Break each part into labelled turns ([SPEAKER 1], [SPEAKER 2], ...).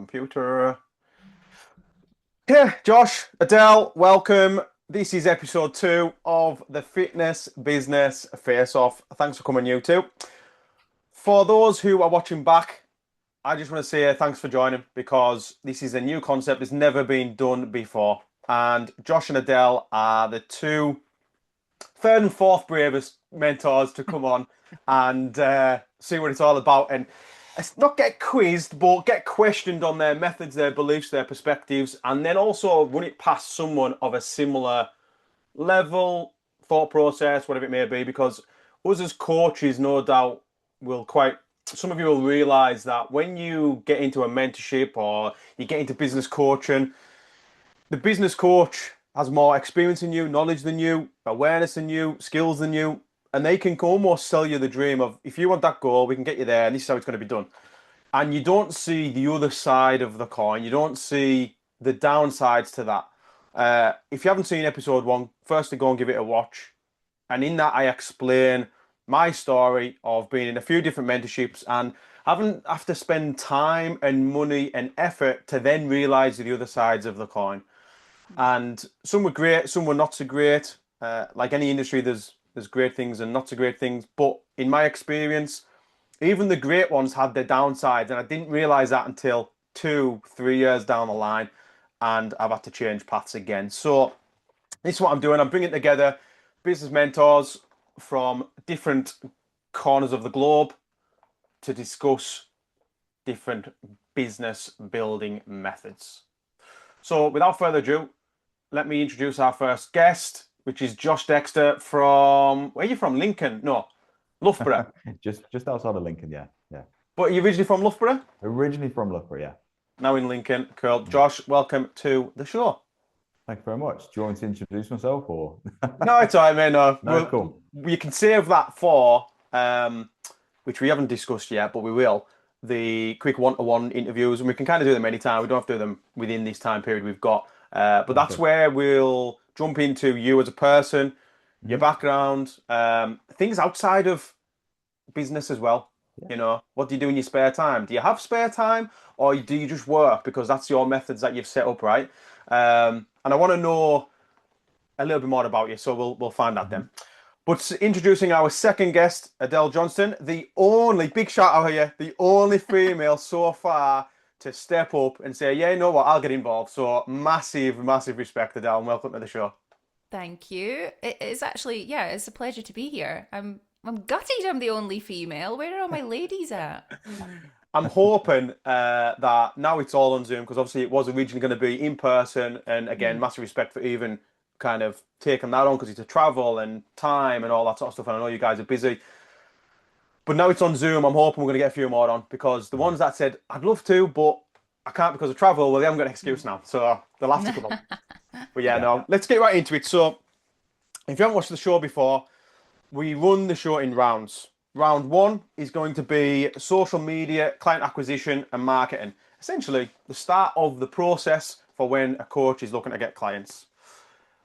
[SPEAKER 1] computer. Yeah, Josh, Adele, welcome. This is episode 2 of the Fitness Business Face Off. Thanks for coming, you two. For those who are watching back, I just want to say thanks for joining because this is a new concept. It's never been done before. And Josh and Adele are the two third and fourth bravest mentors to come on and see what it's all about. And it's not get quizzed, but get questioned on their methods, their beliefs, their perspectives, and then also run it past someone of a similar level, thought process, whatever it may be. Because us as coaches, no doubt, will quite. Some of you will realize that when you get into a mentorship or you get into business coaching, the business coach has more experience than you, knowledge than you, awareness than you, skills than you, and they can almost sell you the dream of if you want that goal, we can get you there, and this is how it's going to be done. And you don't see the other side of the coin. You don't see the downsides to that. If you haven't seen episode 1, firstly go and give it a watch. And in that, I explain my story of being in a few different mentorships and having have to spend time and money and effort to then realize the other sides of the coin. And some were great, some were not so great. Like any industry, there's great things and not so great things. But in my experience, even the great ones had their downsides, and I didn't realize that until 2, 3 years down the line, and I've had to change paths again. So this is what I'm doing. I'm bringing together business mentors from different corners of the globe to discuss different business building methods. So without further ado, let me introduce our first guest, which is Josh Dexter from, where are you from? Lincoln? No, Loughborough.
[SPEAKER 2] Just outside of Lincoln, yeah, yeah.
[SPEAKER 1] But are you originally from Loughborough?
[SPEAKER 2] Originally from Loughborough, yeah.
[SPEAKER 1] Now in Lincoln. Cool.
[SPEAKER 2] Mm.
[SPEAKER 1] Josh, welcome to the show.
[SPEAKER 2] Thank you very much. Do you want me to introduce myself or?
[SPEAKER 1] No, it's all right, man. No,
[SPEAKER 2] No, cool.
[SPEAKER 1] you can save that for, which we haven't discussed yet, but we will, the quick one-to-one interviews, and we can kind of do them anytime. We don't have to do them within this time period we've got. But that's
[SPEAKER 2] Perfect.
[SPEAKER 1] where we'll jump into you as a person, your
[SPEAKER 2] Mhm.
[SPEAKER 1] background, things outside of business as well.
[SPEAKER 2] Yeah.
[SPEAKER 1] You know, what do you do in your spare time? Do you have spare time, or do you just work because that's your methods that you've set up, right? And I want to know a little bit more about you, so we'll find out
[SPEAKER 2] Mhm.
[SPEAKER 1] then. But introducing our second guest, Adele Johnston, the only big shout out here, the only female so far to step up and say, yeah, you know what, I'll get involved. So massive, massive respect, Adele, and welcome to the show.
[SPEAKER 3] Thank you. It is actually, yeah, it's a pleasure to be here. I'm gutted I'm the only female. Where are all my ladies at?
[SPEAKER 1] I'm hoping that now it's all on Zoom because obviously it was originally going to be in person, and again,
[SPEAKER 3] Mm.
[SPEAKER 1] massive respect for even kind of taking that on because it's a travel and time and all that sort of stuff. And I know you guys are busy, but now it's on Zoom. I'm hoping we're going to get a few more on because the
[SPEAKER 2] Mhm.
[SPEAKER 1] ones that said I'd love to, but I can't because of travel, well, they haven't got an excuse now, so they'll have to come on. But yeah,
[SPEAKER 2] Yeah.
[SPEAKER 1] no, let's get right into it. So if you haven't watched the show before, we run the show in rounds. Round 1 is going to be social media, client acquisition, and marketing. Essentially, the start of the process for when a coach is looking to get clients.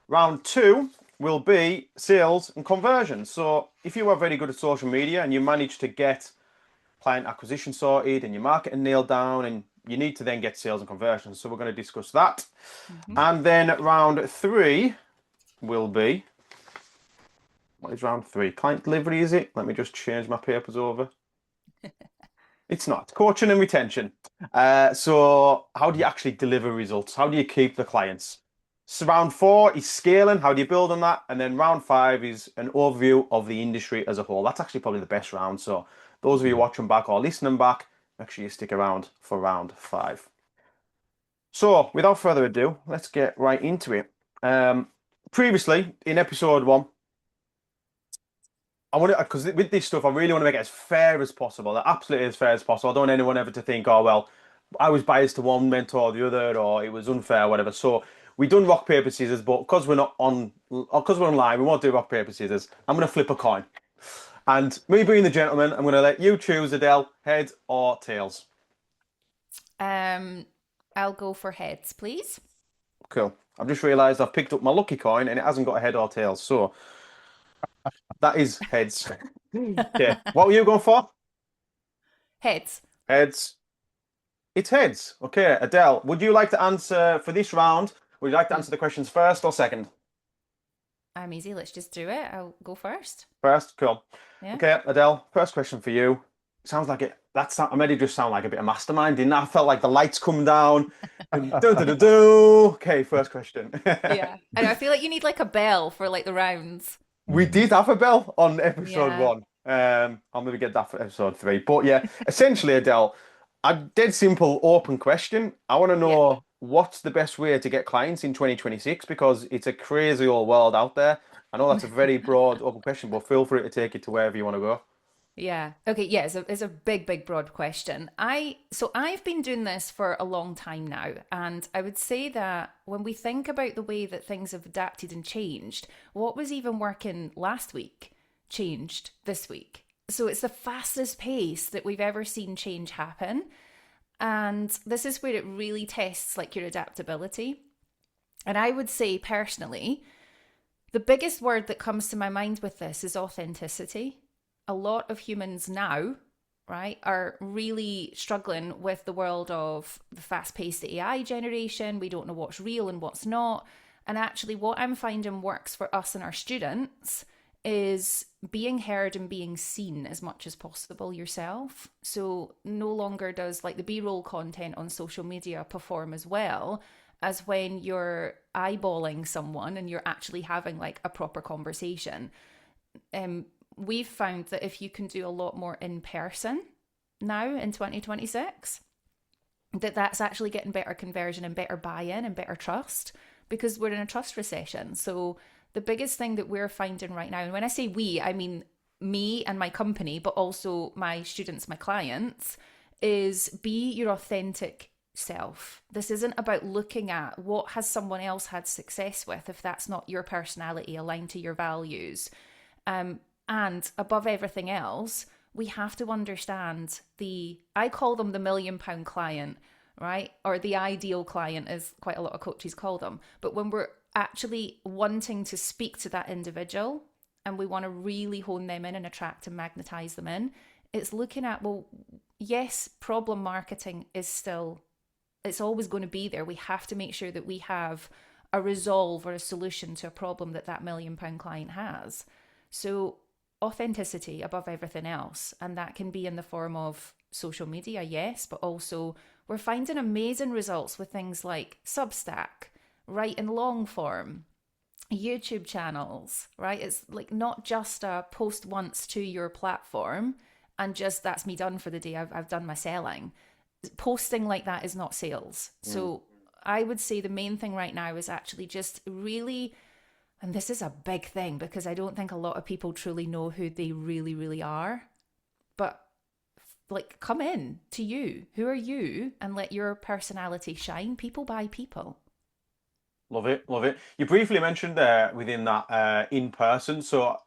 [SPEAKER 1] Round 2 will be sales and conversion. So, if you are very good at social media and you manage to get client acquisition sorted and your marketing nailed down, and you need to then get sales and conversion. So, we're going to discuss that.
[SPEAKER 3] Mhm.
[SPEAKER 1] And then round 3 will be, what is round 3? Client delivery, is it? Let me just change my papers over. It's not. Coaching and retention. So how do you actually deliver results? How do you keep the clients? So round 4 is scaling. How do you build on that? And then round 5 is an overview of the industry as a whole. That's actually probably the best round. So those of you
[SPEAKER 2] Mhm.
[SPEAKER 1] watching back or listening back, make sure you stick around for round 5. So without further ado, let's get right into it. Previously in episode 1, I want to, because with this stuff, I really want to make it as fair as possible, absolutely as fair as possible. I don't want anyone ever to think, oh, well, I was biased to one mentor or the other, or it was unfair, whatever. So we done rock, paper, scissors, but because we're not on, because we're online, we won't do rock, paper, scissors. I'm going to flip a coin. And me being the gentleman, I'm going to let you choose, Adele, heads or tails.
[SPEAKER 3] Um, I'll go for heads, please.
[SPEAKER 1] Cool. I've just realised I've picked up my lucky coin and it hasn't got a head or tails. So that is heads. Okay. What were you going for?
[SPEAKER 3] Heads.
[SPEAKER 1] Heads. It's heads. Okay, Adele, would you like to answer for this round? Would you like to answer the questions first or second?
[SPEAKER 3] I'm easy. Let's just do it. I'll go first.
[SPEAKER 1] First, cool.
[SPEAKER 3] Yeah.
[SPEAKER 1] Okay, Adele, first question for you. Sounds like it. I made it just sound like a bit of mastermind, didn't I? I felt like the lights come down and do do do do. Okay, first question.
[SPEAKER 3] Yeah. And I feel like you need like a bell for like the rounds.
[SPEAKER 1] We did have a bell on episode
[SPEAKER 3] Yeah.
[SPEAKER 1] one. I'll maybe get that for episode three. But yeah, essentially, Adele, a dead simple open question. I want to
[SPEAKER 3] Yeah.
[SPEAKER 1] know what's the best way to get clients in 2026 because it's a crazy old world out there. I know that's a very broad open question, but feel free to take it to wherever you want to go.
[SPEAKER 3] Yeah. Okay. Yeah. It's a big, big, broad question. I've been doing this for a long time now, and I would say that when we think about the way that things have adapted and changed, what was even working last week changed this week. So it's the fastest pace that we've ever seen change happen, and this is where it really tests like your adaptability. And I would say personally, the biggest word that comes to my mind with this is authenticity. A lot of humans now, right, are really struggling with the world of the fast paced AI generation. We don't know what's real and what's not. And actually, what I'm finding works for us and our students is being heard and being seen as much as possible yourself. So no longer does like the B-roll content on social media perform as well as when you're eyeballing someone and you're actually having like a proper conversation. We've found that if you can do a lot more in person now in 2026, that's actually getting better conversion and better buy-in and better trust because we're in a trust recession. So the biggest thing that we're finding right now, and when I say we, I mean me and my company, but also my students, my clients, is be your authentic self. This isn't about looking at what has someone else had success with if that's not your personality aligned to your values. And above everything else, we have to understand I call them the £1,000,000 client, right? Or the ideal client, as quite a lot of coaches call them. But when we're actually wanting to speak to that individual and we want to really hone them in and attract and magnetize them in, it's looking at, well, yes, problem marketing is still, it's always going to be there. We have to make sure that we have a resolve or a solution to a problem that £1,000,000 client has. So authenticity above everything else, and that can be in the form of social media, yes, but also we're finding amazing results with things like Substack, right, in long form, YouTube channels, right? It's like not just a post once to your platform and just that's me done for the day, I've done my selling. Posting like that is not sales. So I would say the main thing right now is actually just really, and this is a big thing because I don't think a lot of people truly know who they really, really are. But like, come in to you. Who are you? And let your personality shine. People buy people.
[SPEAKER 1] Love it, love it. You briefly mentioned there within that in person. So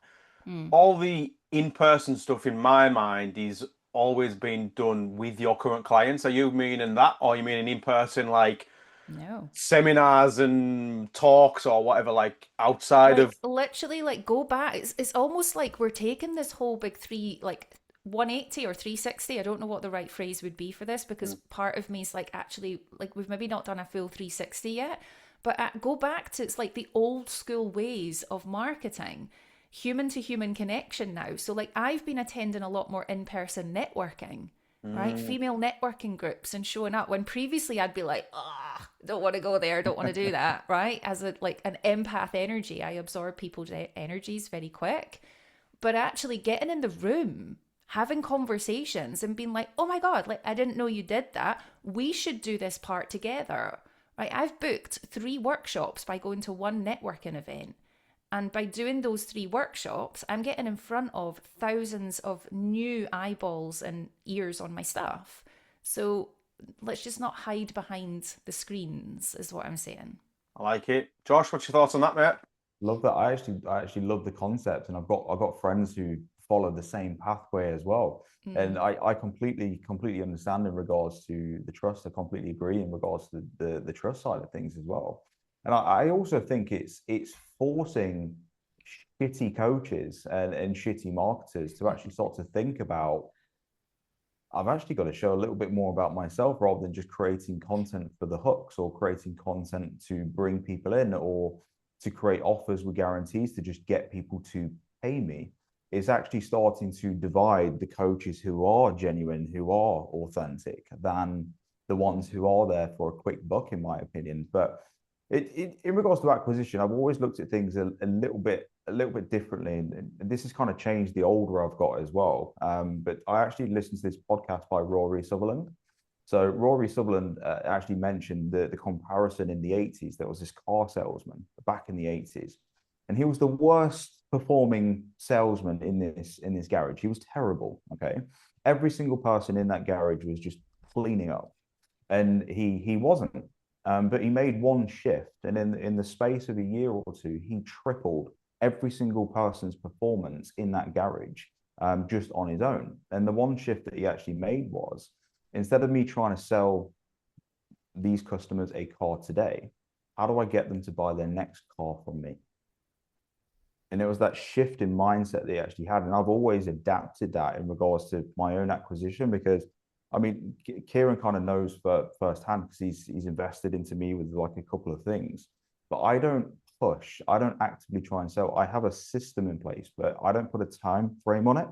[SPEAKER 3] Mm,
[SPEAKER 1] all the in-person stuff in my mind is always being done with your current clients. Are you meaning that, or are you meaning in person like
[SPEAKER 3] no.
[SPEAKER 1] seminars and talks or whatever, like outside of?
[SPEAKER 3] Like literally like go back. It's almost like we're taking this whole big three, like 180 or 360. I don't know what the right phrase would be for this because part of me is like actually like we've maybe not done a full 360 yet, but go back to it's like the old school ways of marketing, human to human connection now. So like I've been attending a lot more in-person networking, right? Female networking groups and showing up when previously I'd be like, ah, don't want to go there, don't want to do that, right? As a like an empath energy, I absorb people's energies very quick. But actually getting in the room, having conversations and being like, oh my God, like I didn't know you did that. We should do this part together, right? I've booked 3 workshops by going to one networking event. And by doing those 3 workshops, I'm getting in front of thousands of new eyeballs and ears on my stuff. So let's just not hide behind the screens, is what I'm saying.
[SPEAKER 1] I like it. Josh, what's your thoughts on that, mate?
[SPEAKER 2] Love that. I actually love the concept, and I've got friends who follow the same pathway as well. And I completely understand in regards to the trust. I completely agree in regards to the trust side of things as well. And I also think it's forcing shitty coaches and shitty marketers to actually start to think about I've actually got to show a little bit more about myself rather than just creating content for the hooks or creating content to bring people in or to create offers with guarantees to just get people to pay me. It's actually starting to divide the coaches who are genuine, who are authentic, than the ones who are there for a quick buck, in my opinion. But in regards to acquisition, I've always looked at things a little bit differently, and this has kind of changed the older I've got as well. But I actually listened to this podcast by Rory Sutherland. So Rory Sutherland actually mentioned the comparison in the 80s. There was this car salesman back in the 80s, and he was the worst performing salesman in this garage. He was terrible. Okay, every single person in that garage was just cleaning up, and he wasn't. But he made one shift, and in the space of a year or two, he tripled every single person's performance in that garage, just on his own. And the one shift that he actually made was, instead of me trying to sell these customers a car today, how do I get them to buy their next car from me? And it was that shift in mindset that he actually had. And I've always adapted that in regards to my own acquisition, because I mean, Kieran kind of knows firsthand because he's invested into me with like a couple of things. But I don't push. I don't actively try and sell. I have a system in place, but I don't put a time frame on it.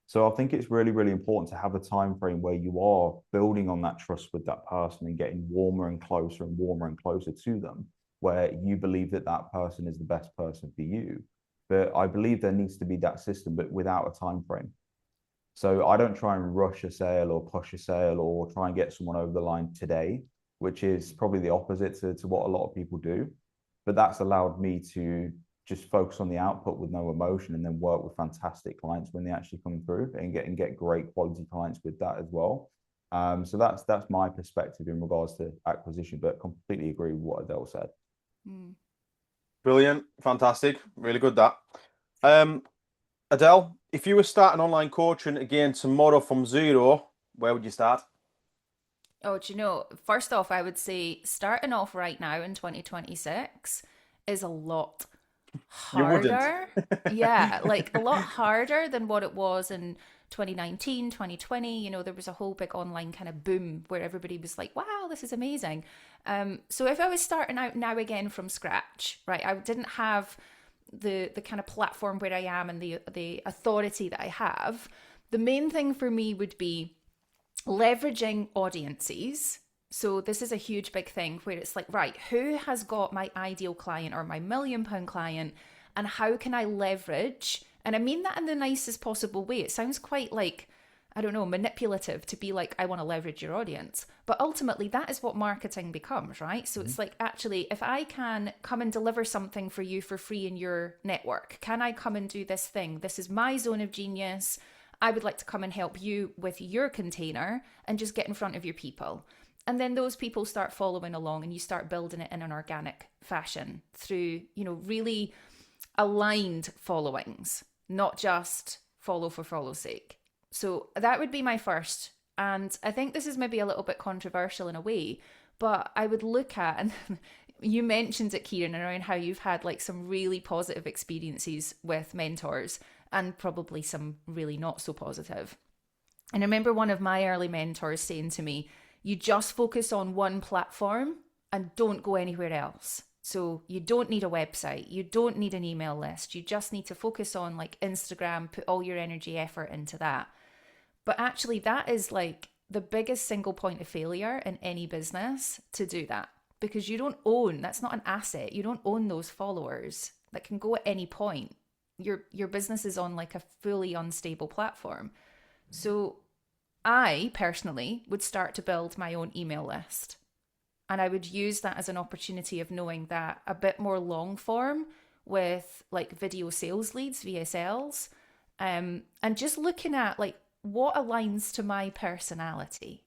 [SPEAKER 2] So I think it's really, really important to have a time frame where you are building on that trust with that person and getting warmer and closer to them, where you believe that that person is the best person for you. But I believe there needs to be that system, but without a time frame. So I don't try and rush a sale or push a sale or try and get someone over the line today, which is probably the opposite to what a lot of people do. But that's allowed me to just focus on the output with no emotion, and then work with fantastic clients when they actually come through, and get great quality clients with that as well. So that's my perspective in regards to acquisition, but completely agree with what Adele said.
[SPEAKER 1] Brilliant, fantastic, really good that. Adele, if you were starting online coaching again tomorrow from zero, where would you start?
[SPEAKER 3] Oh, do you know, first off, I would say starting off right now in 2026 is a lot
[SPEAKER 1] You wouldn't.
[SPEAKER 3] harder. Yeah, like a lot harder than what it was in 2019, 2020. You know, there was a whole big online kind of boom where everybody was like, wow, this is amazing. So if I was starting out now again from scratch, right, I didn't have the kind of platform where I am and the authority that I have, the main thing for me would be leveraging audiences. So this is a huge big thing where it's like, right, who has got my ideal client or my £1 million client, and how can I leverage? And I mean that in the nicest possible way. It sounds quite like, I don't know, manipulative to be like, I want to leverage your audience. But ultimately, that is what marketing becomes, right? So it's like, actually, if I can come and deliver something for you for free in your network, can I come and do this thing? This is my zone of genius. I would like to come and help you with your container and just get in front of your people. And then those people start following along, and you start building it in an organic fashion through, you know, really aligned followings, not just follow for follow's sake. So that would be my first. And I think this is maybe a little bit controversial in a way, but I would look at, and you mentioned it, Kieran, around how you've had like some really positive experiences with mentors and probably some really not so positive. And I remember one of my early mentors saying to me, you just focus on one platform and don't go anywhere else. So you don't need a website. You don't need an email list. You just need to focus on like Instagram, put all your energy, effort into that. But actually that is like the biggest single point of failure in any business, to do that, because you don't own, that's not an asset. You don't own those followers that can go at any point. Your business is on like a fully unstable platform. So I personally would start to build my own email list. And I would use that as an opportunity of knowing that a bit more long form with like video sales leads, VSLs, and just looking at like what aligns to my personality.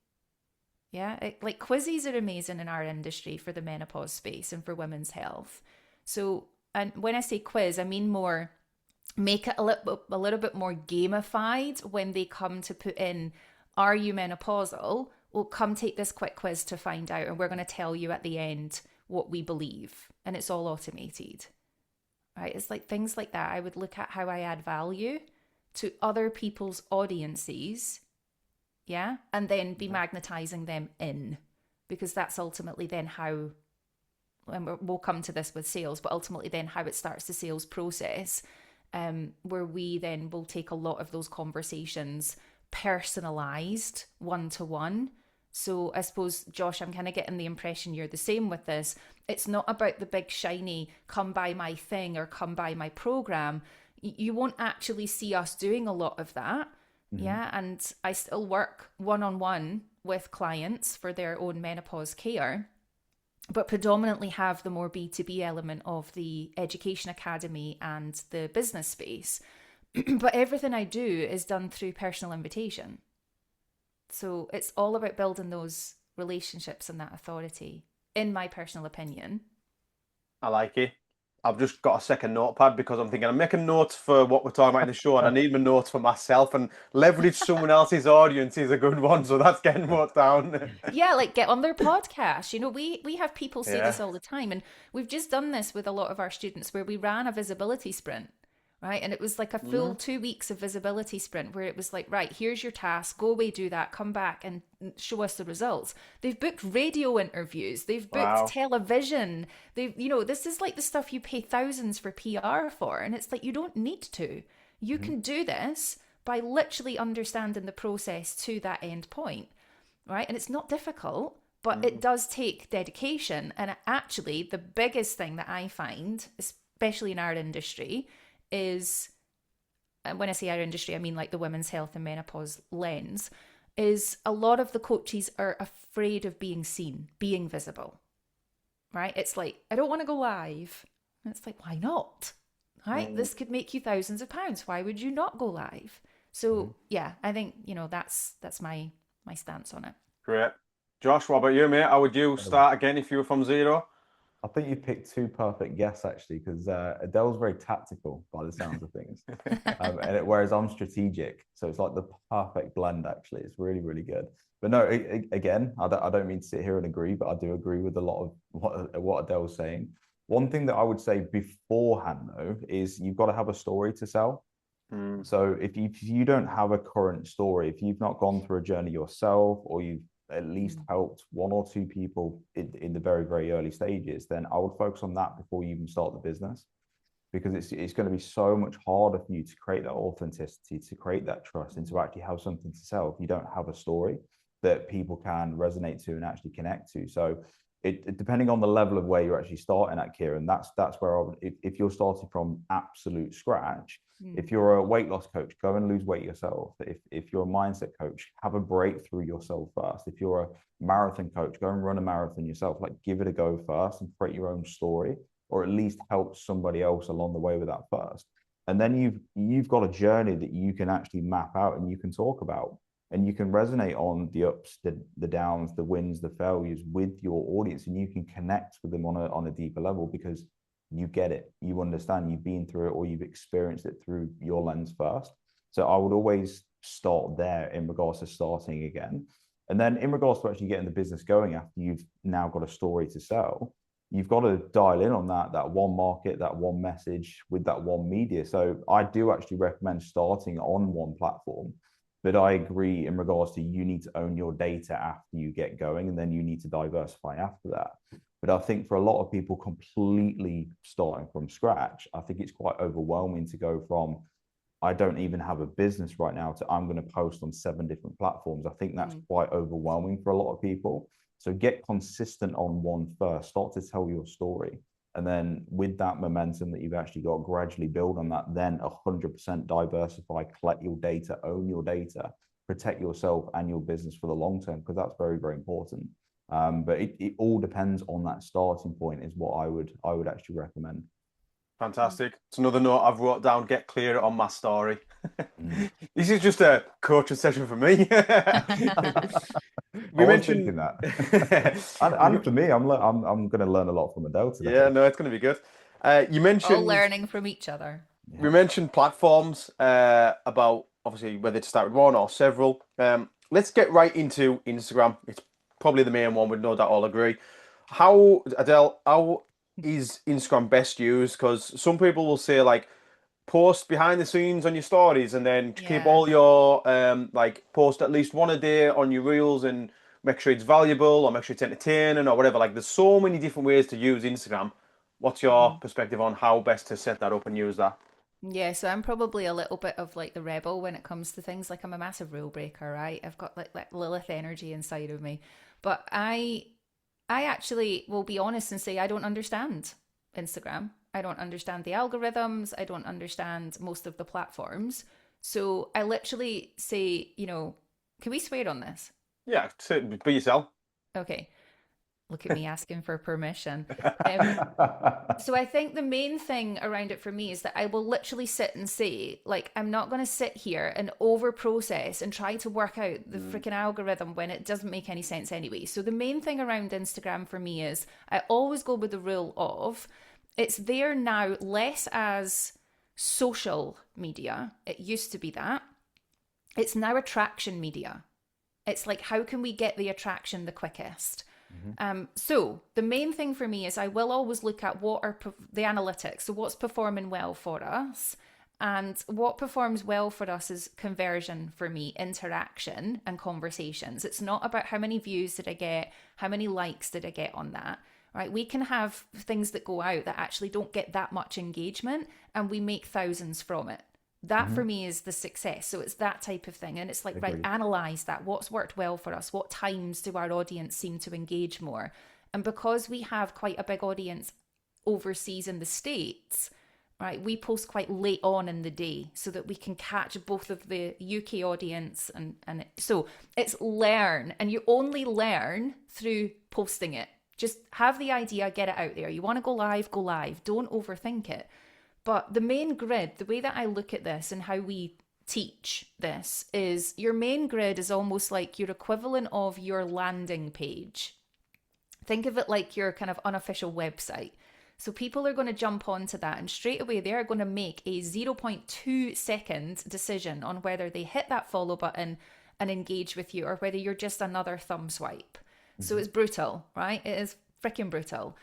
[SPEAKER 3] Yeah, like quizzes are amazing in our industry for the menopause space and for women's health. So, and when I say quiz, I mean more make it a little bit more gamified when they come to put in, are you menopausal? Well, come take this quick quiz to find out, and we're going to tell you at the end what we believe. And it's all automated, right? It's like things like that. I would look at how I add value to other people's audiences, yeah, and then be magnetizing them in, because that's ultimately then how, and we'll come to this with sales, but ultimately then how it starts the sales process, where we then will take a lot of those conversations personalized one-to-one. So I suppose, Josh, I'm kind of getting the impression you're the same with this. It's not about the big shiny come buy my thing or come buy my program. You won't actually see us doing a lot of that. Yeah, and I still work one-on-one with clients for their own menopause care, but predominantly have the more B2B element of the education academy and the business space. But everything I do is done through personal invitation. So it's all about building those relationships and that authority, in my personal opinion.
[SPEAKER 1] I like it. I've just got a second notepad because I'm thinking I'm making notes for what we're talking about in the show, and I need my notes for myself, and leverage someone else's audience is a good one. So that's getting worked down.
[SPEAKER 3] Yeah, like get on their podcast. We have people say
[SPEAKER 1] Yeah.
[SPEAKER 3] this all the time, and we've just done this with a lot of our students where we ran a visibility sprint, right? And it was like a full 2 weeks of visibility sprint where it was like, right, here's your task, go away, do that, come back and show us the results. They've booked radio interviews, they've booked
[SPEAKER 1] Wow.
[SPEAKER 3] television. This is like the stuff you pay thousands for PR for. And it's like, you don't need to. You can do this by literally understanding the process to that end point, right? And it's not difficult, but it does take dedication. And actually, the biggest thing that I find, especially in our industry, is, and when I say our industry, I mean like the women's health and menopause lens, is a lot of the coaches are afraid of being seen, being visible, right? It's like, I don't want to go live. And it's like, why not? Right? This could make you thousands of pounds. Why would you not go live? So yeah, I think, that's my stance on it.
[SPEAKER 1] Great. Josh, what about you, mate? How would you start again if you were from zero?
[SPEAKER 2] I think you picked two perfect guests actually, because Adele's very tactical by the sounds of things, whereas I'm strategic. So it's like the perfect blend. Actually, it's really, really good. But no, again, I don't mean to sit here and agree, but I do agree with a lot of what Adele's saying. One thing that I would say beforehand though is you've got to have a story to sell. So if you don't have a current story, if you've not gone through a journey yourself, or you've at least helped one or two people in the very, very early stages, then I would focus on that before you even start the business, because it's going to be so much harder for you to create that authenticity, to create that trust, and to actually have something to sell if you don't have a story that people can resonate to and actually connect to. So it depending on the level of where you're actually starting at, Kieran, that's where I would, if you're starting from absolute scratch, if you're a weight loss coach, go and lose weight yourself. If you're a mindset coach, have a breakthrough yourself first. If you're a marathon coach, go and run a marathon yourself. Like, give it a go first and create your own story, or at least help somebody else along the way with that first. And then you've got a journey that you can actually map out and you can talk about, and you can resonate on the ups, the downs, the wins, the failures with your audience, and you can connect with them on a deeper level because you get it, you understand, you've been through it, or you've experienced it through your lens first. So I would always start there in regards to starting again. And then in regards to actually getting the business going after you've now got a story to sell, you've got to dial in on that one market, that one message with that one media. So I do actually recommend starting on one platform, but I agree in regards to you need to own your data after you get going, and then you need to diversify after that. But I think for a lot of people completely starting from scratch, I think it's quite overwhelming to go from, I don't even have a business right now, to I'm going to post on 7 different platforms. I think that's quite overwhelming for a lot of people. So get consistent on one first, start to tell your story. And then with that momentum that you've actually got, gradually build on that, then 100% diversify, collect your data, own your data, protect yourself and your business for the long term, because that's very, very important. But it all depends on that starting point is what I would actually recommend.
[SPEAKER 1] Fantastic. It's another note I've wrote down, get clear on my story. This is just a coaching session for me. We mentioned
[SPEAKER 2] that. and for me, I'm going to learn a lot from Adele today.
[SPEAKER 1] Yeah, no, it's going to be good. You mentioned
[SPEAKER 3] all learning from each other.
[SPEAKER 1] We mentioned platforms, about obviously whether to start with one or several. Let's get right into Instagram. It's probably the main one, we'd no doubt all agree. Adele, how is Instagram best used? Because some people will say, like, post behind the scenes on your stories, and then keep
[SPEAKER 3] Yeah.
[SPEAKER 1] all your like post at least one a day on your reels, and make sure it's valuable or make sure it's entertaining or whatever. Like there's so many different ways to use Instagram. What's your perspective on how best to set that up and use that?
[SPEAKER 3] Yeah, so I'm probably a little bit of like the rebel when it comes to things. Like I'm a massive rule breaker, right? I've got like Lilith energy inside of me. But I actually will be honest and say I don't understand Instagram. I don't understand the algorithms. I don't understand most of the platforms. So I literally say, can we swear on this?
[SPEAKER 1] Yeah, be yourself.
[SPEAKER 3] Okay. Look at me asking for permission. Um, so I think the main thing around it for me is that I will literally sit and say, like, I'm not going to sit here and over process and try to work out the freaking algorithm when it doesn't make any sense anyway. So the main thing around Instagram for me is I always go with the rule of it's there now less as social media. It used to be that. It's now attraction media. It's like, how can we get the attraction the quickest? So the main thing for me is I will always look at what are the analytics. So what's performing well for us, and what performs well for us is conversion for me, interaction and conversations. It's not about how many views did I get, how many likes did I get on that, right? We can have things that go out that actually don't get that much engagement and we make thousands from it. That for me is the success. So it's that type of thing. And it's like, right, analyze that. What's worked well for us? What times do our audience seem to engage more? And because we have quite a big audience overseas in the States, right, we post quite late on in the day so that we can catch both of the UK audience. And so it's learn. And you only learn through posting it. Just have the idea, get it out there. You want to go live, go live. Don't overthink it. But the main grid, the way that I look at this and how we teach this is your main grid is almost like your equivalent of your landing page. Think of it like your kind of unofficial website. So people are going to jump onto that and straight away they're going to make a 0.2 second decision on whether they hit that follow button and engage with you or whether you're just another thumb swipe. So it's brutal, right? It is freaking brutal.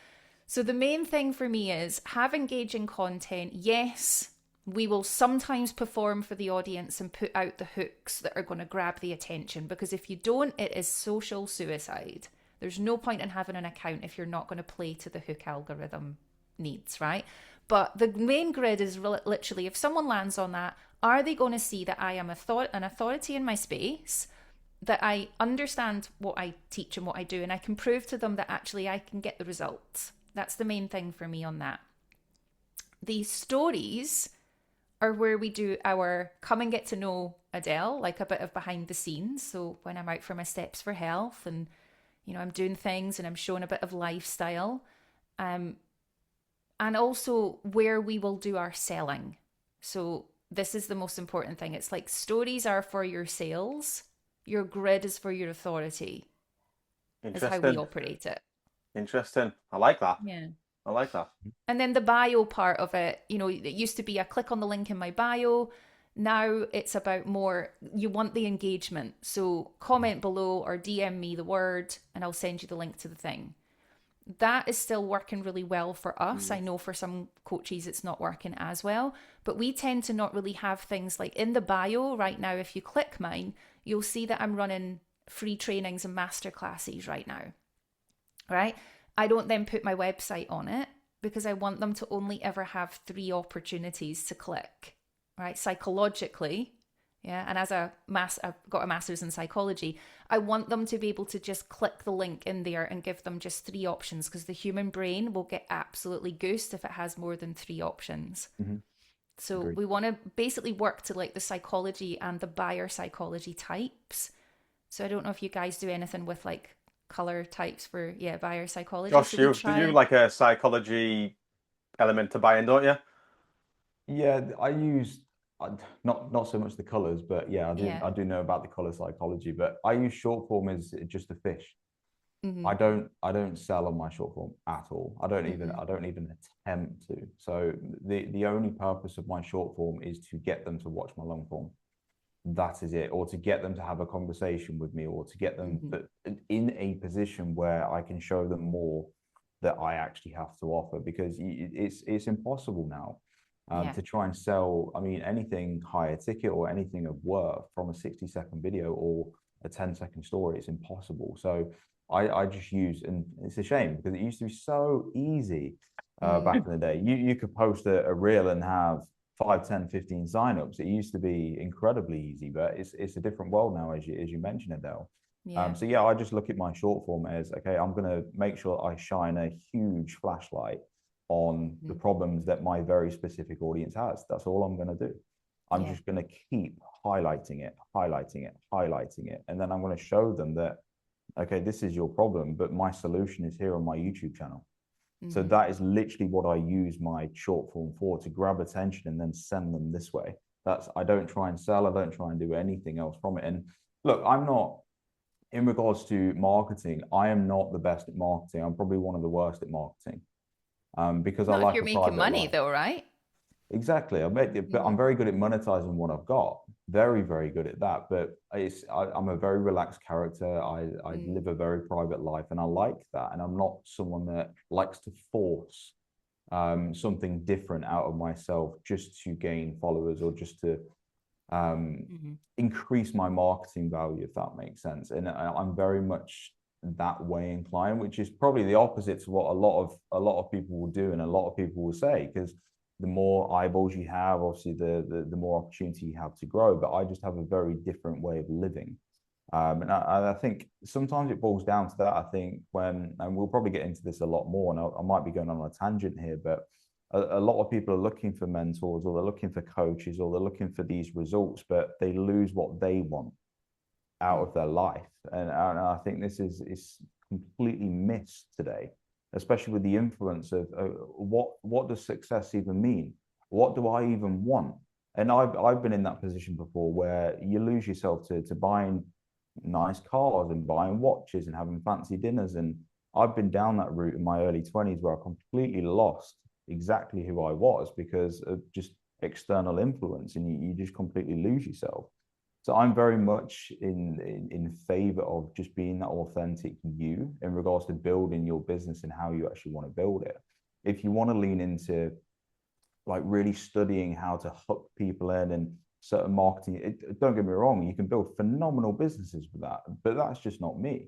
[SPEAKER 3] So the main thing for me is have engaging content. Yes, we will sometimes perform for the audience and put out the hooks that are going to grab the attention, because if you don't, it is social suicide. There's no point in having an account if you're not going to play to the hook algorithm needs, right? But the main grid is literally, if someone lands on that, are they going to see that I am an authority in my space, that I understand what I teach and what I do, and I can prove to them that actually I can get the results. That's the main thing for me on that. The stories are where we do our come and get to know Adele, like a bit of behind the scenes. So when I'm out for my steps for health and, I'm doing things and I'm showing a bit of lifestyle. And also where we will do our selling. So this is the most important thing. It's like stories are for your sales. Your grid is for your authority. Is how we operate it.
[SPEAKER 1] Interesting. I like that.
[SPEAKER 3] Yeah.
[SPEAKER 1] I like that.
[SPEAKER 3] And then the bio part of it, it used to be I click on the link in my bio. Now it's about more, you want the engagement. So comment below or DM me the word and I'll send you the link to the thing. That is still working really well for us. I know for some coaches it's not working as well, but we tend to not really have things like in the bio right now. If you click mine, you'll see that I'm running free trainings and masterclasses right now. Right? I don't then put my website on it because I want them to only ever have 3 opportunities to click, right? Psychologically, yeah. And I've got a master's in psychology. I want them to be able to just click the link in there and give them just 3 options, because the human brain will get absolutely goosed if it has more than 3 options. So we want to basically work to like the psychology and the buyer psychology types. So I don't know if you guys do anything with like color types for buyer psychology.
[SPEAKER 1] Josh,
[SPEAKER 3] so
[SPEAKER 1] you like a psychology element to buying, don't you?
[SPEAKER 2] Yeah, I use not so much the colors, but I do know about the color psychology. But I use short form as just a fish. I don't sell on my short form at all. I don't even attempt to. So the only purpose of my short form is to get them to watch my long form. That is it, or to get them to have a conversation with me, or to get them in a position where I can show them more that I actually have to offer, because it's impossible now
[SPEAKER 3] Yeah.
[SPEAKER 2] to try and sell, I mean, anything higher ticket or anything of worth from a 60-second video or a 10-second story. It's impossible. So I just use, and it's a shame because it used to be so easy back in the day. You could post a reel and have 5, 10, 15 signups. It used to be incredibly easy, but it's a different world now, as you mentioned, Adele.
[SPEAKER 3] Yeah.
[SPEAKER 2] So yeah, I just look at my short form as, okay, I'm going to make sure I shine a huge flashlight on the problems that my very specific audience has. That's all I'm going to do. I'm just going to keep highlighting it, highlighting it, highlighting it. And then I'm going to show them that, okay, this is your problem, but my solution is here on my YouTube channel. So that is literally what I use my short form for, to grab attention and then send them this way. I don't try and sell, I don't try and do anything else from it. And look, I'm not, in regards to marketing, I am not the best at marketing. I'm probably one of the worst at marketing. Because I
[SPEAKER 3] Not if
[SPEAKER 2] like
[SPEAKER 3] you're
[SPEAKER 2] a
[SPEAKER 3] making
[SPEAKER 2] private
[SPEAKER 3] money,
[SPEAKER 2] life.
[SPEAKER 3] though, right?
[SPEAKER 2] Exactly. But I'm very good at monetizing what I've got. Very, very good at that. But I'm a very relaxed character. I live a very private life, and I like that. And I'm not someone that likes to force something different out of myself just to gain followers or just to increase my marketing value, if that makes sense. And I'm very much that way inclined, which is probably the opposite to what a lot of people will do and a lot of people will say, because the more eyeballs you have, obviously the more opportunity you have to grow. But I just have a very different way of living. And I think sometimes it boils down to that. I think and we'll probably get into this a lot more, and I might be going on a tangent here, but a lot of people are looking for mentors, or they're looking for coaches, or they're looking for these results, but they lose what they want out of their life. And I think this is completely missed today, especially with the influence of what does success even mean? What do I even want? And I've been in that position before where you lose yourself to buying nice cars and buying watches and having fancy dinners. And I've been down that route in my early 20s where I completely lost exactly who I was because of just external influence, and you just completely lose yourself. So I'm very much in favor of just being that authentic you in regards to building your business and how you actually want to build it. If you want to lean into like really studying how to hook people in and certain marketing, don't get me wrong, you can build phenomenal businesses with that, but that's just not me.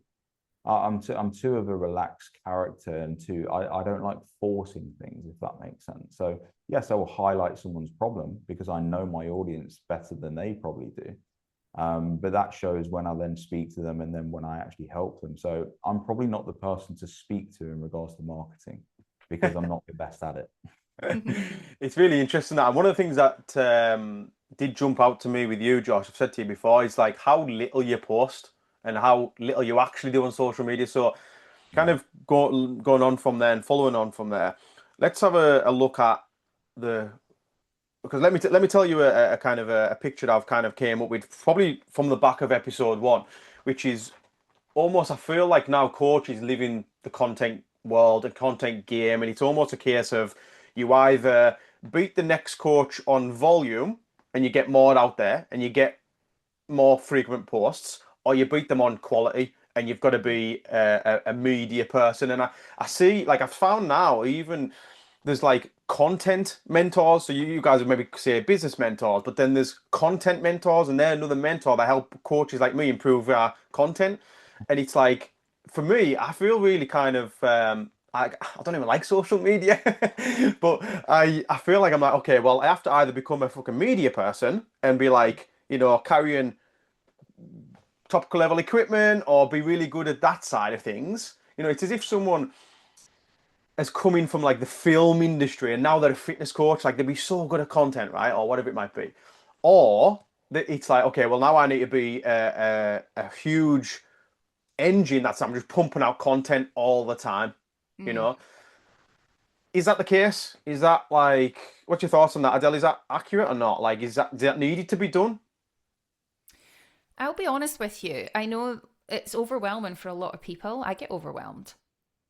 [SPEAKER 2] I'm too of a relaxed character, and I don't like forcing things, if that makes sense. So yes, I will highlight someone's problem because I know my audience better than they probably do. But that shows when I then speak to them and then when I actually help them. So I'm probably not the person to speak to in regards to marketing because I'm not the best at it.
[SPEAKER 1] It's really interesting that one of the things that did jump out to me with you, Josh, I've said to you before, is like how little you post and how little you actually do on social media. So kind of going on from there and following on from there, let's have a look at the because let me tell you a kind of a picture that I've kind of came up with probably from the back of episode one, which is almost I feel like now coaches live in the content world and content game, and it's almost a case of you either beat the next coach on volume and you get more out there and you get more frequent posts, or you beat them on quality and you've got to be a media person. And I see, like I've found now, even there's like content mentors. So you guys would maybe say business mentors, but then there's content mentors, and they're another mentor that help coaches like me improve our content. And it's like, for me, I feel really kind of I don't even like social media, but I feel like I'm like, okay, well, I have to either become a fucking media person and be like, carrying top level equipment or be really good at that side of things. It's as if someone has come in from like the film industry and now they're a fitness coach, like they'd be so good at content, right? Or whatever it might be. Or it's like, okay, well, now I need to be a huge engine that's I'm just pumping out content all the time, you know? Is that the case? Is that like, what's your thoughts on that, Adele? Is that accurate or not? Like, is that needed to be done?
[SPEAKER 3] I'll be honest with you. I know it's overwhelming for a lot of people. I get overwhelmed.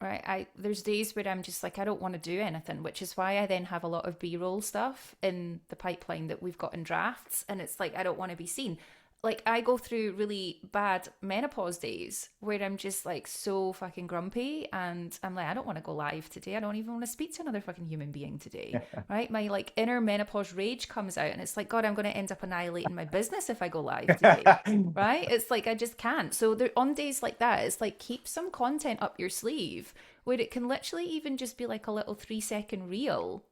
[SPEAKER 3] Right. There's days where I'm just like, I don't want to do anything, which is why I then have a lot of B-roll stuff in the pipeline that we've got in drafts. And it's like, I don't want to be seen. like I go through really bad menopause days where I'm just like so fucking grumpy and I'm like, I don't want to go live today. I don't even want to speak to another fucking human being today. Right? My like inner menopause rage comes out and it's like, God, I'm going to end up annihilating my business if I go live today. Right? It's like I just can't. So there, on days like that, it's like keep some content up your sleeve where it can literally even just be like a little 3-second reel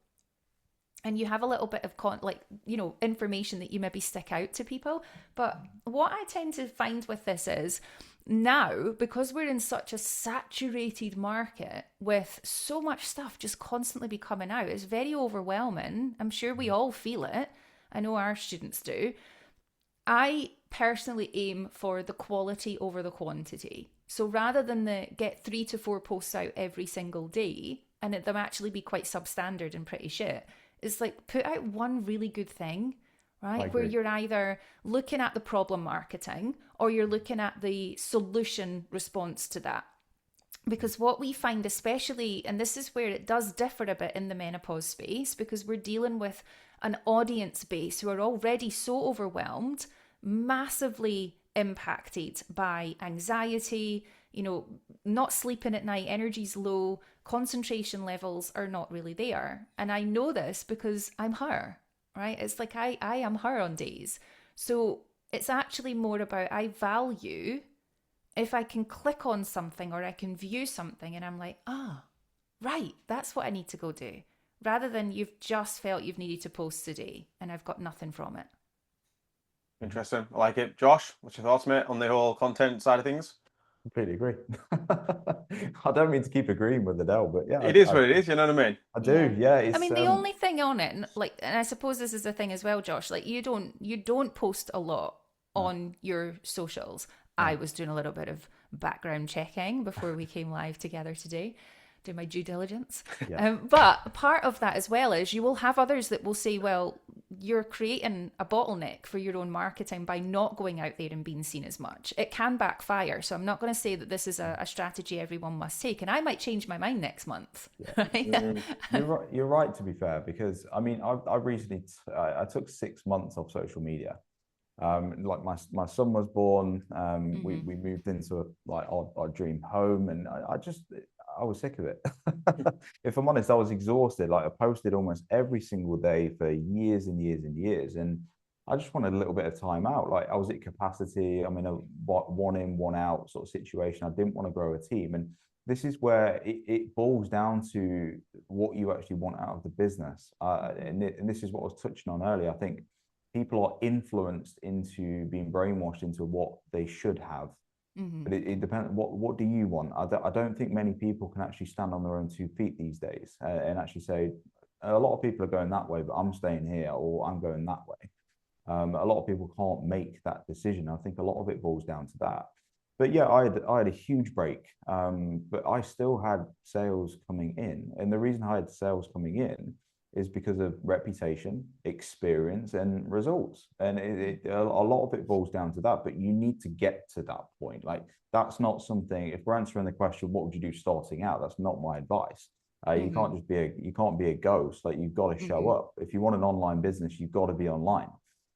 [SPEAKER 3] and you have a little bit of information that you maybe stick out to people. But what I tend to find with this is now, because we're in such a saturated market with so much stuff just constantly be coming out, it's very overwhelming. I'm sure we all feel it. I know our students do. I personally aim for the quality over the quantity. So rather than the get 3 to 4 posts out every single day and them actually be quite substandard and pretty shit, it's like put out one really good thing, right? Where you're either looking at the problem marketing or you're looking at the solution response to that. Because what we find, especially, and this is where it does differ a bit in the menopause space, because we're dealing with an audience base who are already so overwhelmed, massively impacted by anxiety, not sleeping at night, energy's low, concentration levels are not really there. And I know this because I'm her, right? It's like I am her on days. So it's actually more about I value if I can click on something or I can view something and I'm like, right, that's what I need to go do. Rather than you've just felt you've needed to post today and I've got nothing from it.
[SPEAKER 1] Interesting. I like it. Josh, what's your thoughts, mate, on the whole content side of things?
[SPEAKER 2] Completely agree. I don't mean to keep agreeing with Adele, but yeah,
[SPEAKER 1] it is what it is. You know what I mean?
[SPEAKER 2] I do. Yeah.
[SPEAKER 3] I mean, the only thing on it, and I suppose this is the thing as well, Josh. Like, you don't post a lot on your socials. I was doing a little bit of background checking before we came live together today. Do my due diligence.
[SPEAKER 2] Yeah.
[SPEAKER 3] But part of that as well is you will have others that will say, well, you're creating a bottleneck for your own marketing by not going out there and being seen as much. It can backfire. So I'm not going to say that this is a strategy everyone must take. And I might change my mind next month.
[SPEAKER 2] Yeah. Right? You're right, to be fair, because I mean, I recently, I took 6 months off social media. Like my son was born, we moved into our dream home, and I was sick of it. If I'm honest, I was exhausted. Like, I posted almost every single day for years and years and years, and I just wanted a little bit of time out. Like, I was at capacity. I'm in a one in, one out sort of situation. I didn't want to grow a team, and this is where it boils down to what you actually want out of the business. And this is what I was touching on earlier. I think people are influenced into being brainwashed into what they should have. But it depends. What do you want? I don't think many people can actually stand on their own 2 feet these days and actually say, a lot of people are going that way, but I'm staying here, or I'm going that way. A lot of people can't make that decision. I think a lot of it boils down to that. But yeah, I had a huge break, but I still had sales coming in, and the reason I had sales coming in is because of reputation, experience, and results. And a lot of it boils down to that, but you need to get to that point. Like, that's not something, if we're answering the question, what would you do starting out? That's not my advice. You can't just you can't be a ghost. Like, you've got to show up. If you want an online business, you've got to be online.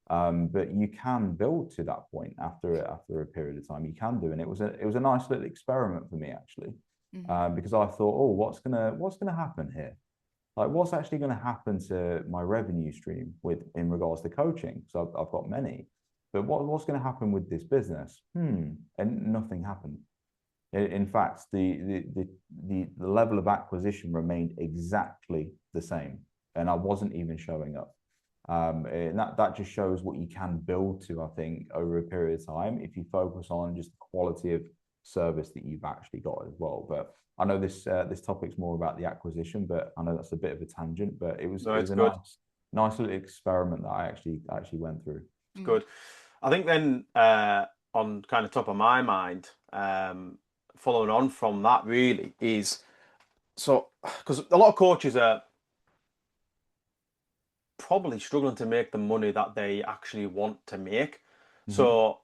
[SPEAKER 2] But you can build to that point after a period of time. You can do, and it was a nice little experiment for me, actually, because I thought, oh, what's gonna happen here? Like, what's actually going to happen to my revenue stream in regards to coaching? So I've got many, but what's going to happen with this business? And nothing happened. In fact, the level of acquisition remained exactly the same, and I wasn't even showing up. And that just shows what you can build to, I think, over a period of time, if you focus on just the quality of service that you've actually got as well. But I know this topic's more about the acquisition, but I know that's a bit of a tangent. But it was a nice little experiment that I actually went through.
[SPEAKER 1] It's good. I think then on kind of top of my mind, following on from that, really is so, because a lot of coaches are probably struggling to make the money that they actually want to make. So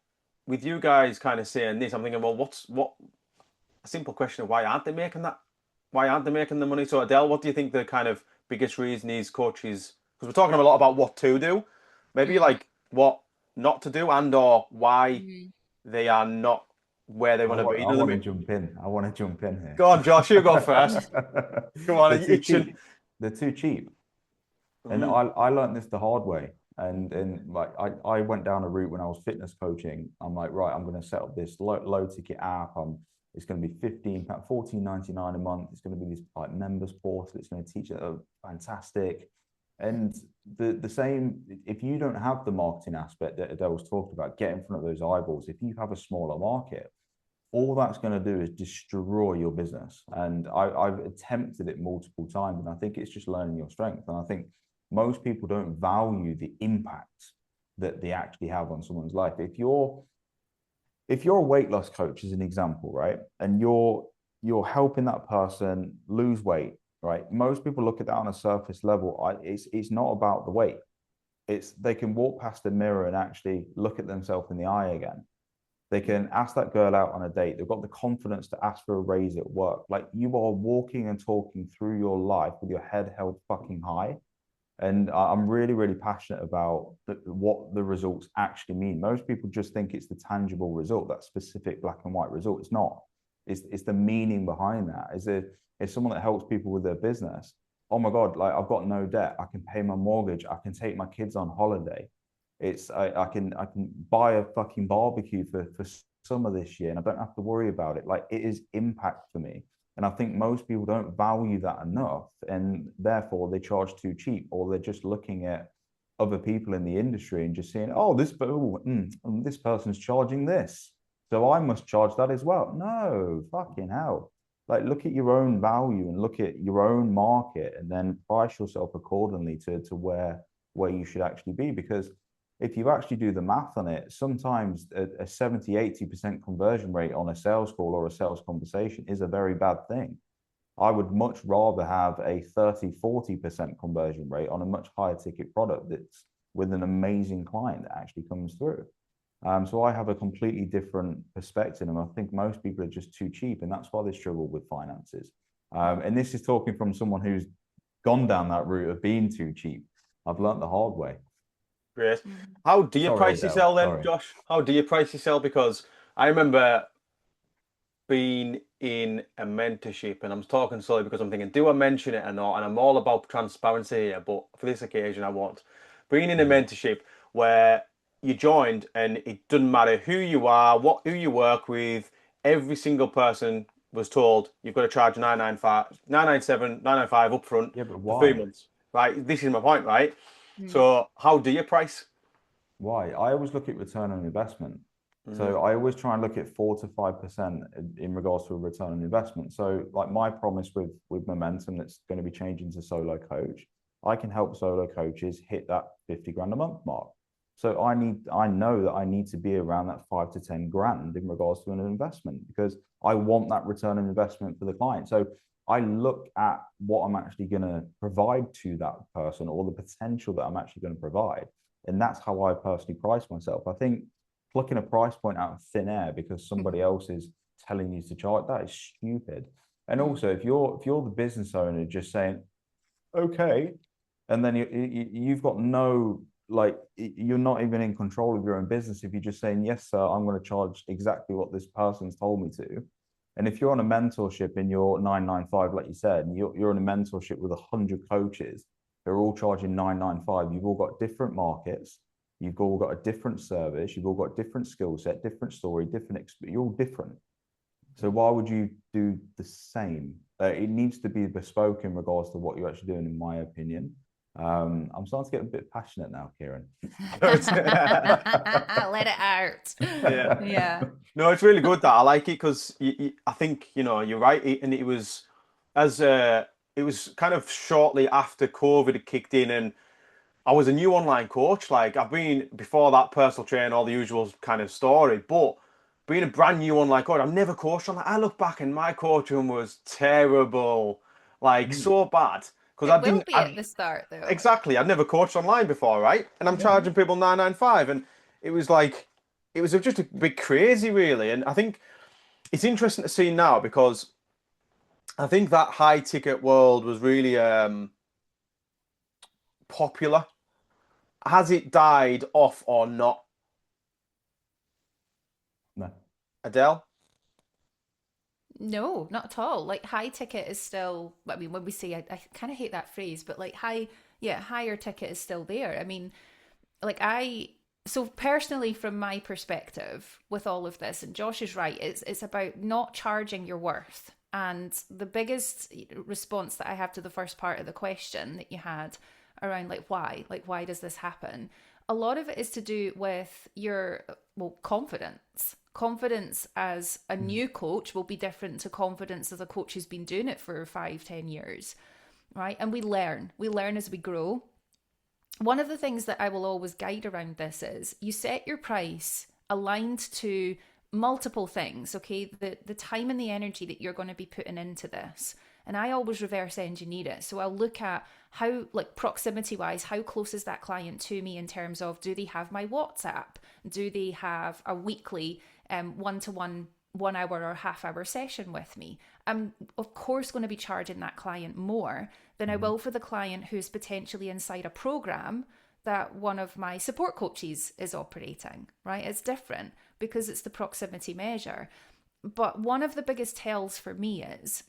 [SPEAKER 1] with you guys kind of saying this, I'm thinking, well, what a simple question of why aren't they making that? Why aren't they making the money? So Adele, what do you think the kind of biggest reason is coaches, because we're talking a lot about what to do, maybe like what not to do, and or why they are not where they want to be?
[SPEAKER 2] I want to jump in. I want to jump in here.
[SPEAKER 1] Go on, Josh, you go first. Come on,
[SPEAKER 2] They're
[SPEAKER 1] you're
[SPEAKER 2] too
[SPEAKER 1] itching.
[SPEAKER 2] cheap. They're too cheap. And I learned this the hard way. And like I went down a route when I was fitness coaching. I'm like, right, I'm going to set up this low ticket app. It's going to be £14.99 a month. It's going to be this like members portal. It's going to teach it. Fantastic. And the same, if you don't have the marketing aspect that Adele was talking about, get in front of those eyeballs. If you have a smaller market, all that's going to do is destroy your business. And I've attempted it multiple times, and I think it's just learning your strength. And I think most people don't value the impact that they actually have on someone's life. If you're a weight loss coach, as an example, right, and you're helping that person lose weight, right? Most people look at that on a surface level. It's not about the weight. It's they can walk past the mirror and actually look at themselves in the eye again. They can ask that girl out on a date. They've got the confidence to ask for a raise at work. Like, you are walking and talking through your life with your head held fucking high. And I'm really, really passionate about what the results actually mean. Most people just think it's the tangible result, that specific black and white result. It's not. It's the meaning behind that. It's someone that helps people with their business. Oh my God, like, I've got no debt. I can pay my mortgage. I can take my kids on holiday. I can buy a fucking barbecue for summer this year, and I don't have to worry about it. Like, it is impact for me. And I think most people don't value that enough, and therefore they charge too cheap, or they're just looking at other people in the industry and just saying, oh, this person's charging this, so I must charge that as well. No, fucking hell. Like, look at your own value and look at your own market, and then price yourself accordingly to where you should actually be. Because if you actually do the math on it, sometimes a 70, 80% conversion rate on a sales call or a sales conversation is a very bad thing. I would much rather have a 30, 40% conversion rate on a much higher ticket product that's with an amazing client that actually comes through. So I have a completely different perspective, and I think most people are just too cheap, and that's why they struggle with finances. And this is talking from someone who's gone down that route of being too cheap. I've learned the hard way.
[SPEAKER 1] Great. How do you
[SPEAKER 2] Sorry,
[SPEAKER 1] price
[SPEAKER 2] Adele.
[SPEAKER 1] yourself then,
[SPEAKER 2] Sorry.
[SPEAKER 1] Josh? How do you price yourself? Because I remember being in a mentorship, and I'm talking solely because I'm thinking, do I mention it or not? And I'm all about transparency here, but for this occasion, I won't. Being in a mentorship where you joined, and it doesn't matter who you are, who you work with, every single person was told you've got to charge 995, 997, 995 up front
[SPEAKER 2] Yeah, but
[SPEAKER 1] for 3
[SPEAKER 2] why?
[SPEAKER 1] months. Right? This is my point, right? So how do you price?
[SPEAKER 2] Why? I always look at return on investment. So I always try and look at 4 to 5% in regards to a return on investment. So, like, my promise with Momentum, that's going to be changing to solo coach, I can help solo coaches hit that 50 grand a month mark. So I know that I need to be around that 5 to 10 grand in regards to an investment, because I want that return on investment for the client. So I look at what I'm actually going to provide to that person, or the potential that I'm actually going to provide. And that's how I personally price myself. I think plucking a price point out of thin air because somebody else is telling you to charge, that is stupid. And also, if you're the business owner just saying, okay, and then you've got no, like, you're not even in control of your own business. If you're just saying, yes, sir, I'm going to charge exactly what this person's told me to. And if you're on a mentorship and you're 995, like you said, and you're in a mentorship with 100 coaches, they're all charging 995. You've all got different markets. You've all got a different service. You've all got different skill set, different story, you're all different. So why would you do the same? It needs to be bespoke in regards to what you're actually doing, in my opinion. I'm starting to get a bit passionate now, Kieran.
[SPEAKER 3] Let it out.
[SPEAKER 1] Yeah. No, it's really good that I like it, because I think, you're right. And it was it was kind of shortly after COVID had kicked in, and I was a new online coach. Like, I've been before that personal trainer, all the usual kind of story, but being a brand new online coach, I've never coached online. I look back and my coaching was terrible, like so bad. Because
[SPEAKER 3] It will be at the start, though.
[SPEAKER 1] exactly, I'd never coached online before, right? And I'm charging people 995, and it was like, it was just a bit crazy, really. And I think it's interesting to see now, because I think that high ticket world was really popular. Has it died off or not? Adele?
[SPEAKER 3] No, not at all. Like high ticket is still, I mean, when we say, I kind of hate that phrase, but like higher ticket is still there. I mean, like so personally, from my perspective with all of this, and Josh is right, it's about not charging your worth. And the biggest response that I have to the first part of the question that you had around like why does this happen? A lot of it is to do with your, well, confidence as a new coach will be different to confidence as a coach who's been doing it for 5-10 years, right? And we learn as we grow. One of the things that I will always guide around this is you set your price aligned to multiple things, okay? The time and the energy that you're going to be putting into this. And I always reverse engineer it. So I'll look at how, like proximity wise, how close is that client to me in terms of, do they have my WhatsApp? Do they have a weekly one-to-one 1 hour or half-hour session with me? I'm of course going to be charging that client more than I will for the client who's potentially inside a program that one of my support coaches is operating, right? It's different because it's the proximity measure. But one of the biggest tells for me is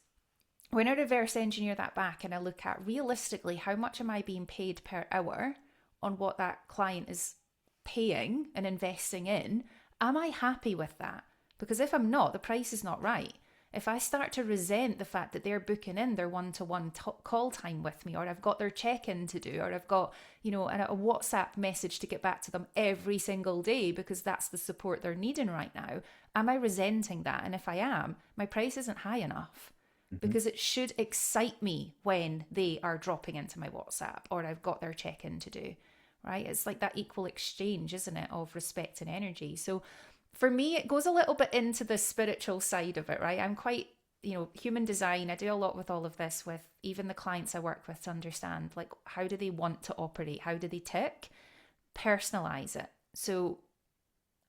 [SPEAKER 3] when I reverse engineer that back and I look at realistically how much am I being paid per hour on what that client is paying and investing in, am I happy with that? Because if I'm not, the price is not right. If I start to resent the fact that they're booking in their one-to-one call time with me, or I've got their check-in to do, or I've got, a WhatsApp message to get back to them every single day because that's the support they're needing right now, am I resenting that? And if I am, my price isn't high enough. Because it should excite me when they are dropping into my WhatsApp or I've got their check-in to do, right? It's like that equal exchange, isn't it, of respect and energy. So for me, it goes a little bit into the spiritual side of it, right? I'm quite, human design. I do a lot with all of this with even the clients I work with to understand, like, how do they want to operate? How do they tick? Personalize it. So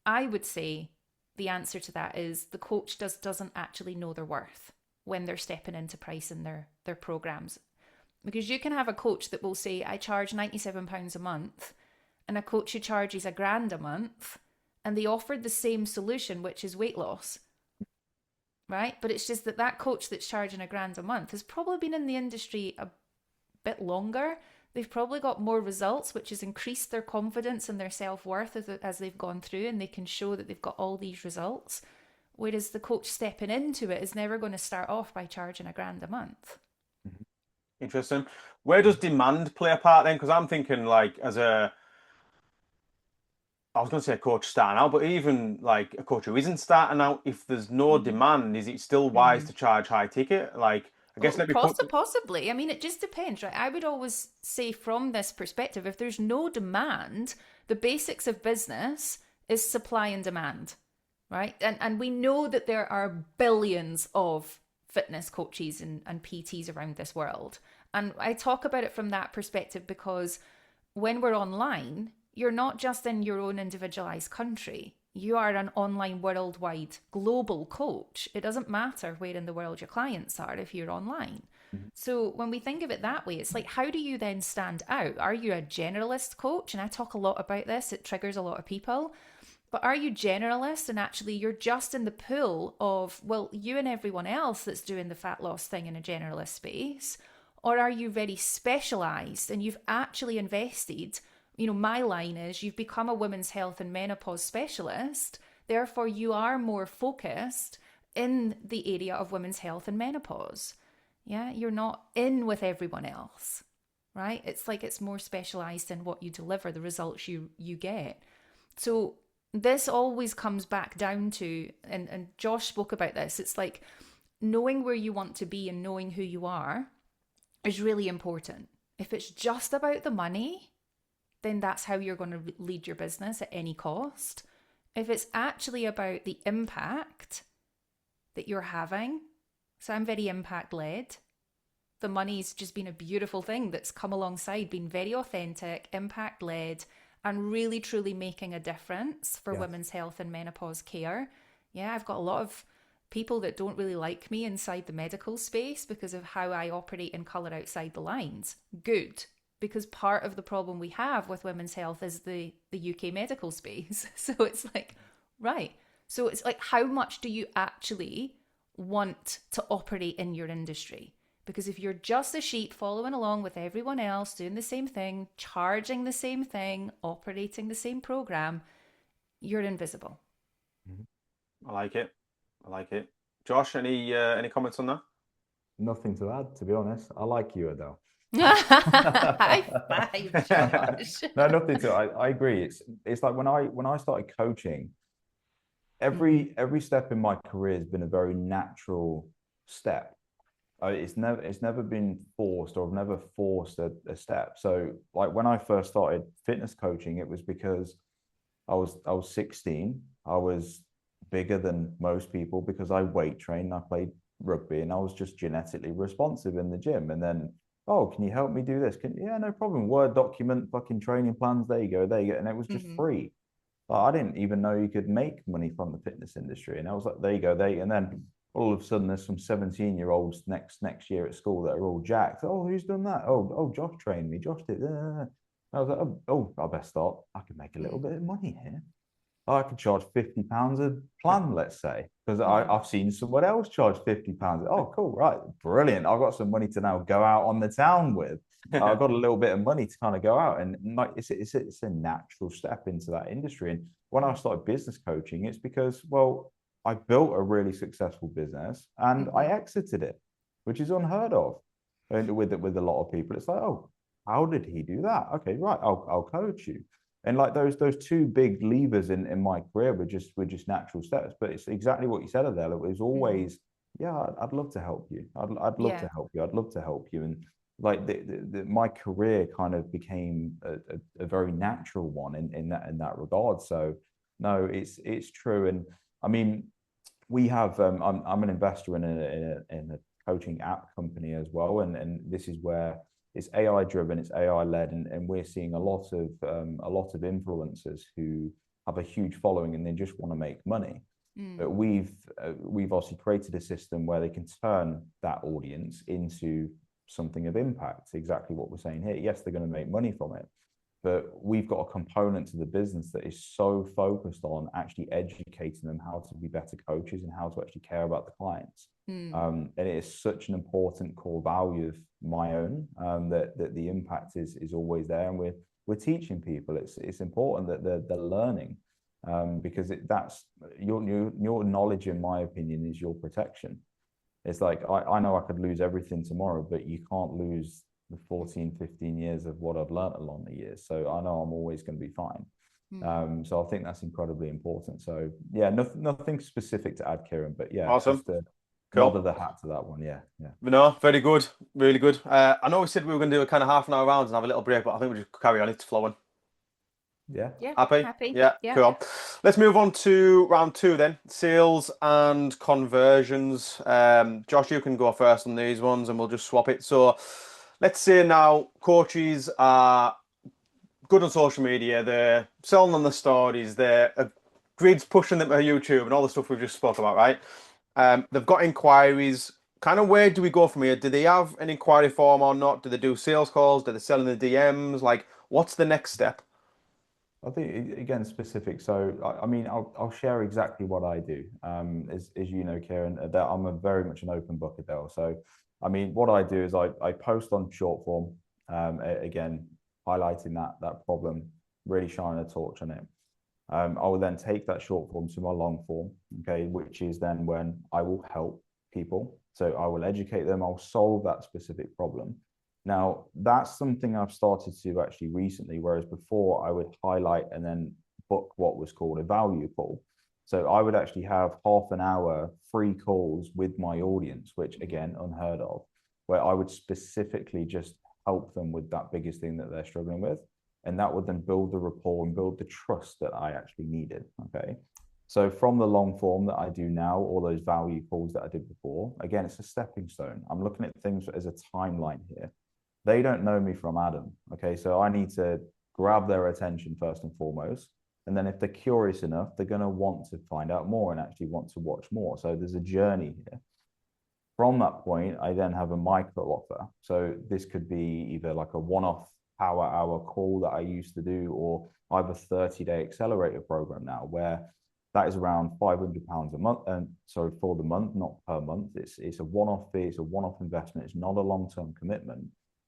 [SPEAKER 3] I would say the answer to that is the coach doesn't actually know their worth when they're stepping into pricing their programs. Because you can have a coach that will say, I charge £97 a month, and a coach who charges £1,000 a month, and they offered the same solution, which is weight loss, right? But it's just that coach that's charging £1,000 a month has probably been in the industry a bit longer. They've probably got more results, which has increased their confidence and their self-worth as they've gone through, and they can show that they've got all these results. Whereas the coach stepping into it is never going to start off by charging £1,000 a month.
[SPEAKER 1] Interesting. Where does demand play a part then? Because I'm thinking like I was going to say a coach starting out, but even like a coach who isn't starting out, if there's no demand, is it still wise to charge high ticket? Like, I guess let me put...
[SPEAKER 3] Possibly. I mean, it just depends, right? I would always say from this perspective, if there's no demand, the basics of business is supply and demand. Right. And we know that there are billions of fitness coaches and PTs around this world. And I talk about it from that perspective because when we're online, you're not just in your own individualized country. You are an online, worldwide, global coach. It doesn't matter where in the world your clients are if you're online. So when we think of it that way, it's like, how do you then stand out? Are you a generalist coach? And I talk a lot about this. It triggers a lot of people. But are you generalist and actually you're just in the pool of, well, you and everyone else that's doing the fat loss thing in a generalist space? Or are you very specialized and you've actually invested? My line is you've become a women's health and menopause specialist. Therefore, you are more focused in the area of women's health and menopause. Yeah, you're not in with everyone else, right? It's like it's more specialized in what you deliver, the results you get. So this always comes back down to, and Josh spoke about this, it's like knowing where you want to be and knowing who you are is really important. If it's just about the money, then that's how you're going to lead your business at any cost. If it's actually about the impact that you're having, so I'm very impact led. The money's just been a beautiful thing that's come alongside being very authentic, impact led, and really truly making a difference for women's health and menopause care. Yeah, I've got a lot of people that don't really like me inside the medical space because of how I operate and colour outside the lines. Good, because part of the problem we have with women's health is the UK medical space. So it's like, right. So it's like, how much do you actually want to operate in your industry? Because if you're just a sheep following along with everyone else, doing the same thing, charging the same thing, operating the same program, you're invisible.
[SPEAKER 1] I like it. I like it. Josh, any comments on that?
[SPEAKER 2] Nothing to add, to be honest. I like you, Adele.
[SPEAKER 3] High five, Josh.
[SPEAKER 2] No, nothing to. I agree. It's like when I started coaching, every step in my career has been a very natural step. It's never been forced, or I've never forced a step. So like when I first started fitness coaching, it was because I was 16. I was bigger than most people because I weight trained. I played rugby, and I was just genetically responsive in the gym. And then, oh, can you help me do this? Yeah, no problem. Word document, fucking training plans. There you go. There you go. And it was just free. I didn't even know you could make money from the fitness industry. And I was like, there you go. And then all of a sudden there's some 17-year-olds next year at school that are all jacked. Oh, who's done that? Oh, Josh trained me. Josh did. I was like, oh, I best start. I can make a little bit of money here. I could charge £50 a plan, let's say, because I've seen someone else charge £50. Oh, cool, right, brilliant. I've got some money to now go out on the town with. I've got a little bit of money to kind of go out, and like it's a natural step into that industry. And when I started business coaching, it's because, well, I built a really successful business and I exited it, which is unheard of. And with a lot of people, it's like, oh, how did he do that? Okay, right, I'll coach you. And like those two big levers in my career were just natural steps. But it's exactly what you said, Adele. It was always, yeah, I'd love to help you. I'd love to help you. I'd love to help you. And like my career kind of became a very natural one in that regard. So no, it's true. And I mean, we have I'm an investor in a coaching app company as well, and this is where it's AI driven, it's AI led, and we're seeing a lot of influencers who have a huge following and they just want to make money. But we've obviously created a system where they can turn that audience into something of impact. Exactly what we're saying here. Yes, they're going to make money from it, but we've got a component to the business that is so focused on actually educating them how to be better coaches and how to actually care about the clients. And it is such an important core value of my own, that the impact is always there, and we're teaching people. It's important that they're learning, because that's your knowledge, in my opinion, is your protection. It's like I know I could lose everything tomorrow, but you can't lose the 14, 15 years of what I've learned along the years. So I know I'm always going to be fine. So I think that's incredibly important. So yeah, nothing specific to add, Kieran, but yeah,
[SPEAKER 1] awesome.
[SPEAKER 2] Just a
[SPEAKER 1] cool.
[SPEAKER 2] nod of the hat to that one. Yeah.
[SPEAKER 1] No, very good, really good. I know we said we were going to do a kind of half an hour rounds and have a little break, but I think we just carry on. It's flowing.
[SPEAKER 2] Yeah.
[SPEAKER 1] Happy? Yeah, cool. Let's move on to round two then. Sales and conversions. Josh, you can go first on these ones and we'll just swap it. So let's say now coaches are good on social media, they're selling on the stories, Grid's pushing them to YouTube and all the stuff we've just spoke about, right? They've got inquiries. Kind of where do we go from here? Do they have an inquiry form or not? Do they do sales calls? Do they sell in the DMs? Like, what's the next step?
[SPEAKER 2] I think again specific. So I mean, I'll share exactly what I do. As you know, Kieran, that I'm very much an open book, Adele. So I mean, what I do is I post on short form, again highlighting that problem, really shining a torch on it. I will then take that short form to my long form, okay, which is then when I will help people. So I will educate them. I'll solve that specific problem. Now, that's something I've started to do actually recently, whereas before I would highlight and then book what was called a value call. So I would actually have half an hour free calls with my audience, which again, unheard of, where I would specifically just help them with that biggest thing that they're struggling with. And that would then build the rapport and build the trust that I actually needed, okay? So from the long form that I do now, all those value calls that I did before, again, it's a stepping stone. I'm looking at things as a timeline here. They don't know me from Adam. Okay, so I need to grab their attention first and foremost. And then if they're curious enough, they're going to want to find out more and actually want to watch more. So there's a journey here. From that point, I then have a micro offer. So this could be either like a one-off power hour call that I used to do, or I have a 30-day accelerator program now where that is around £500 a month, and sorry, for the month, not per month. It's a one-off fee, it's a one-off investment, it's not a long-term commitment,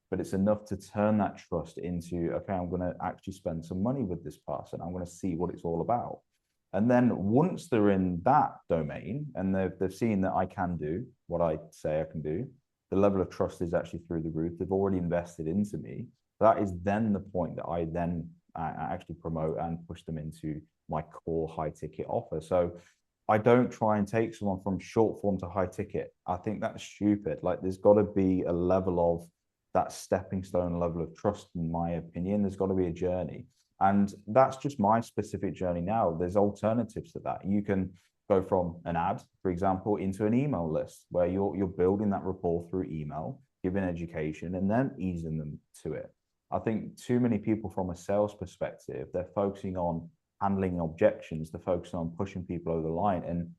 [SPEAKER 2] but it's enough to turn that trust into, okay, I'm going to actually spend some money with this person. I'm going to see what it's all about. And then once they're in that domain and they've seen that I can do what I say I can do, the level of trust is actually through the roof. They've already invested into me. That is then the point that I then actually promote and push them into my core high ticket offer. So I don't try and take someone from short form to high ticket. I think that's stupid. Like, there's got to be a level of that stepping stone level of trust, in my opinion. There's got to be a journey. And that's just my specific journey now. There's alternatives to that. You can go from an ad, for example, into an email list where you're building that rapport through email, giving education, and then easing them to it. I think too many people from a sales perspective, they're focusing on handling objections, they're focusing on pushing people over the line. And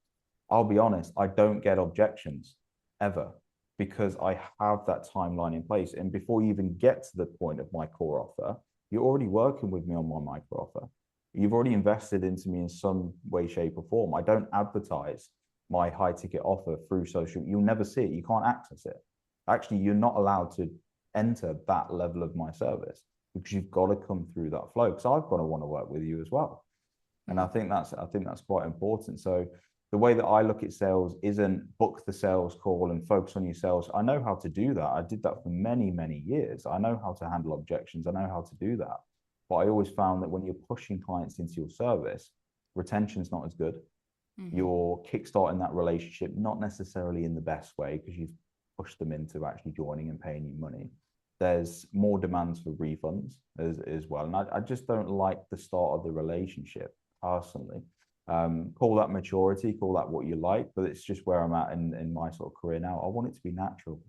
[SPEAKER 2] I'll be honest, I don't get objections ever, because I have that timeline in place. And before you even get to the point of my core offer, you're already working with me on my micro offer. You've already invested into me in some way, shape, or form. I don't advertise my high ticket offer through social. You'll never see it. You can't access it. Actually, you're not allowed to enter that level of my service, because you've got to come through that flow, because I've got to want to work with you as well. And I think that's quite important. So the way that I look at sales isn't book the sales call and focus on your sales. I know how to do that. I did that for many, many years. I know how to handle objections. I know how to do that. But I always found that when you're pushing clients into your service, retention's not as good. Mm-hmm. You're kickstarting that relationship, not necessarily in the best way, because you've pushed them into actually joining and paying you money. There's more demands for refunds as well. And I just don't like the start of the relationship personally. Call that maturity, call that what you like, but it's just where I'm at in my sort of career now. I want it to be natural.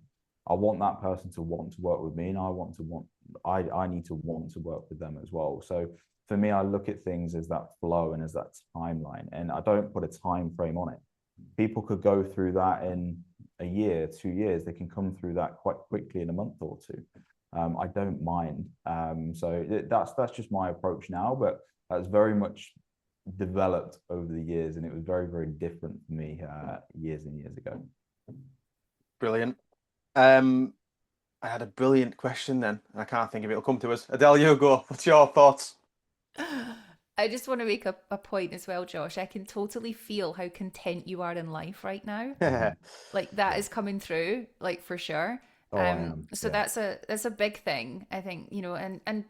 [SPEAKER 2] I want that person to want to work with me, and I need to want to work with them as well. So for me, I look at things as that flow and as that timeline, and I don't put a time frame on it. People could go through that in a year, 2 years. They can come through that quite quickly in a month or two. I don't mind. So that's just my approach now, but that's very much developed over the years, and it was very, very different for me years and years ago.
[SPEAKER 1] Brilliant. I had a brilliant question then, and I can't think of it. It'll come to us. Adele, you go. What's your thoughts?
[SPEAKER 3] I just want to make a point as well, Josh. I can totally feel how content you are in life right now. Like, that is coming through, like, for sure.
[SPEAKER 2] I am.
[SPEAKER 3] So
[SPEAKER 2] yeah.
[SPEAKER 3] that's a big thing, I think, you know, and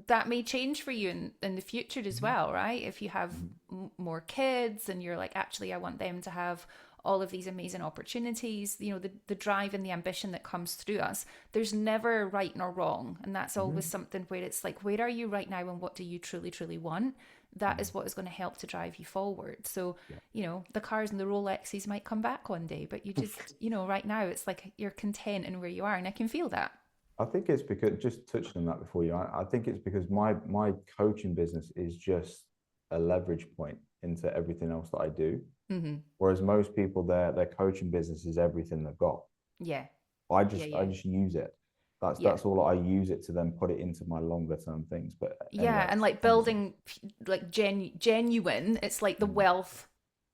[SPEAKER 3] that may change for you in the future as well, right? If you have more kids and you're like, actually, I want them to have all of these amazing opportunities, you know, the drive and the ambition that comes through us, there's never right nor wrong. And that's always something where it's like, where are you right now and what do you truly, truly want? That is what is going to help to drive you forward. So, you know, the cars and the Rolexes might come back one day, but you just, you know, right now it's like you're content in where you are, and I can feel that.
[SPEAKER 2] I think it's because, just touching on that before you, I think it's because my coaching business is just a leverage point into everything else that I do. Mm-hmm. Whereas most people, their coaching business is everything they've got.
[SPEAKER 3] Yeah.
[SPEAKER 2] I just use it. That's all. I use it to then put it into my longer term things. But anyway,
[SPEAKER 3] and like building like genuine, it's like the wealth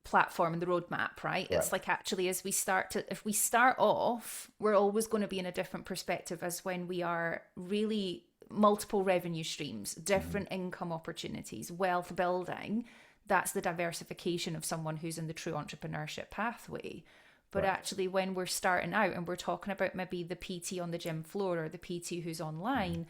[SPEAKER 3] platform and the roadmap, right? It's like, actually, if we start off, we're always going to be in a different perspective as when we are really multiple revenue streams, different income opportunities, wealth building. That's the diversification of someone who's in the true entrepreneurship pathway. But actually, when we're starting out and we're talking about maybe the PT on the gym floor or the PT who's online,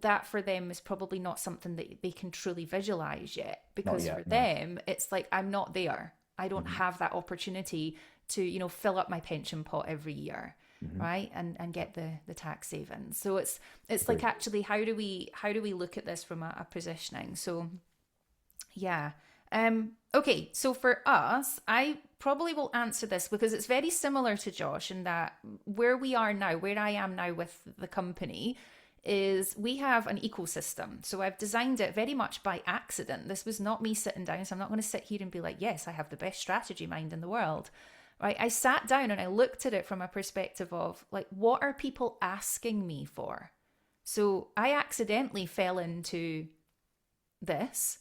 [SPEAKER 3] that for them is probably not something that they can truly visualize yet, because for them, it's like, I'm not there. I don't have that opportunity to, you know, fill up my pension pot every year, right? And get the tax savings. So it's like, actually, how do we look at this from a positioning? So yeah. Okay, so for us, I probably will answer this because it's very similar to Josh in that where we are now, where I am now with the company, is we have an ecosystem. So I've designed it very much by accident. This was not me sitting down, so I'm not going to sit here and be like, yes, I have the best strategy mind in the world, right? I sat down and I looked at it from a perspective of, like, what are people asking me for? So I accidentally fell into this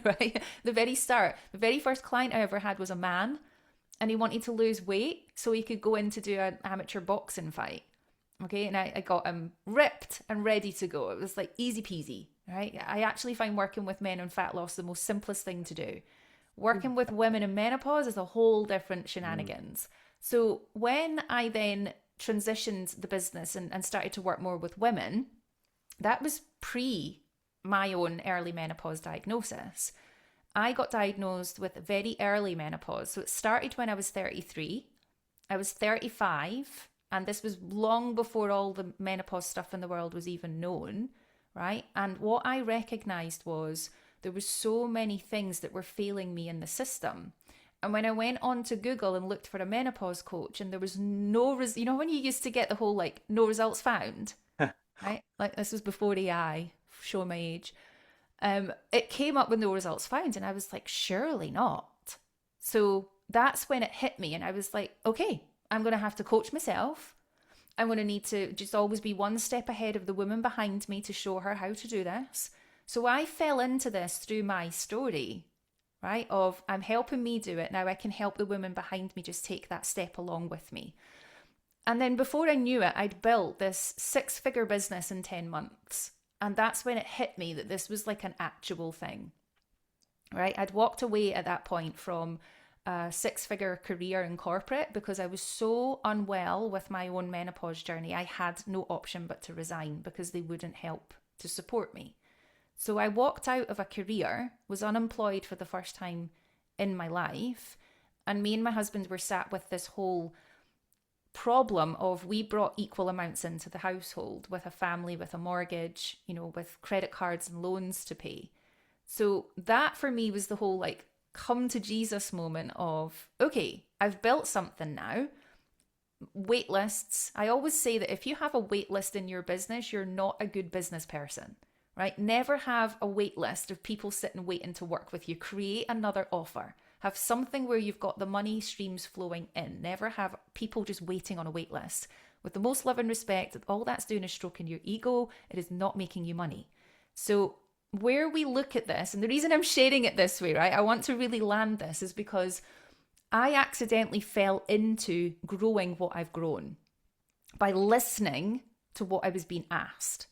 [SPEAKER 3] right? The very start, the very first client I ever had was a man, and he wanted to lose weight so he could go in to do an amateur boxing fight. Okay, and I got him ripped and ready to go. It was like easy peasy, right? I actually find working with men on fat loss the most simplest thing to do. Working with women in menopause is a whole different shenanigans. So when I then transitioned the business and started to work more with women, that was pre my own early menopause diagnosis. I got diagnosed with very early menopause. So it started when I was 33. I was 35, and this was long before all the menopause stuff in the world was even known, right? And what I recognized was there were so many things that were failing me in the system. And when I went on to Google and looked for a menopause coach, and there was no, you know, when you used to get the whole like no results found, right? Like this was before AI, show my age. It came up with no results found, and I was like, surely not. So that's when it hit me, and I was like, okay, I'm going to have to coach myself. I'm going to need to just always be one step ahead of the woman behind me to show her how to do this. So I fell into this through my story, right? Of I'm helping me do it. Now I can help the women behind me just take that step along with me. And then before I knew it, I'd built this 6-figure business in 10 months. And that's when it hit me that this was like an actual thing, right? I'd walked away at that point from a 6-figure career in corporate because I was so unwell with my own menopause journey. I had no option but to resign because they wouldn't help to support me. So I walked out of a career, was unemployed for the first time in my life. And me and my husband were sat with this whole problem of we brought equal amounts into the household with a family, with a mortgage, you know, with credit cards and loans to pay. So that for me was the whole like come to Jesus moment of, okay, I've built something now. Wait lists. I always say that if you have a wait list in your business, you're not a good business person, right? Never have a wait list of people sitting waiting to work with you. Create another offer. Have something where you've got the money streams flowing in. Never have people just waiting on a wait list. With the most love and respect, all that's doing is stroking your ego. It is not making you money. So where we look at this, and the reason I'm sharing it this way, right? I want to really land this is because I accidentally fell into growing what I've grown by listening to what I was being asked.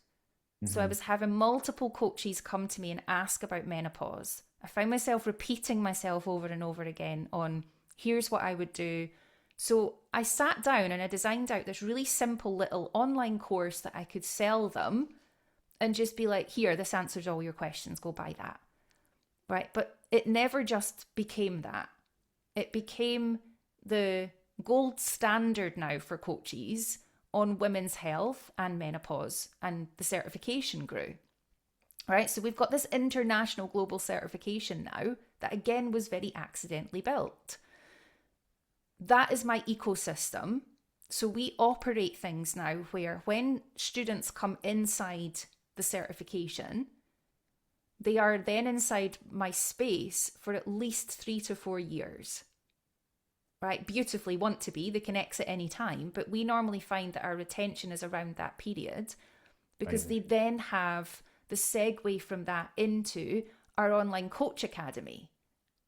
[SPEAKER 3] So I was having multiple coaches come to me and ask about menopause. I found myself repeating myself over and over again on here's what I would do. So I sat down and I designed out this really simple little online course that I could sell them and just be like, here, this answers all your questions. Go buy that. Right. But it never just became that. It became the gold standard now for coaches on women's health and menopause, and the certification grew. Right, so we've got this international global certification now that again was very accidentally built. That is my ecosystem. So we operate things now where when students come inside the certification, they are then inside my space for at least 3 to 4 years. Right, beautifully want to be, they can exit any time, but we normally find that our retention is around that period because they then have the segue from that into our online coach academy.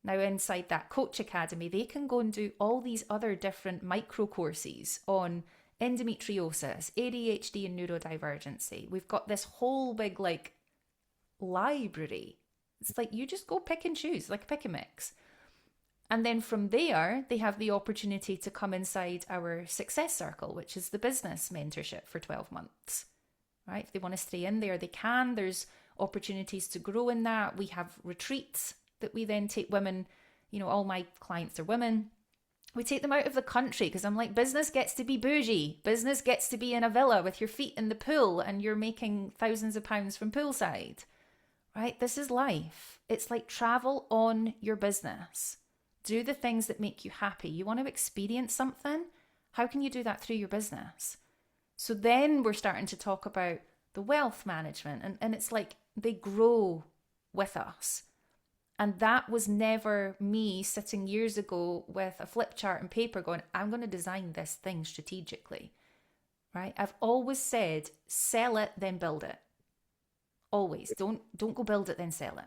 [SPEAKER 3] Now inside that coach academy, they can go and do all these other different micro courses on endometriosis, ADHD and neurodivergency. We've got this whole big like library. It's like you just go pick and choose, like pick and mix. And then from there, they have the opportunity to come inside our success circle, which is the business mentorship for 12 months, right? If they want to stay in there, they can. There's opportunities to grow in that. We have retreats that we then take women, you know, all my clients are women. We take them out of the country because I'm like, business gets to be bougie. Business gets to be in a villa with your feet in the pool and you're making thousands of pounds from poolside, right? This is life. It's like travel on your business. Do the things that make you happy. You want to experience something? How can you do that through your business? So then we're starting to talk about the wealth management and it's like they grow with us. And that was never me sitting years ago with a flip chart and paper going, I'm going to design this thing strategically, right? I've always said, sell it, then build it. Always. Don't go build it, then sell it.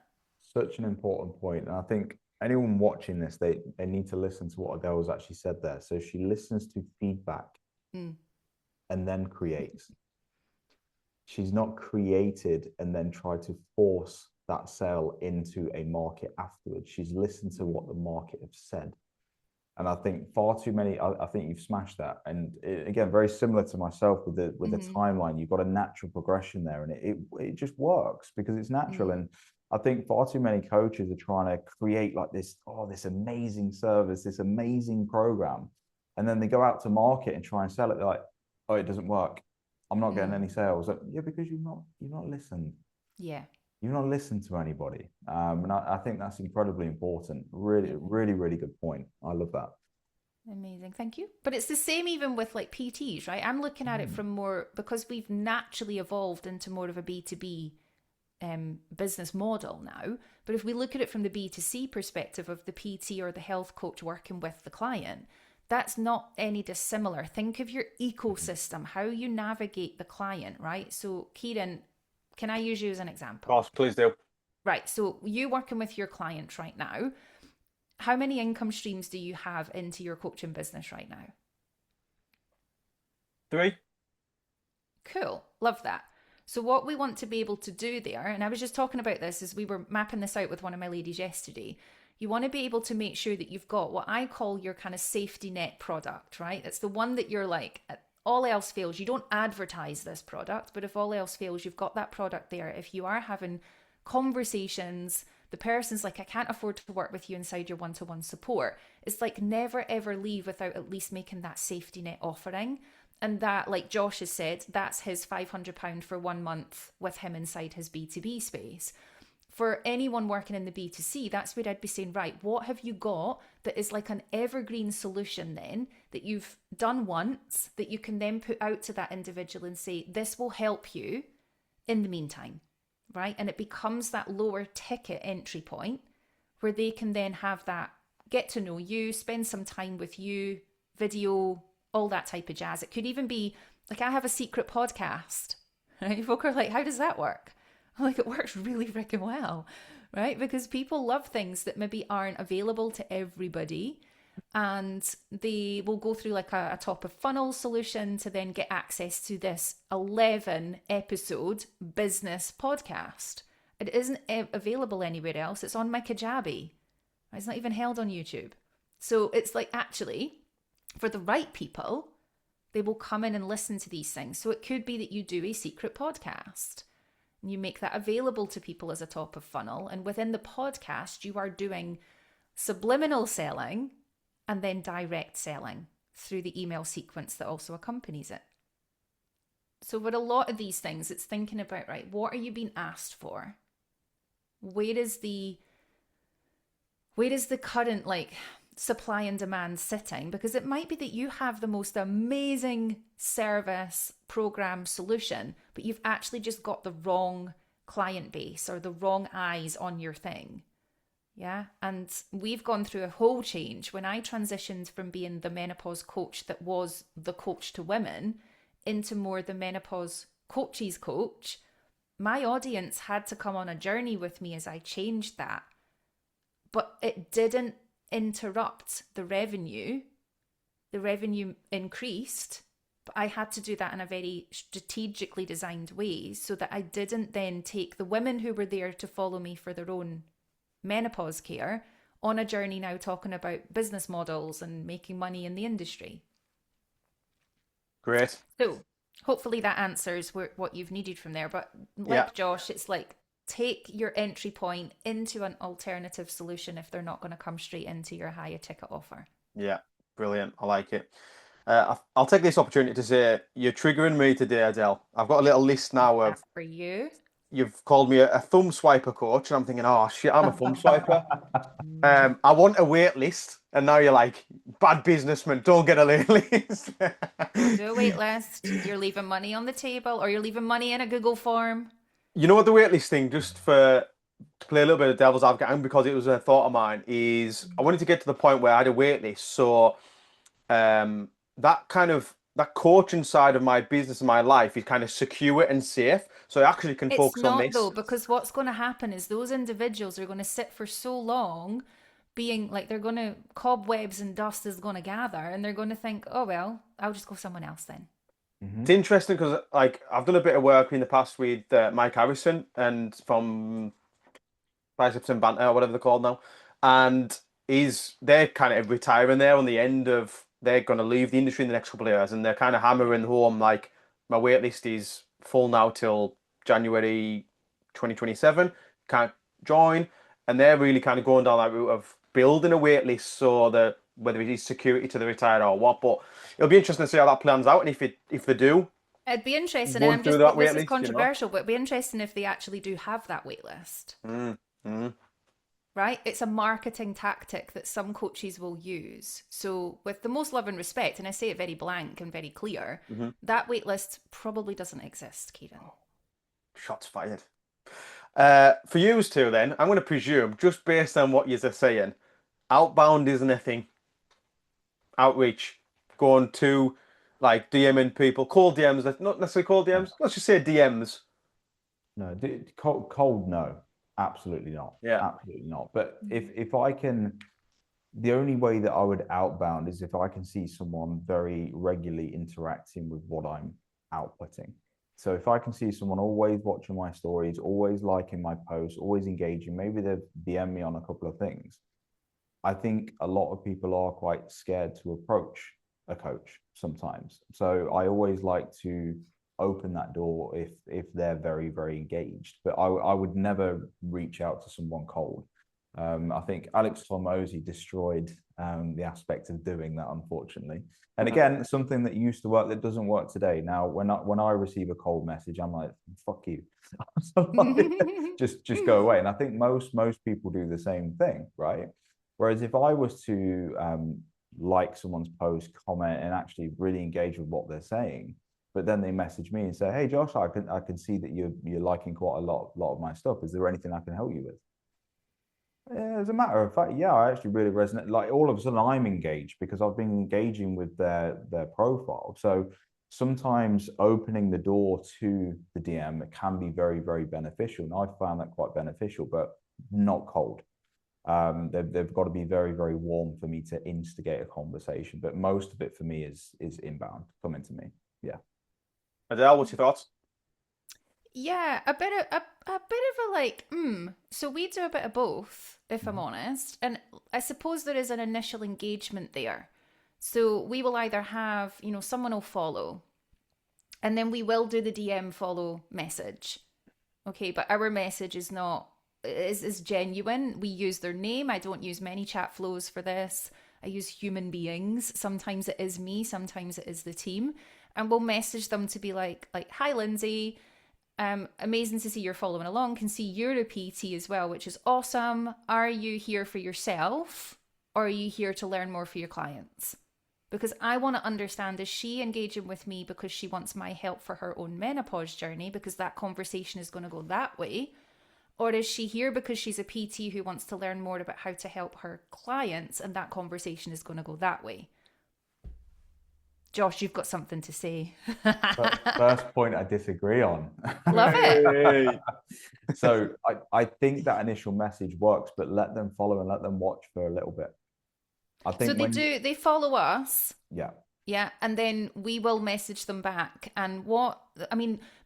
[SPEAKER 2] such an important point. And I think anyone watching this, they need to listen to what Adele's actually said there. So she listens to feedback and then creates. She's not created and then tried to force that sale into a market afterwards. She's listened to what the market have said. And I think far too many, I think you've smashed that. And again, very similar to myself with the timeline, you've got a natural progression there, and it just works because it's natural. And I think far too many coaches are trying to create like this amazing service, this amazing program. And then they go out to market and try and sell it. They're like, oh, it doesn't work. I'm not getting any sales. Like, yeah, because you've not listened.
[SPEAKER 3] Yeah.
[SPEAKER 2] You've not listened to anybody. And I think that's incredibly important. Really, really, really good point. I love that.
[SPEAKER 3] Amazing. Thank you. But it's the same even with like PTs, right? I'm looking at it from more, because we've naturally evolved into more of a B2B business model now. But if we look at it from the B2C perspective of the PT or the health coach working with the client, that's not any dissimilar. Think of your ecosystem, how you navigate the client, right? So Kieran, can I use you as an example?
[SPEAKER 1] Of course, please do.
[SPEAKER 3] Right. So you working with your client right now, how many income streams do you have into your coaching business right now?
[SPEAKER 1] 3.
[SPEAKER 3] Cool. Love that. So what we want to be able to do there, and I was just talking about this as we were mapping this out with one of my ladies yesterday, you want to be able to make sure that you've got what I call your kind of safety net product, right? It's the one that you're like, all else fails, you don't advertise this product, but if all else fails, you've got that product there. If you are having conversations, the person's like, I can't afford to work with you inside your one-to-one support. It's like never ever leave without at least making that safety net offering. And that, like Josh has said, that's his £500 for 1 month with him inside his B2B space. For anyone working in the B2C, that's where I'd be saying, right, what have you got that is like an evergreen solution then that you've done once that you can then put out to that individual and say, this will help you in the meantime, right? And it becomes that lower ticket entry point where they can then have that get to know you, spend some time with you, video, all that type of jazz. It could even be like, I have a secret podcast, right? Folk are like, how does that work? Like, it works really freaking well, right? Because people love things that maybe aren't available to everybody, and they will go through like a top of funnel solution to then get access to this 11 episode business podcast. It isn't available anywhere else. It's on my Kajabi. It's not even held on YouTube. So it's like, actually, for the right people, they will come in and listen to these things. So it could be that you do a secret podcast. You make that available to people as a top of funnel. And within the podcast, you are doing subliminal selling and then direct selling through the email sequence that also accompanies it. So with a lot of these things, it's thinking about, right, what are you being asked for? Where is the current like supply and demand sitting? Because it might be that you have the most amazing service, program, solution, but you've actually just got the wrong client base or the wrong eyes on your thing. Yeah. And we've gone through a whole change. When I transitioned from being the menopause coach that was the coach to women into more the menopause coach's coach, my audience had to come on a journey with me as I changed that. But it didn't interrupt the revenue. The revenue increased, but I had to do that in a very strategically designed way so that I didn't then take the women who were there to follow me for their own menopause care on a journey now talking about business models and making money in the industry.
[SPEAKER 1] Great.
[SPEAKER 3] So hopefully that answers what you've needed from there. But like Josh, it's like, take your entry point into an alternative solution if they're not going to come straight into your higher ticket offer.
[SPEAKER 1] Yeah, brilliant. I like it. I'll take this opportunity to say you're triggering me today, Adele. I've got a little list now of...
[SPEAKER 3] For you.
[SPEAKER 1] You've called me a thumb swiper coach, and I'm thinking, oh shit, I'm a thumb swiper. I want a wait list, and now you're like, bad businessman, don't get a wait list.
[SPEAKER 3] Do a wait list. You're leaving money on the table, or you're leaving money in a Google form.
[SPEAKER 1] You know what the wait list thing, just to play a little bit of devil's advocate, and because it was a thought of mine, is I wanted to get to the point where I had a wait list. So that kind of that coaching side of my business and my life is kind of secure and safe, so I actually can
[SPEAKER 3] It's
[SPEAKER 1] focus on
[SPEAKER 3] not
[SPEAKER 1] this.
[SPEAKER 3] though, because what's going to happen is those individuals are going to sit for so long being like, they're going to, cobwebs and dust is going to gather, and they're going to think, oh, well, I'll just go someone else then.
[SPEAKER 1] It's interesting because like I've done a bit of work in the past with Mike Harrison and from Biceps and Banter or whatever they're called now, and they're kind of retiring there on the end of they're going to leave the industry in the next couple of years, and they're kind of hammering home like my wait list is full now till January 2027. Can't join, and they're really kind of going down that route of building a wait list so that whether it is security to the retired or what, but it'll be interesting to see how that plans out, and if they do
[SPEAKER 3] It'd be interesting, and
[SPEAKER 1] run
[SPEAKER 3] I'm
[SPEAKER 1] through
[SPEAKER 3] just,
[SPEAKER 1] that
[SPEAKER 3] this
[SPEAKER 1] wait
[SPEAKER 3] is
[SPEAKER 1] list, you know.
[SPEAKER 3] controversial, but it'd be interesting if they actually do have that wait list.
[SPEAKER 1] Mm.
[SPEAKER 3] Right? It's a marketing tactic that some coaches will use. So, with the most love and respect, and I say it very blank and very clear, that wait list probably doesn't exist, Kieran.
[SPEAKER 1] Shots fired. For you two, then, I'm going to presume, just based on what you're saying, outbound isn't a thing. Outreach, going to like DMing people, cold DMs, not necessarily cold DMs. Let's just say DMs.
[SPEAKER 2] No, cold, no, absolutely not,
[SPEAKER 1] Yeah.
[SPEAKER 2] absolutely not. But if I can, the only way that I would outbound is if I can see someone very regularly interacting with what I'm outputting. So if I can see someone always watching my stories, always liking my posts, always engaging, maybe they've DM me on a couple of things. I think a lot of people are quite scared to approach a coach sometimes. So I always like to open that door if they're very, very engaged. But I would never reach out to someone cold. I think Alex Hormozy destroyed the aspect of doing that, unfortunately. And again, something that used to work that doesn't work today. Now, when I receive a cold message, I'm like, "Fuck you," so like, just go away. And I think most people do the same thing, right? Whereas if I was to like someone's post, comment, and actually really engage with what they're saying, but then they message me and say, "Hey, Josh, I can see that you're liking quite a lot of my stuff. Is there anything I can help you with?" As a matter of fact, yeah, I actually really resonate. Like all of a sudden, I'm engaged because I've been engaging with their profile. So sometimes opening the door to the DM can be very, very beneficial, and I found that quite beneficial, but not cold. They've got to be very, very warm for me to instigate a conversation. But most of it for me is inbound, coming to me. Yeah.
[SPEAKER 1] Adele, what's your thoughts?
[SPEAKER 3] Yeah, a bit of a like, so we do a bit of both, if I'm honest. And I suppose there is an initial engagement there. So we will either have, someone will follow, and then we will do the DM follow message. Okay, but our message is not is genuine. We use their name. I don't use many chat flows for this. I use human beings. Sometimes it is me, sometimes it is the team. And we'll message them to be like, "Hi Lindsay. Amazing to see you're following along. Can see you're a PT as well, which is awesome. Are you here for yourself, or are you here to learn more for your clients?" Because I want to understand, is she engaging with me because she wants my help for her own menopause journey, because that conversation is going to go that way? Or is she here because she's a PT who wants to learn more about how to help her clients, and that conversation is going to go that way? Josh, you've got something to say.
[SPEAKER 2] First point I disagree on.
[SPEAKER 3] Love it.
[SPEAKER 2] So I think that initial message works, but let them follow and let them watch for a little bit. I think
[SPEAKER 3] so they follow us.
[SPEAKER 2] Yeah.
[SPEAKER 3] Yeah, and then we will message them back. And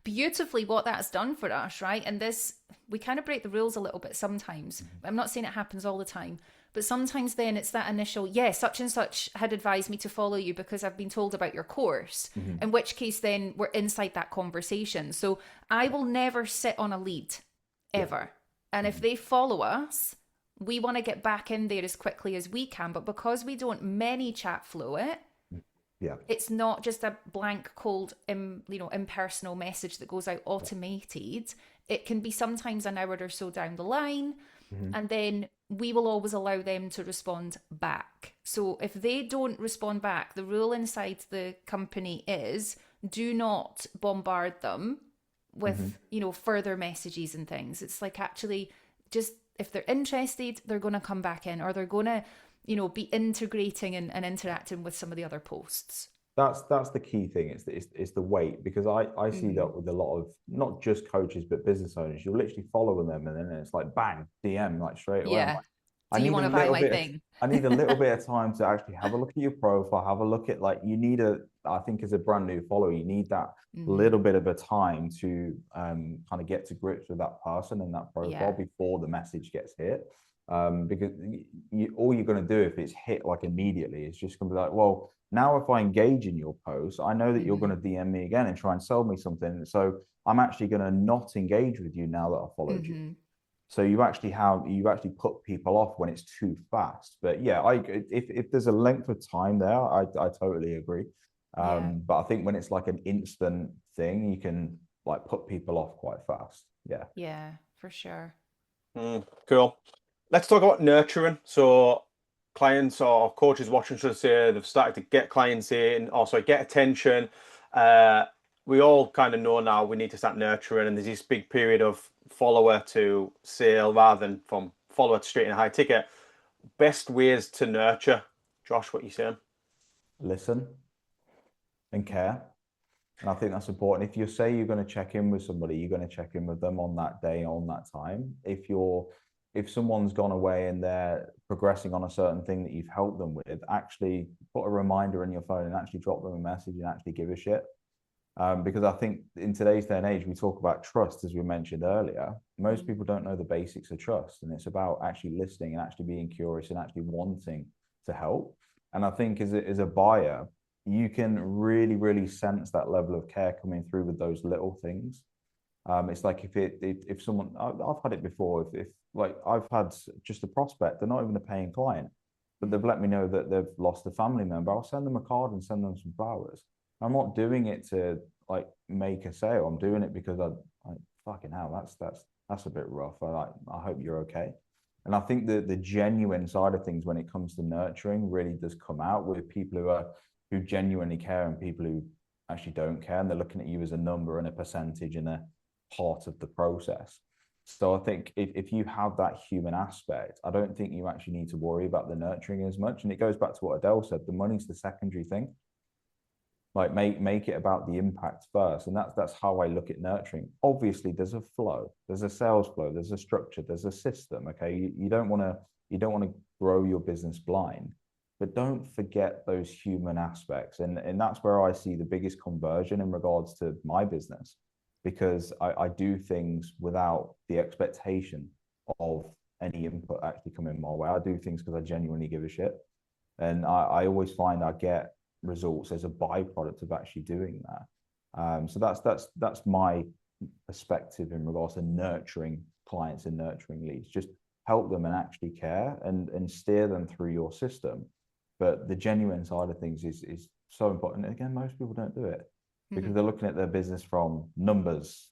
[SPEAKER 3] beautifully what that's done for us, right? And this, we kind of break the rules a little bit sometimes. I'm not saying it happens all the time, but sometimes then it's that initial, yeah, such and such had advised me to follow you because I've been told about your course, in which case then we're inside that conversation. So I will never sit on a lead, ever. And if they follow us, we want to get back in there as quickly as we can. But because we don't many chat flow it, it's not just a blank, cold, impersonal message that goes out automated. It can be sometimes an hour or so down the line, and then we will always allow them to respond back. So if they don't respond back, the rule inside the company is do not bombard them with, further messages and things. It's like, actually, just if they're interested, they're going to come back in, or they're going to be integrating and interacting with some of the other posts.
[SPEAKER 2] that's the key thing. It's the weight, because I see that with a lot of not just coaches but business owners. You're literally following them, and then it's like bang, DM like straight away. I'm
[SPEAKER 3] Yeah.
[SPEAKER 2] like, I
[SPEAKER 3] Do you
[SPEAKER 2] need a
[SPEAKER 3] want to buy
[SPEAKER 2] little
[SPEAKER 3] my
[SPEAKER 2] bit of,
[SPEAKER 3] thing?
[SPEAKER 2] I need a little bit of time to actually have a look at your profile, have a look at, like, you need a, I think as a brand new follower, you need that little bit of a time to kind of get to grips with that person and that profile before the message gets hit. Because all you're going to do if it's hit like immediately is just going to be like, well, now if I engage in your post, I know that you're going to DM me again and try and sell me something. So I'm actually going to not engage with you now that I followed you. So you actually put people off when it's too fast. But yeah, if there's a length of time there, I totally agree. But I think when it's like an instant thing, you can like put people off quite fast. Yeah.
[SPEAKER 3] Yeah, for sure.
[SPEAKER 1] Cool. Let's talk about nurturing. So clients or coaches watching, should I say, they've started to get clients in, also get attention. We all kind of know now we need to start nurturing, and there's this big period of follower to sale rather than from follower to straight in high ticket. Best ways to nurture. Josh, what are you saying?
[SPEAKER 2] Listen and care. And I think that's important. If you say you're going to check in with somebody, you're going to check in with them on that day, on that time. If someone's gone away and they're progressing on a certain thing that you've helped them with, actually put a reminder in your phone and actually drop them a message and actually give a shit. Because I think in today's day and age, we talk about trust, as we mentioned earlier. Most people don't know the basics of trust, and it's about actually listening and actually being curious and actually wanting to help. And I think as a buyer, you can really, really sense that level of care coming through with those little things. It's like if someone, I've had it before, if like I've had just a prospect, they're not even a paying client, but they've let me know that they've lost a family member. I'll send them a card and send them some flowers. I'm not doing it to like make a sale. I'm doing it because I fucking hell, that's a bit rough. I hope you're okay. And I think that the genuine side of things when it comes to nurturing really does come out with people who genuinely care and people who actually don't care, and they're looking at you as a number and a percentage and a part of the process. So I think if you have that human aspect, I don't think you actually need to worry about the nurturing as much. And it goes back to what Adele said, the money's the secondary thing. Like make it about the impact first. And that's how I look at nurturing. Obviously, there's a flow, there's a sales flow, there's a structure, there's a system. Okay. You don't want to grow your business blind, but don't forget those human aspects. And that's where I see the biggest conversion in regards to my business, because I do things without the expectation of any input actually coming my way. I do things because I genuinely give a shit. And I always find I get results as a byproduct of actually doing that. So that's my perspective in regards to nurturing clients and nurturing leads. Just help them and actually care and steer them through your system. But the genuine side of things is so important. And again, most people don't do it because they're looking at their business from numbers,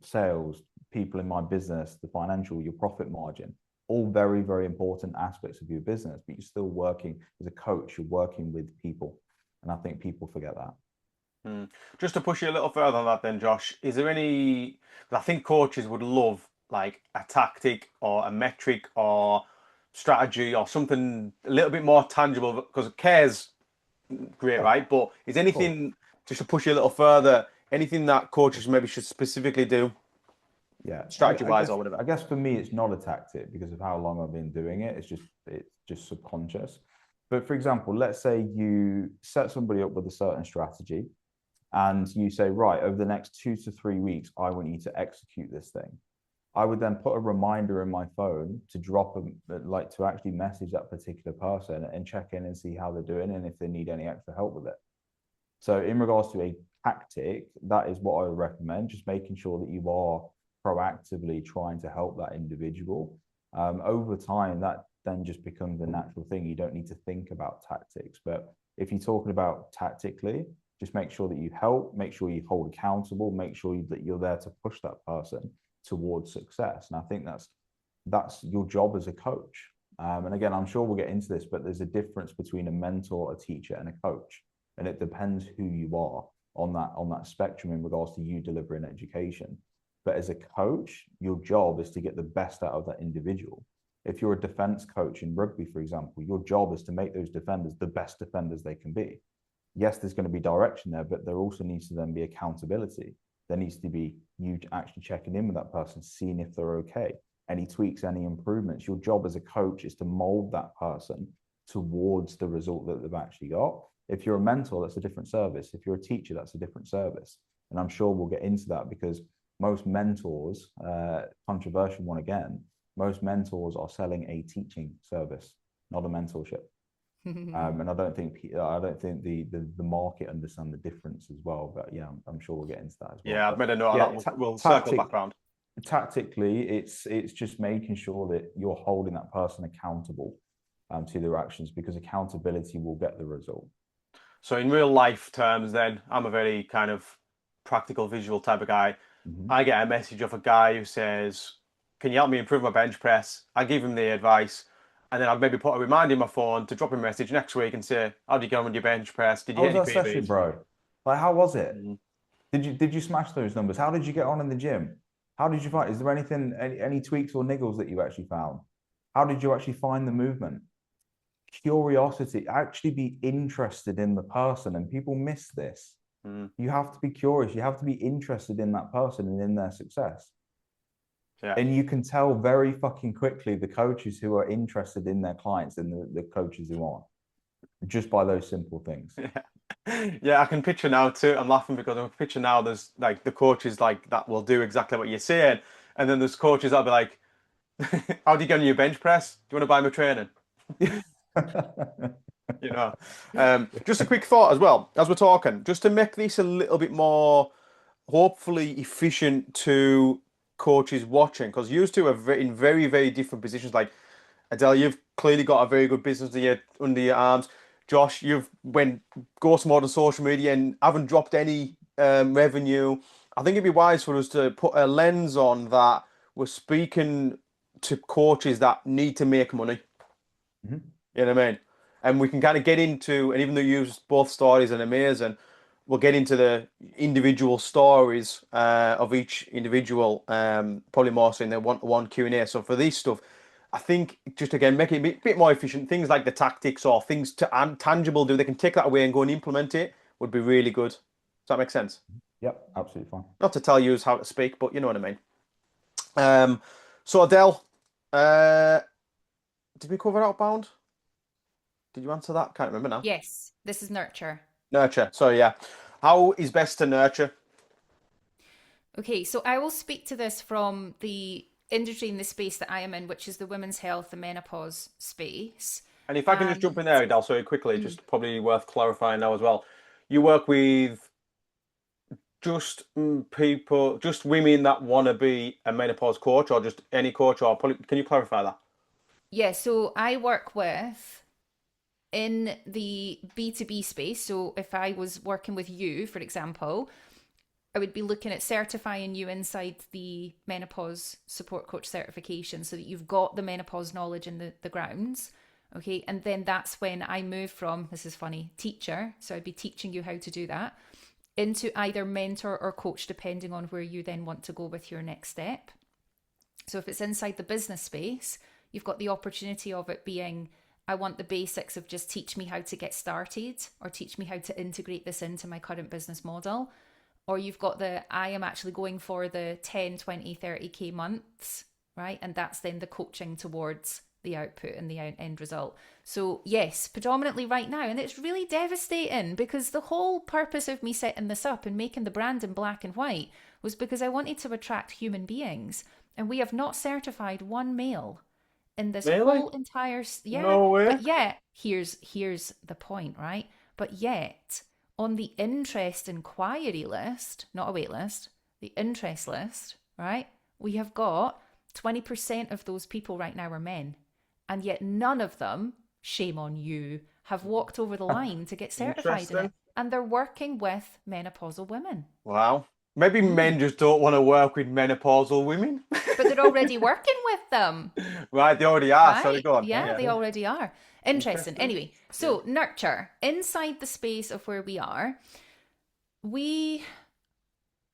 [SPEAKER 2] sales, people in my business, the financial, your profit margin, all very, very important aspects of your business, but you're still working as a coach, you're working with people. And I think people forget that.
[SPEAKER 1] Just to push you a little further on that then, Josh, is there any, I think coaches would love like a tactic or a metric or strategy or something a little bit more tangible, because care's great, right? But is anything, just to push you a little further, anything that coaches maybe should specifically do?
[SPEAKER 2] Yeah,
[SPEAKER 1] strategy wise or whatever.
[SPEAKER 2] I guess for me, it's not a tactic because of how long I've been doing it. It's just subconscious. But for example, let's say you set somebody up with a certain strategy and you say, right, over the next 2 to 3 weeks, I want you to execute this thing. I would then put a reminder in my phone to drop like to actually message that particular person and check in and see how they're doing and if they need any extra help with it. So in regards to a tactic, that is what I would recommend, just making sure that you are proactively trying to help that individual. Over time, that then just becomes a natural thing. You don't need to think about tactics. But if you're talking about tactically, just make sure that you help, make sure you hold accountable, make sure that you're there to push that person towards success. And I think that's your job as a coach. And again, I'm sure we'll get into this, but there's a difference between a mentor, a teacher, and a coach. And it depends who you are on that spectrum in regards to you delivering education. But as a coach, your job is to get the best out of that individual. If you're a defense coach in rugby, for example, your job is to make those defenders the best defenders they can be. yes, there's going to be direction there, but there also needs to then be accountability. There needs to be you actually checking in with that person, seeing if they're okay, any tweaks, any improvements. Your job as a coach is to mold that person towards the result that they've actually got. If you're a mentor, that's a different service. If you're a teacher, that's a different service. And I'm sure we'll get into that because most mentors, controversial one again, most mentors are selling a teaching service, not a mentorship. And I don't think the market understand the difference as well. But yeah, I'm sure we'll get into that as well.
[SPEAKER 1] Yeah, I've made a note of that. We'll circle back around.
[SPEAKER 2] Tactically, it's just making sure that you're holding that person accountable to their actions, because accountability will get the result.
[SPEAKER 1] So in real life terms, then, I'm a very kind of practical, visual type of guy. I get a message of a guy who says, "Can you help me improve my bench press?" I give him the advice, and then I'd maybe put a reminder in my phone to drop him a message next week and say, "How did you get on with your bench press? Did you
[SPEAKER 2] How
[SPEAKER 1] hit
[SPEAKER 2] was
[SPEAKER 1] any
[SPEAKER 2] that session,
[SPEAKER 1] PBs?"
[SPEAKER 2] bro? Like, how was it? Did you smash those numbers? How did you get on in the gym? How did you find? Is there anything, any tweaks or niggles that you actually found? How did you actually find the movement? Curiosity, actually be interested in the person, and people miss this. You have to be curious. You have to be interested in that person and in their success.
[SPEAKER 1] Yeah.
[SPEAKER 2] And you can tell very fucking quickly the coaches who are interested in their clients and the coaches who aren't, just by those simple things.
[SPEAKER 1] Yeah, I can picture now too. I'm laughing because I can picture now there's like the coaches like that will do exactly what you're saying. And then there's coaches that'll be like, "How do you get on your bench press? Do you want to buy my training?" You know. Just a quick thought as well, as we're talking, just to make this a little bit more hopefully efficient to coaches watching, because you two are in very, very different positions. Like Adele, you've clearly got a very good business under your arms. Josh, you've went ghost mode on social media and haven't dropped any revenue. I think it'd be wise for us to put a lens on that. We're speaking to coaches that need to make money. You know what I mean? And we can kind of get into, and even though you use both stories and amazing, we'll get into the individual stories of each individual, probably more so in the one-to-one Q&A. So for this stuff, I think just again, make it a bit more efficient. Things like the tactics or things to tangible do, they can take that away and go and implement it would be really good. Does that make sense?
[SPEAKER 2] Yep, absolutely fine.
[SPEAKER 1] Not to tell you how to speak, but you know what I mean. So Adele, did we cover outbound? Did you answer that? Can't remember now.
[SPEAKER 3] Yes, this is nurture.
[SPEAKER 1] Nurture. So yeah, how is best to nurture?
[SPEAKER 3] Okay, so I will speak to this from the industry in the space that I am in, which is the women's health and menopause space.
[SPEAKER 1] And if I can just jump in there, Adele, sorry, quickly, just probably worth clarifying now as well. You work with just people, just women that want to be a menopause coach, or just any coach, or can you clarify that?
[SPEAKER 3] Yeah, so I work with in the B2B space. So if I was working with you, for example, I would be looking at certifying you inside the menopause support coach certification so that you've got the menopause knowledge in the grounds. Okay. And then that's when I move from, this is funny, teacher. So I'd be teaching you how to do that, into either mentor or coach, depending on where you then want to go with your next step. So if it's inside the business space, you've got the opportunity of it being, I want the basics of just teach me how to get started or teach me how to integrate this into my current business model. Or you've got I am actually going for the 10, 20, 30K months, right? And that's then the coaching towards the output and the end result. So yes, predominantly right now. And it's really devastating because the whole purpose of me setting this up and making the brand in black and white was because I wanted to attract human beings. And we have not certified one male in this whole entire... Yeah,
[SPEAKER 1] no way.
[SPEAKER 3] But yeah, here's the point, right? But yet... on the interest inquiry list, not a wait list, the interest list, right? We have got 20% of those people right now are men. And yet none of them, shame on you, have walked over the line to get certified in it. And they're working with menopausal women.
[SPEAKER 1] Wow. Maybe men just don't want to work with menopausal women.
[SPEAKER 3] But they're already working with them.
[SPEAKER 1] Right, they already are.
[SPEAKER 3] Right?
[SPEAKER 1] Sorry, go on.
[SPEAKER 3] Yeah, they already are. Interesting. Anyway, so nurture. Inside the space of where we are, we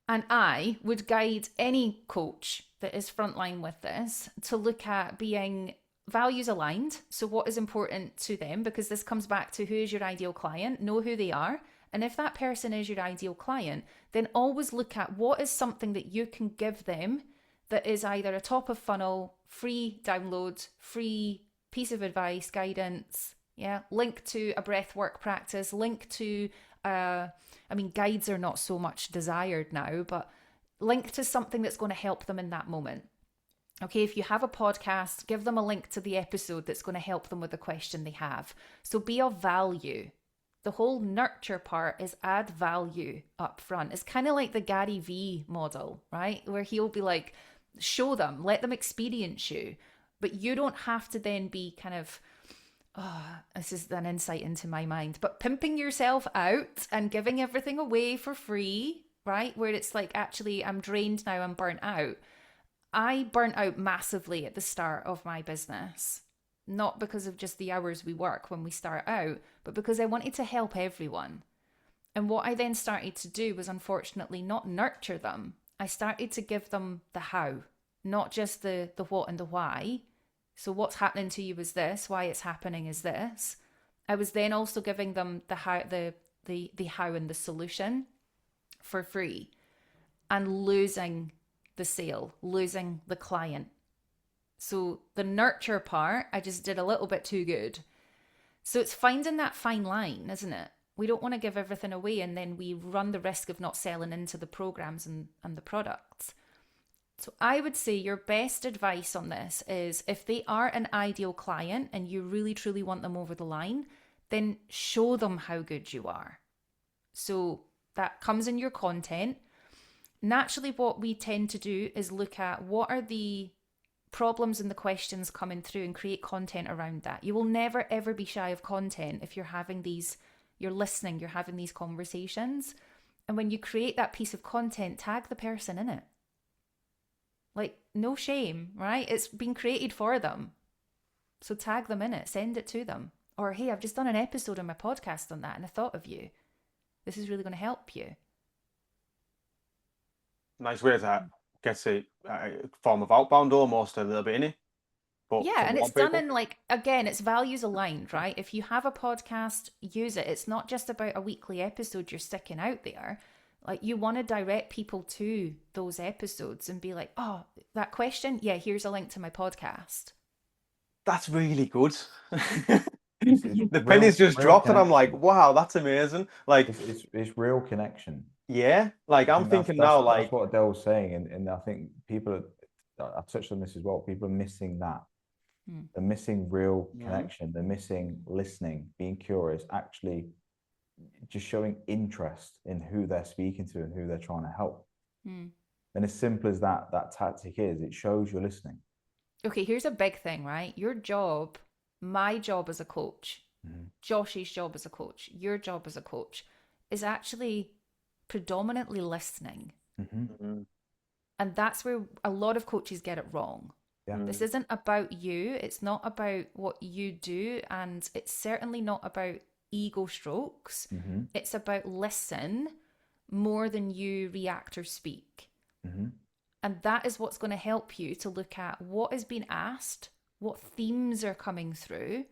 [SPEAKER 3] and I would guide any coach that is frontline with this to look at being values aligned. So what is important to them? Because this comes back to who is your ideal client, know who they are. And if that person is your ideal client, then always look at what is something that you can give them that is either a top of funnel, free download, free piece of advice, guidance, link to a breath work practice, link to, guides are not so much desired now, but link to something that's going to help them in that moment. Okay, if you have a podcast, give them a link to the episode that's going to help them with the question they have. So be of value. The whole nurture part is add value up front. It's kind of like the Gary V model, right? Where he'll be like, show them, let them experience you. But you don't have to then be kind of, this is an insight into my mind, but pimping yourself out and giving everything away for free, right? Where it's like, actually, I'm drained now, I'm burnt out. I burnt out massively at the start of my business, not because of just the hours we work when we start out, but because I wanted to help everyone. And what I then started to do was, unfortunately, not nurture them. I started to give them the how, not just the what and the why. So what's happening to you is this, why it's happening is this. I was then also giving them the how, the how and the solution for free, and losing the sale, losing the client. So the nurture part, I just did a little bit too good. So it's finding that fine line, isn't it? We don't want to give everything away and then we run the risk of not selling into the programs and the products. So I would say your best advice on this is, if they are an ideal client and you really truly want them over the line, then show them how good you are. So that comes in your content. Naturally, what we tend to do is look at what are the problems and the questions coming through and create content around that. You will never ever be shy of content if you're listening, you're having these conversations. And when you create that piece of content, tag the person in it. Like, no shame, right? It's been created for them. So tag them in it, send it to them. Or, hey, I've just done an episode on my podcast on that and I thought of you. This is really going to help you.
[SPEAKER 1] Nice way to get a form of outbound almost a little bit, innit? But
[SPEAKER 3] yeah, and it's done in, like, again, it's values aligned, right? If you have a podcast, use it. It's not just about a weekly episode you're sticking out there. Like, you want to direct people to those episodes and be like, oh, that question? Yeah, here's a link to my podcast.
[SPEAKER 1] That's really good. The pennies just dropped and I'm like, wow, that's amazing. Like,
[SPEAKER 2] it's real connection.
[SPEAKER 1] Yeah, like I'm thinking now, like
[SPEAKER 2] that's what Adele was saying, and I think people, I touched on this as well. People are missing that. They're missing real connection. They're missing listening, being curious, actually just showing interest in who they're speaking to and who they're trying to help. And as simple as that tactic is, it shows you're listening.
[SPEAKER 3] Okay, here's a big thing, right? Your job, my job as a coach, Josh's job as a coach, your job as a coach, is actually predominantly listening. And that's where a lot of coaches get it wrong. This isn't about you. It's not about what you do. And it's certainly not about ego strokes. It's about listen more than you react or speak. And that is what's going to help you to look at what is being asked, what themes are coming through.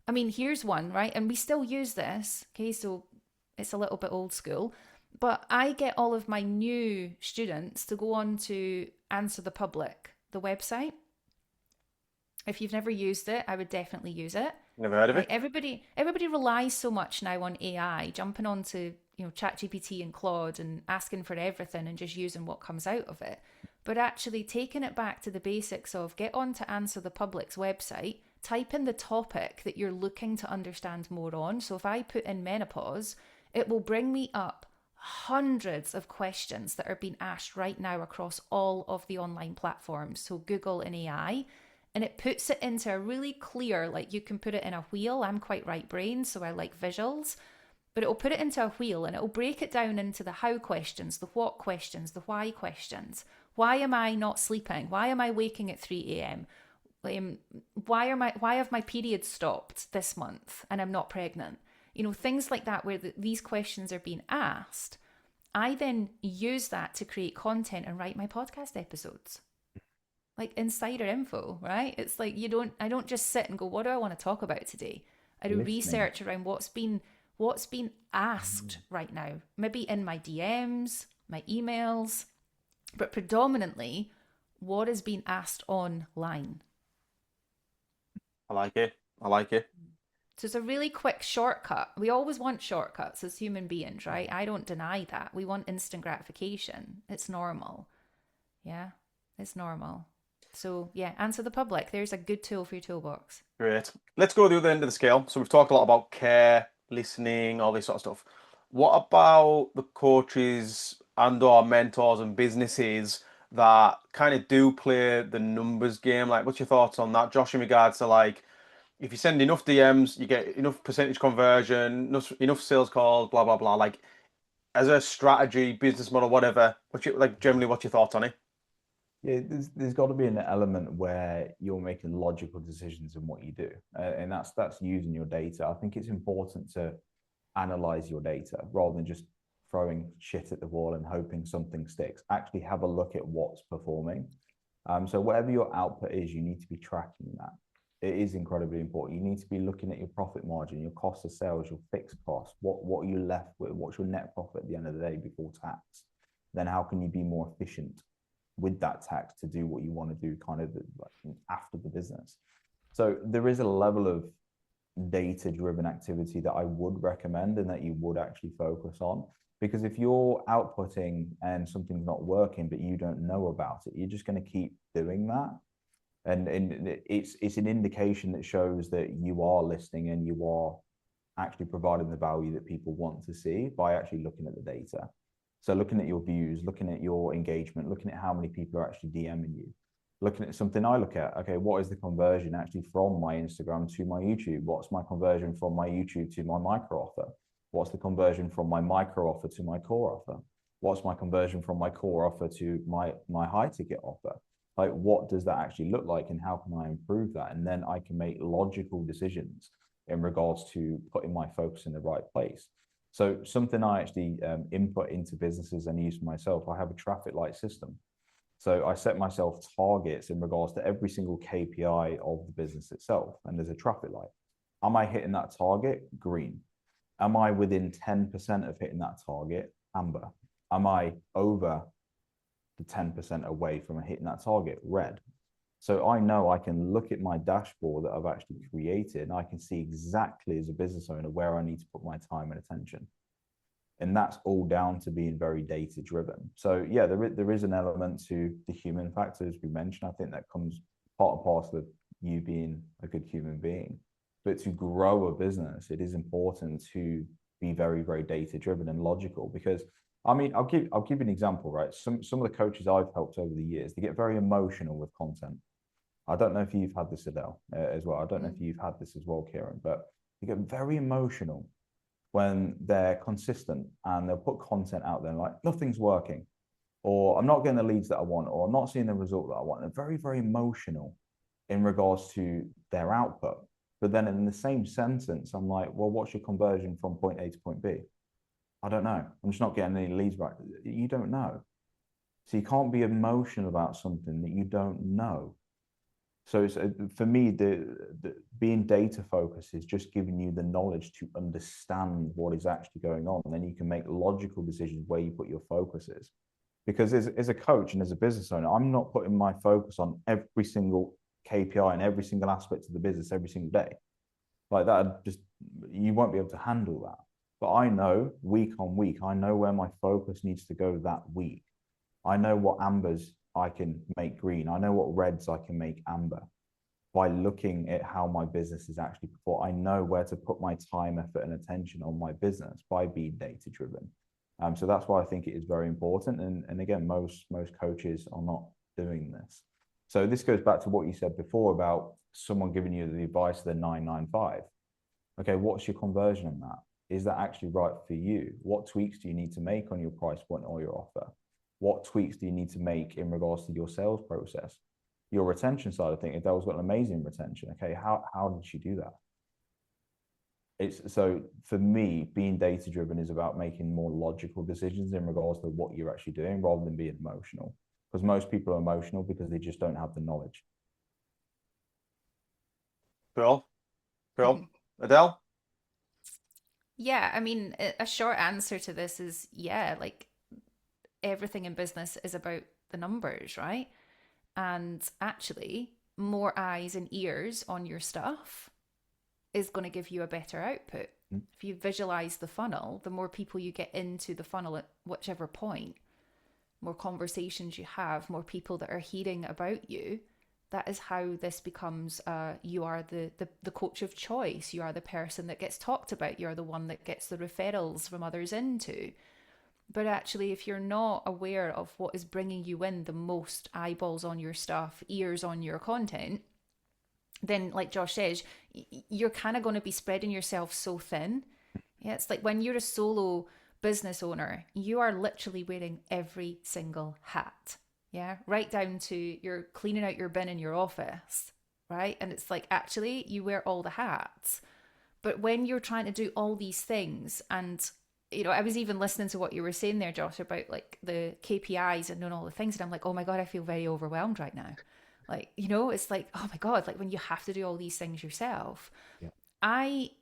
[SPEAKER 3] I mean, here's one, right? And we still use this. Okay, so it's a little bit old school. But I get all of my new students to go on to Answer the Public, the website. If you've never used it, I would definitely use it.
[SPEAKER 1] Never heard of it.
[SPEAKER 3] Everybody relies so much now on AI, jumping onto ChatGPT and Claude and asking for everything and just using what comes out of it. But actually taking it back to the basics of get on to Answer the Public's website, type in the topic that you're looking to understand more on. So if I put in menopause, it will bring me up hundreds of questions that are being asked right now across all of the online platforms, so Google and AI, and it puts it into a really clear, like you can put it in a wheel. I'm quite right brain, so I like visuals, but it will put it into a wheel and it will break it down into the how questions, the what questions, the why questions. Why am I not sleeping? Why am I waking at 3 a.m.? Why have my periods stopped this month and I'm not pregnant? Things like that where these questions are being asked. I then use that to create content and write my podcast episodes. like insider info, right? It's like I don't just sit and go, what do I want to talk about today? I do
[SPEAKER 2] Listening.
[SPEAKER 3] research around what's been asked right now, maybe in my DMs, my emails, but predominantly what is being asked online.
[SPEAKER 1] I like it. I like it.
[SPEAKER 3] So it's a really quick shortcut. We always want shortcuts as human beings, right? I don't deny that. We want instant gratification. It's normal. Yeah, it's normal. So yeah, answer the public. There's a good tool for your toolbox.
[SPEAKER 1] Great. Let's go to the other end of the scale. So we've talked a lot about care, listening, all this sort of stuff. What about the coaches and or mentors and businesses that kind of do play the numbers game? Like, what's your thoughts on that, Josh, in regards to like, if you send enough DMs, you get enough percentage conversion, enough sales calls, blah, blah, blah. Like, as a strategy, business model, whatever, generally, what's your thoughts on it?
[SPEAKER 2] Yeah, there's got to be an element where you're making logical decisions in what you do, and that's using your data. I think it's important to analyze your data rather than just throwing shit at the wall and hoping something sticks. Actually, have a look at what's performing. So whatever your output is, you need to be tracking that. It is incredibly important. You need to be looking at your profit margin, your cost of sales, your fixed costs. What are you left with? What's your net profit at the end of the day before tax? Then how can you be more efficient with that tax to do what you want to do kind of after the business? So there is a level of data driven activity that I would recommend and that you would actually focus on, because if you're outputting and something's not working but you don't know about it, you're just going to keep doing that, and it's an indication that shows that you are listening and you are actually providing the value that people want to see by actually looking at the data. So looking at your views, looking at your engagement, looking at how many people are actually DMing you, looking at something I look at, okay, what is the conversion actually from my Instagram to my YouTube? What's my conversion from my YouTube to my micro offer? What's the conversion from my micro offer to my core offer? What's my conversion from my core offer to my high ticket offer? Like, what does that actually look like and how can I improve that? And then I can make logical decisions in regards to putting my focus in the right place. So something I actually input into businesses and use for myself, I have a traffic light system. So I set myself targets in regards to every single KPI of the business itself. And there's a traffic light. Am I hitting that target? Green. Am I within 10% of hitting that target? Amber. Am I over the 10% away from hitting that target? Red. So I know I can look at my dashboard that I've actually created and I can see exactly as a business owner where I need to put my time and attention. And that's all down to being very data driven. So yeah, there is an element to the human factor, as we mentioned. I think that comes part and parcel of you being a good human being. But to grow a business, it is important to be very, very data driven and logical. Because I mean, I'll give you an example, right? Some of the coaches I've helped over the years, they get very emotional with content. I don't know if you've had this, Adele, as well. I don't know if you've had this as well, Kieran, but they get very emotional when they're consistent and they'll put content out there like nothing's working, or I'm not getting the leads that I want, or I'm not seeing the result that I want. They're very, very emotional in regards to their output. But then in the same sentence, I'm like, well, what's your conversion from point A to point B? I don't know. I'm just not getting any leads back. You don't know. So you can't be emotional about something that you don't know. So it's, for me, the being data focused is just giving you the knowledge to understand what is actually going on. And then you can make logical decisions where you put your focus is. Because as a coach and as a business owner, I'm not putting my focus on every single KPI and every single aspect of the business every single day. Like that, just you won't be able to handle that. But I know week on week, I know where my focus needs to go that week. I know what ambers I can make green. I know what reds I can make amber by looking at how my business is actually performing. I know where to put my time, effort, and attention on my business by being data driven. So that's why I think it is very important. And again, most coaches are not doing this. So this goes back to what you said before about someone giving you the advice of the 995. Okay, what's your conversion on that? Is that actually right for you? What tweaks do you need to make on your price point or your offer? What tweaks do you need to make in regards to your sales process? Your retention side of things, Adele's got an amazing retention. Okay, how did she do that? It's so for me, being data driven is about making more logical decisions in regards to what you're actually doing rather than being emotional. because most people are emotional because they just don't have the knowledge.
[SPEAKER 1] Cool. Adele?
[SPEAKER 3] Yeah, I mean, a short answer to this is yeah, like everything in business is about the numbers, right? And actually, more eyes and ears on your stuff is going to give you a better output. If you visualize the funnel, the more people you get into the funnel at whichever point, more conversations you have, more people that are hearing about you, that is how this becomes you are the coach of choice. You are the person that gets talked about. You're the one that gets the referrals from others into. But actually, if you're not aware of what is bringing you in the most eyeballs on your stuff, ears on your content, then like Josh says, you're kind of going to be spreading yourself so thin. Yeah, it's like when you're a solo business owner, you are literally wearing every single hat. Yeah, right down to you're cleaning out your bin in your office, right? And it's like actually you wear all the hats. But when you're trying to do all these things, and you know, I was even listening to what you were saying there, Josh, about like the KPIs and doing all the things, and I'm like, oh my God, I feel very overwhelmed right now. Like, you know, it's like, oh my God, like when you have to do all these things yourself.
[SPEAKER 2] Yeah.
[SPEAKER 3] I,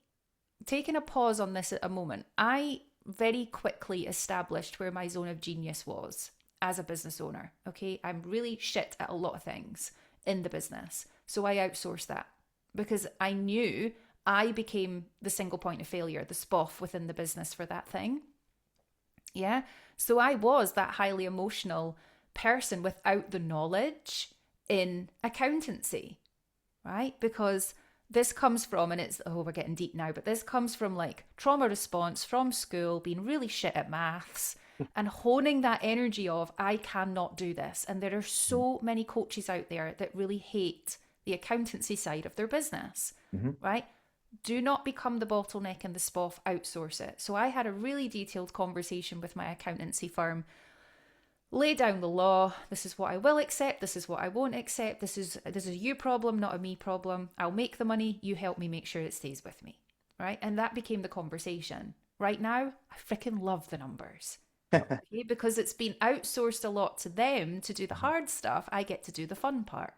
[SPEAKER 3] taking a pause on this at a moment, I very quickly established where my zone of genius was as a business owner. Okay. I'm really shit at a lot of things in the business. So I outsourced that because I knew I became the single point of failure, the SPOF within the business for that thing. Yeah. So I was that highly emotional person without the knowledge in accountancy, right? Because this comes from, and it's, oh, we're getting deep now, but this comes from like trauma response from school, being really shit at maths and honing that energy of, I cannot do this. And there are so many coaches out there that really hate the accountancy side of their business, right? Do not become the bottleneck in the SPOF, outsource it. So I had a really detailed conversation with my accountancy firm, lay down the law. This is what I will accept. This is what I won't accept. This is a you problem, not a me problem. I'll make the money. You help me make sure it stays with me. Right. And that became the conversation. Right now, I freaking love the numbers. Okay? Because it's been outsourced a lot to them to do the hard stuff. I get to do the fun part.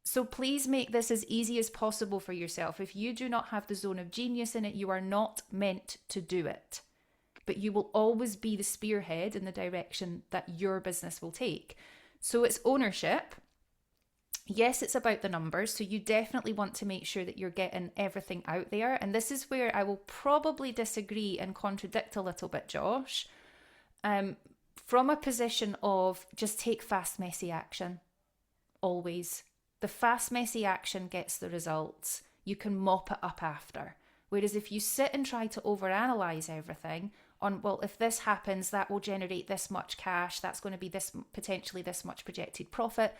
[SPEAKER 3] So please make this as easy as possible for yourself. If you do not have the zone of genius in it, you are not meant to do it. But you will always be the spearhead in the direction that your business will take. So it's ownership. Yes, it's about the numbers. So you definitely want to make sure that you're getting everything out there. And this is where I will probably disagree and contradict a little bit, Josh. From a position of just take fast, messy action. Always. The fast, messy action gets the results. You can mop it up after. Whereas if you sit and try to overanalyze everything on, well, if this happens, that will generate this much cash, that's going to be this potentially this much projected profit,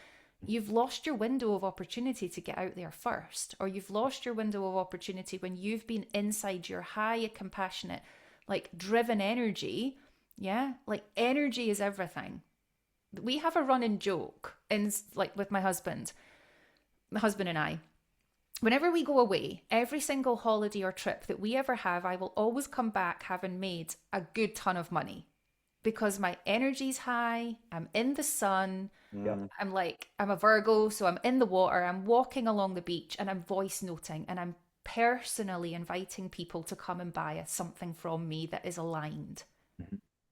[SPEAKER 3] you've lost your window of opportunity to get out there first, or you've lost your window of opportunity when you've been inside your high, compassionate, like driven energy. Yeah, like energy is everything. We have a running joke in like with my husband and I. Whenever we go away, every single holiday or trip that we ever have, I will always come back having made a good ton of money because my energy's high. I'm in the sun. I'm a Virgo, so I'm in the water. I'm walking along the beach and I'm voice noting and I'm personally inviting people to come and buy something from me that is aligned,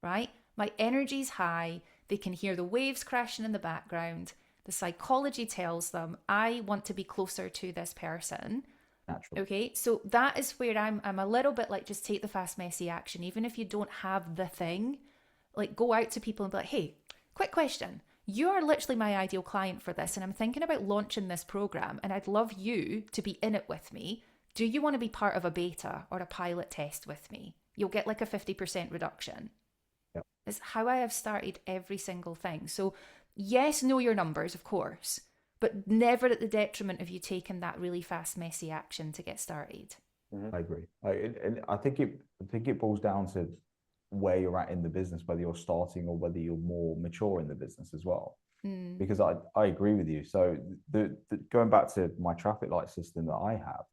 [SPEAKER 3] right? My energy's high. They can hear the waves crashing in the background. The psychology tells them, I want to be closer to this person. Naturally. Okay, so that is where I'm a little bit like, just take the fast, messy action. Even if you don't have the thing, like go out to people and be like, hey, quick question. You are literally my ideal client for this. And I'm thinking about launching this program and I'd love you to be in it with me. Do you want to be part of a beta or a pilot test with me? You'll get like a 50% reduction. Yep. It's how I have started every single thing. So yes, know your numbers, of course, but never at the detriment of you taking that really fast, messy action to get started.
[SPEAKER 2] I agree. I think it boils down to where you're at in the business, whether you're starting or whether you're more mature in the business as well. Because I agree with you. So the going back to my traffic light system that I have,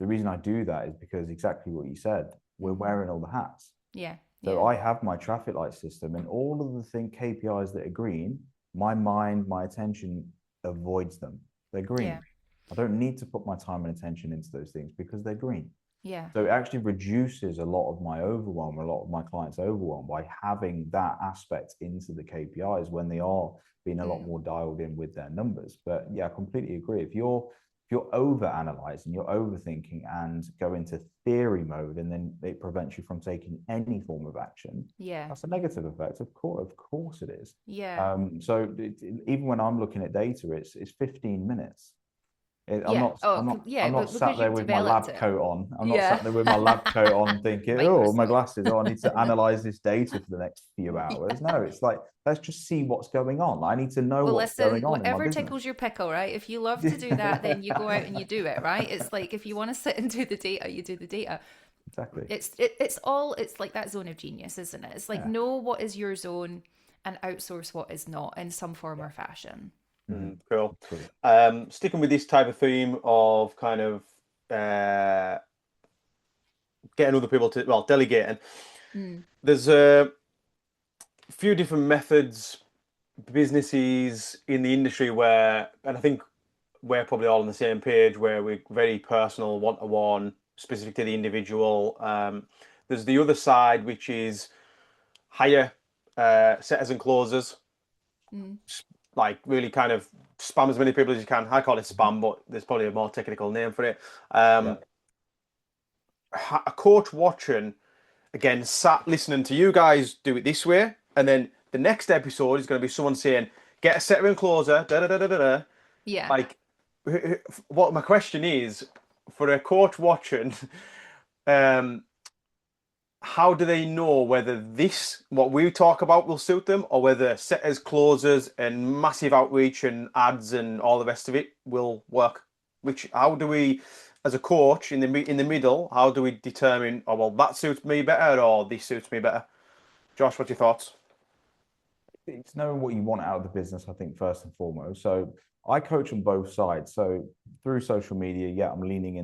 [SPEAKER 2] the reason I do that is because exactly what you said, we're wearing all the hats.
[SPEAKER 3] Yeah.
[SPEAKER 2] So I have my traffic light system and all of the KPIs that are green my mind, my attention avoids them. They're green.
[SPEAKER 3] Yeah.
[SPEAKER 2] I don't need to put my time and attention into those things because they're green.
[SPEAKER 3] Yeah.
[SPEAKER 2] So it actually reduces a lot of my overwhelm, a lot of my clients' overwhelm by having that aspect into the KPIs when they are being a lot more dialed in with their numbers. But yeah, I completely agree. If you're over analyzing, you're overthinking and go into theory mode, and then it prevents you from taking any form of action.
[SPEAKER 3] Yeah.
[SPEAKER 2] That's a negative effect. Of course it is.
[SPEAKER 3] Yeah.
[SPEAKER 2] Even when I'm looking at data, it's 15 minutes. I'm
[SPEAKER 3] Yeah.
[SPEAKER 2] not,
[SPEAKER 3] Oh,
[SPEAKER 2] I'm not,
[SPEAKER 3] yeah,
[SPEAKER 2] I'm not
[SPEAKER 3] but
[SPEAKER 2] sat
[SPEAKER 3] because
[SPEAKER 2] there
[SPEAKER 3] you've
[SPEAKER 2] with my
[SPEAKER 3] developed
[SPEAKER 2] lab
[SPEAKER 3] it.
[SPEAKER 2] coat on. I'm not
[SPEAKER 3] Yeah.
[SPEAKER 2] sat there with my lab coat on thinking, oh, my
[SPEAKER 3] Microscope.
[SPEAKER 2] glasses. Oh, I need to analyze this data for the next few hours.
[SPEAKER 3] Yeah.
[SPEAKER 2] No, it's like, let's just see what's going on. I need to know
[SPEAKER 3] Well,
[SPEAKER 2] what's
[SPEAKER 3] listen,
[SPEAKER 2] going on in my
[SPEAKER 3] whatever
[SPEAKER 2] business.
[SPEAKER 3] tickles your pickle, right? If you love to do that, then you go out and you do it, right? It's like if you want to sit and do the data, you do the data.
[SPEAKER 2] Exactly.
[SPEAKER 3] It's like that zone of genius, isn't it? It's like
[SPEAKER 2] Yeah.
[SPEAKER 3] know what is your zone and outsource what is not in some form
[SPEAKER 2] Yeah.
[SPEAKER 3] or fashion.
[SPEAKER 1] Cool.
[SPEAKER 2] True.
[SPEAKER 1] Sticking with this type of theme of kind of getting other people to, well, delegating. There's a few different methods, businesses in the industry where, and I think we're probably all on the same page, where we're very personal, one-to-one, specific to the individual. There's the other side, which is hire setters and closers, like really kind of spam as many people as you can. I call it spam, but there's probably a more technical name for it.
[SPEAKER 2] Yeah.
[SPEAKER 1] A coach watching, again, sat listening to you guys do it this way, and then the next episode is going to be someone saying, "Get a setter and closer." Da da da da da da.
[SPEAKER 3] Yeah.
[SPEAKER 1] Like, what my question is for a coach watching, um, how do they know whether this what we talk about will suit them, or whether setters, closers, and massive outreach and ads and all the rest of it will work? How do we, as a coach in the middle, how do we determine? Oh well, that suits me better, or this suits me better. Josh, what's your thoughts?
[SPEAKER 2] It's knowing what you want out of the business, I think, first and foremost. So I coach on both sides. So through social media, yeah, I lean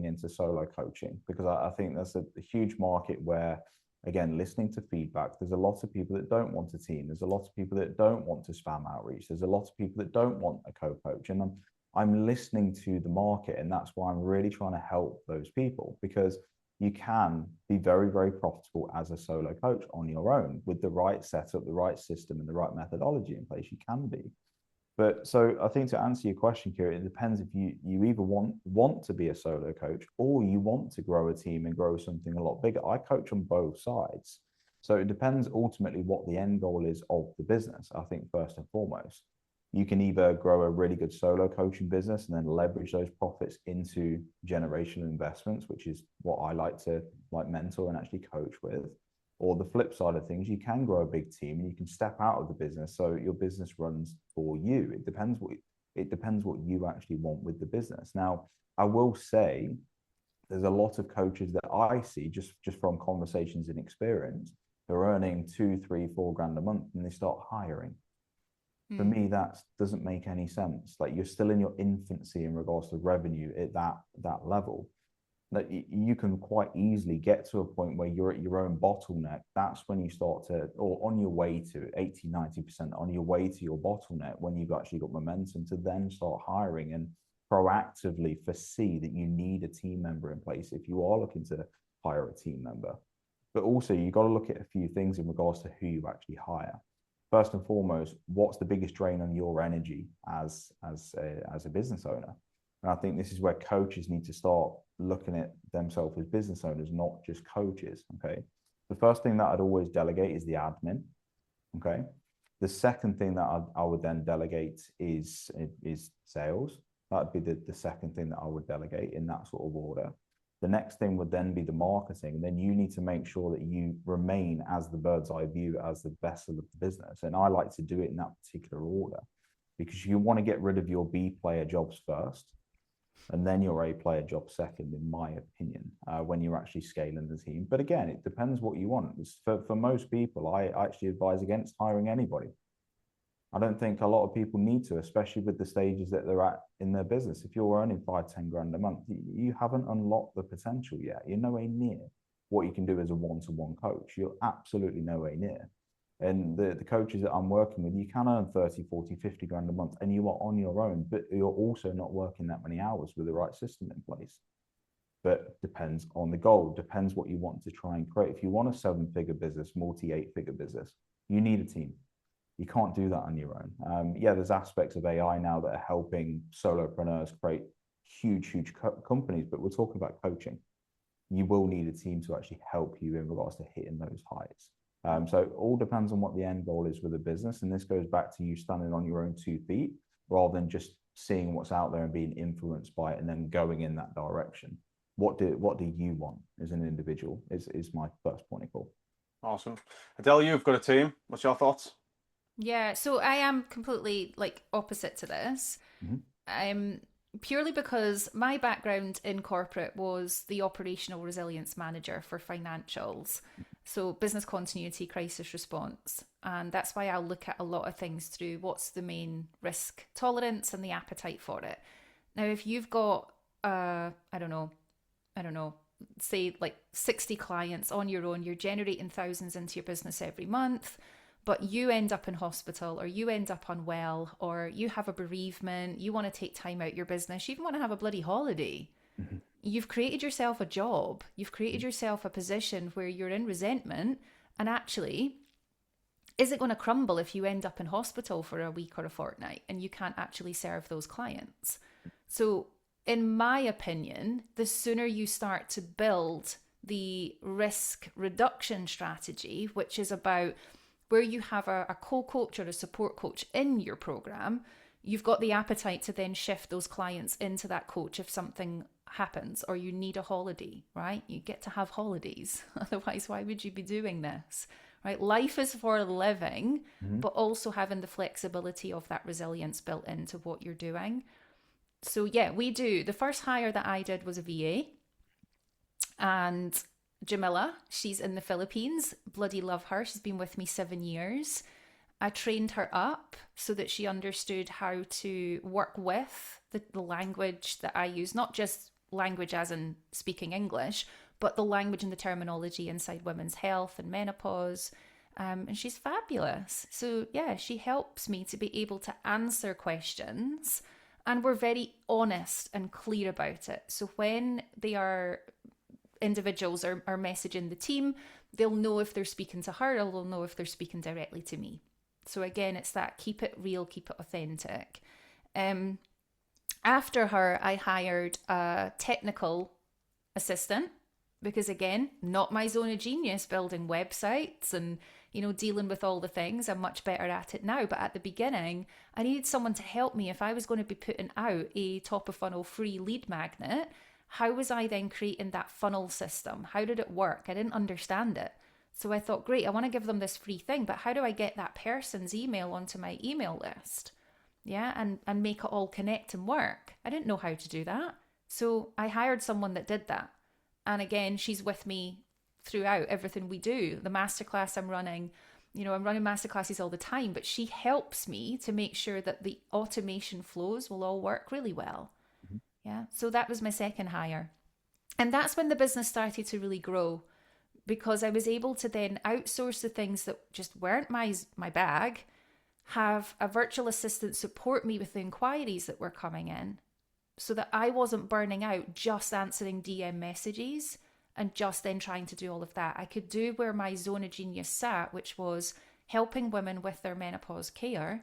[SPEAKER 2] into solo coaching because I think that's a huge market where, again, listening to feedback, there's a lot of people that don't want a team. There's a lot of people that don't want to spam outreach. There's a lot of people that don't want a co-coach. And I'm listening to the market, and that's why I'm really trying to help those people, because you can be very, very profitable as a solo coach on your own with the right setup, the right system, and the right methodology in place. You can be. But so I think to answer your question, Kieran, it depends if you either want to be a solo coach or you want to grow a team and grow something a lot bigger. I coach on both sides. So it depends ultimately what the end goal is of the business, I think, first and foremost. You can either grow a really good solo coaching business and then leverage those profits into generational investments, which is what I like to mentor and actually coach with. Or the flip side of things, you can grow a big team and you can step out of the business so your business runs for you. It depends what you actually want with the business. Now, I will say there's a lot of coaches that I see just from conversations and experience, they're earning 2, 3, 4 grand a month and they start hiring. For me, that doesn't make any sense. Like, you're still in your infancy in regards to revenue at that level. That you can quite easily get to a point where you're at your own bottleneck. That's when you start to, or on your way to 80, 90% on your way to your bottleneck, when you've actually got momentum to then start hiring and proactively foresee that you need a team member in place if you are looking to hire a team member. But also, you've got to look at a few things in regards to who you actually hire. First and foremost, what's the biggest drain on your energy as a business owner? And I think this is where coaches need to start looking at themselves as business owners, not just coaches. Okay. The first thing that I'd always delegate is the admin. Okay. The second thing that I would then delegate is sales. That'd be the second thing that I would delegate in that sort of order. The next thing would then be the marketing. And then you need to make sure that you remain as the bird's eye view, as the vessel of the business. And I like to do it in that particular order because you want to get rid of your B player jobs first and then your A player job second, in my opinion, when you're actually scaling the team. But again, it depends what you want. For most people, I actually advise against hiring anybody. I don't think a lot of people need to, especially with the stages that they're at in their business. If you're earning 5, 10 grand a month, you haven't unlocked the potential yet. You're nowhere near what you can do as a one-to-one coach. You're absolutely nowhere near. And the coaches that I'm working with, you can earn 30, 40, 50 grand a month and you are on your own, but you're also not working that many hours with the right system in place. But depends on the goal, depends what you want to try and create. If you want a 7-figure business, multi 8-figure business, you need a team. You can't do that on your own. Yeah, there's aspects of AI now that are helping solopreneurs create huge companies, but we're talking about coaching. You will need a team to actually help you in regards to hitting those heights. So it all depends on what the end goal is with the business. And this goes back to you standing on your own 2 feet rather than just seeing what's out there and being influenced by it and then going in that direction. What do you want as an individual is my first point of call.
[SPEAKER 1] Awesome. Adele, you've got a team. What's your thoughts?
[SPEAKER 3] Yeah, so I am completely like opposite to this. Purely because my background in corporate was the operational resilience manager for financials. So business continuity, crisis response. And that's why I'll look at a lot of things through what's the main risk tolerance and the appetite for it. Now, if you've got, I don't know, say like 60 clients on your own, you're generating thousands into your business every month, but you end up in hospital or you end up unwell or you have a bereavement, you want to take time out your business, you even want to have a bloody holiday. Mm-hmm. You've created yourself a job. You've created yourself a position where you're in resentment. And actually, is it going to crumble if you end up in hospital for a week or a fortnight and you can't actually serve those clients? So in my opinion, the sooner you start to build the risk reduction strategy, which is about where you have a co-coach or a support coach in your program, you've got the appetite to then shift those clients into that coach if something happens or you need a holiday, right? You get to have holidays. Otherwise, why would you be doing this, right? Life is for living, but also having the flexibility of that resilience built into what you're doing. So yeah, we do. The first hire that I did was a VA, and Jamila, she's in the Philippines. Bloody love her. She's been with me 7 years. I trained her up so that she understood how to work with the language that I use, not just language as in speaking English, but the language and the terminology inside women's health and menopause. And she's fabulous. So yeah, she helps me to be able to answer questions, and we're very honest and clear about it. So when they are individuals are messaging the team, they'll know if they're speaking to her or they'll know if they're speaking directly to me. So again, it's that keep it real, keep it authentic. After her, I hired a technical assistant because again, not my zone of genius building websites and, you know, dealing with all the things. I'm much better at it now. But at the beginning, I needed someone to help me if I was going to be putting out a top of funnel free lead magnet. How was I then creating that funnel system? How did it work? I didn't understand it. So I thought, great, I want to give them this free thing, but how do I get that person's email onto my email list? Yeah, and make it all connect and work. I didn't know how to do that. So I hired someone that did that. And again, she's with me throughout everything we do. The masterclass I'm running, you know, I'm running masterclasses all the time, but she helps me to make sure that the automation flows will all work really well. Yeah, so that was my second hire. And that's when the business started to really grow, because I was able to then outsource the things that just weren't my bag, have a virtual assistant support me with the inquiries that were coming in so that I wasn't burning out just answering DM messages and just then trying to do all of that. I could do where my zone of genius sat, which was helping women with their menopause care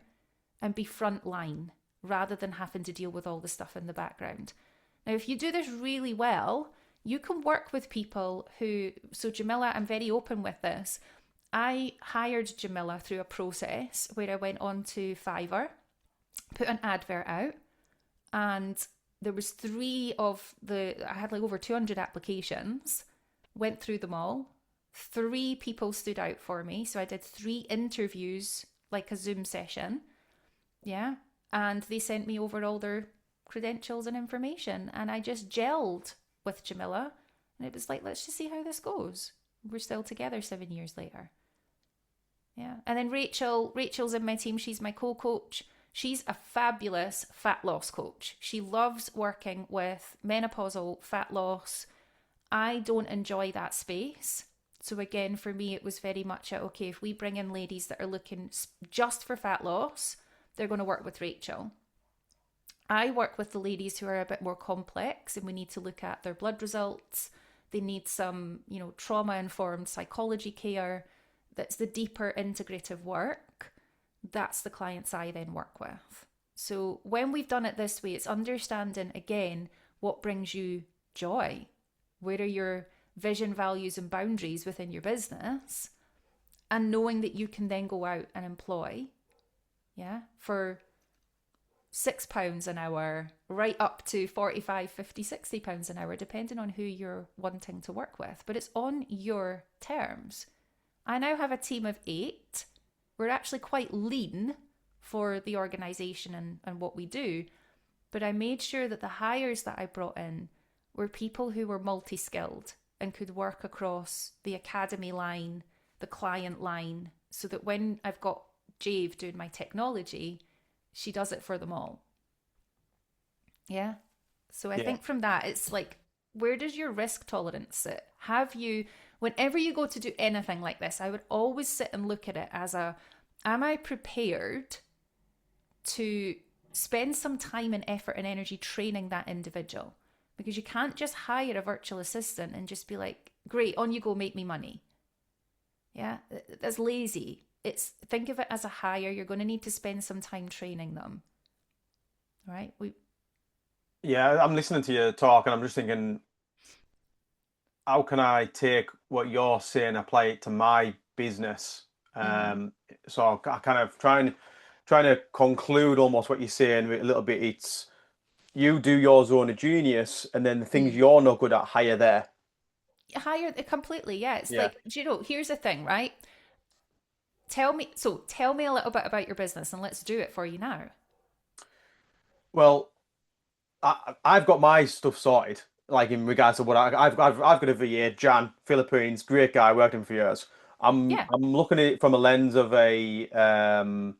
[SPEAKER 3] and be frontline, rather than having to deal with all the stuff in the background. Now, if you do this really well, you can work with people who, so Jamila, I'm very open with this. I hired Jamila through a process where I went on to Fiverr, put an advert out, and there was I had like over 200 applications, went through them all. 3 people stood out for me. So I did 3 interviews, like a Zoom session. Yeah. And they sent me over all their credentials and information. And I just gelled with Jamila. And it was like, let's just see how this goes. We're still together 7 years later. Yeah. And then Rachel's in my team. She's my co-coach. She's a fabulous fat loss coach. She loves working with menopausal fat loss. I don't enjoy that space. So again, for me, it was very much okay, if we bring in ladies that are looking just for fat loss, they're going to work with Rachel. I work with the ladies who are a bit more complex and we need to look at their blood results. They need some, trauma-informed psychology care. That's the deeper integrative work. That's the clients I then work with. So when we've done it this way, it's understanding, again, what brings you joy. Where are your vision, values, and boundaries within your business? And knowing that you can then go out and employ, for £6 an hour, right up to 45, 50, £60 an hour, depending on who you're wanting to work with. But it's on your terms. I now have a team of 8. We're actually quite lean for the organisation and what we do. But I made sure that the hires that I brought in were people who were multi-skilled and could work across the academy line, the client line, so that when I've got Jave doing my technology, she does it for them all. Yeah. So I think from that, it's like, where does your risk tolerance sit? Whenever you go to do anything like this, I would always sit and look at it as am I prepared to spend some time and effort and energy training that individual? Because you can't just hire a virtual assistant and just be like, great, on you go, make me money. Yeah, that's lazy. Think of it as a hire. You're going to need to spend some time training them. Right?
[SPEAKER 1] I'm listening to you talk and I'm just thinking, how can I take what you're saying, apply it to my business? So I kind of trying to conclude almost what you're saying a little bit. It's you do your zone of genius, and then the things you're not good at, hire there.
[SPEAKER 3] Hire completely, yeah. It's like, here's the thing, right? Tell me a little bit about your business, and let's do it for you now.
[SPEAKER 1] Well, I've got my stuff sorted. Like in regards to what I've got a VA, Jan, Philippines, great guy, worked him for years. I'm looking at it from a lens of a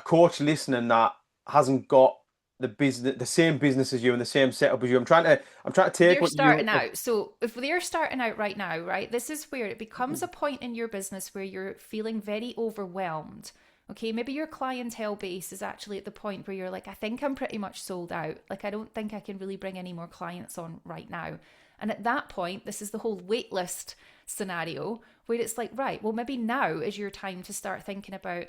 [SPEAKER 1] coach listening that hasn't got the same business as you and the same setup as you. I'm trying to take
[SPEAKER 3] what you're starting out. So if they're starting out right now, right, this is where it becomes a point in your business where you're feeling very overwhelmed. Okay, maybe your clientele base is actually at the point where you're like, I think I'm pretty much sold out. Like, I don't think I can really bring any more clients on right now. And at that point, this is the whole wait list scenario where it's like, right, well, maybe now is your time to start thinking about,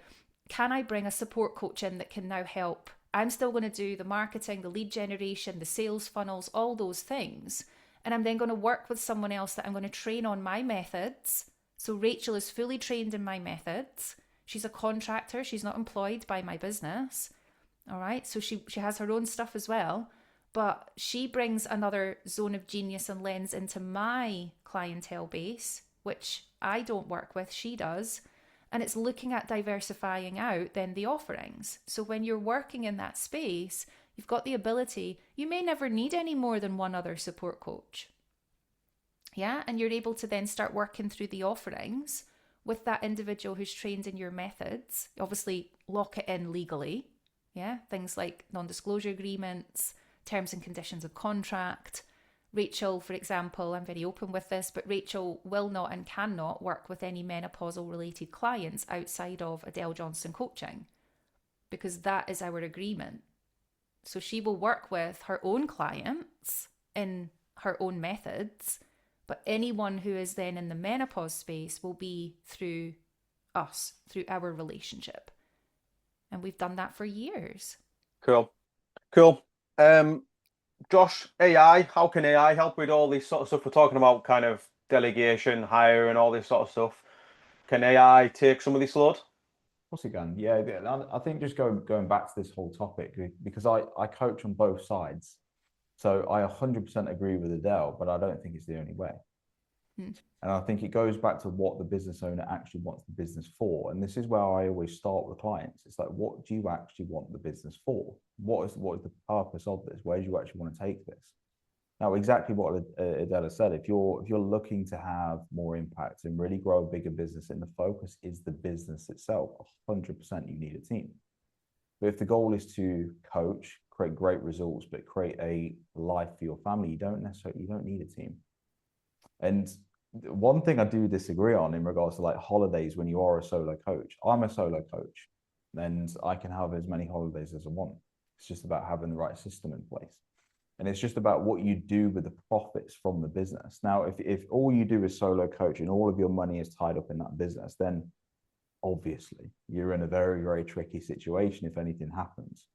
[SPEAKER 3] can I bring a support coach in that can now help? I'm still going to do the marketing, the lead generation, the sales funnels, all those things. And I'm then going to work with someone else that I'm going to train on my methods. So Rachel is fully trained in my methods. She's a contractor. She's not employed by my business. All right. So she has her own stuff as well. But she brings another zone of genius and lens into my clientele base, which I don't work with. She does. And it's looking at diversifying out then the offerings. So when you're working in that space, you've got the ability, you may never need any more than one other support coach. Yeah. And you're able to then start working through the offerings with that individual who's trained in your methods. Obviously, lock it in legally. Yeah. Things like non-disclosure agreements, terms and conditions of contract. Rachel, for example, I'm very open with this, but Rachel will not and cannot work with any menopausal related clients outside of Adele Johnston coaching, because that is our agreement. So she will work with her own clients in her own methods, but anyone who is then in the menopause space will be through us, through our relationship. And we've done that for years.
[SPEAKER 1] Cool. Josh, AI, how can AI help with all this sort of stuff? We're talking about kind of delegation, hire, and all this sort of stuff. Can AI take some of this load?
[SPEAKER 2] Of course it can. Yeah, I think just going back to this whole topic, because I coach on both sides. So I 100% agree with Adele, but I don't think it's the only way. And I think it goes back to what the business owner actually wants the business for. And this is where I always start with clients. It's like, what do you actually want the business for? What is the purpose of this? Where do you actually want to take this? Now, exactly what Adela said, if you're looking to have more impact and really grow a bigger business and the focus is the business itself, 100% you need a team. But if the goal is to coach, create great results, but create a life for your family, you don't need a team. And one thing I do disagree on in regards to like holidays when you are a solo coach. I'm a solo coach and I can have as many holidays as I want. It's just about having the right system in place. And it's just about what you do with the profits from the business. Now, if all you do is solo coach and all of your money is tied up in that business, then obviously you're in a very, very tricky situation if anything happens.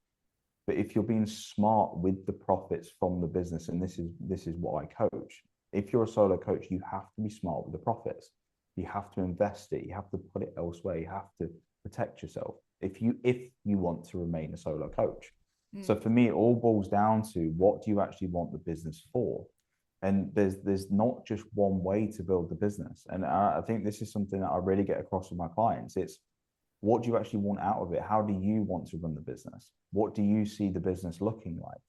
[SPEAKER 2] But if you're being smart with the profits from the business, and this is what I coach, if you're a solo coach, you have to be smart with the profits. You have to invest it. You have to put it elsewhere. You have to protect yourself if you want to remain a solo coach. So for me, it all boils down to what do you actually want the business for? And there's not just one way to build the business. And I think this is something that I really get across with my clients. It's what do you actually want out of it? How do you want to run the business? What do you see the business looking like?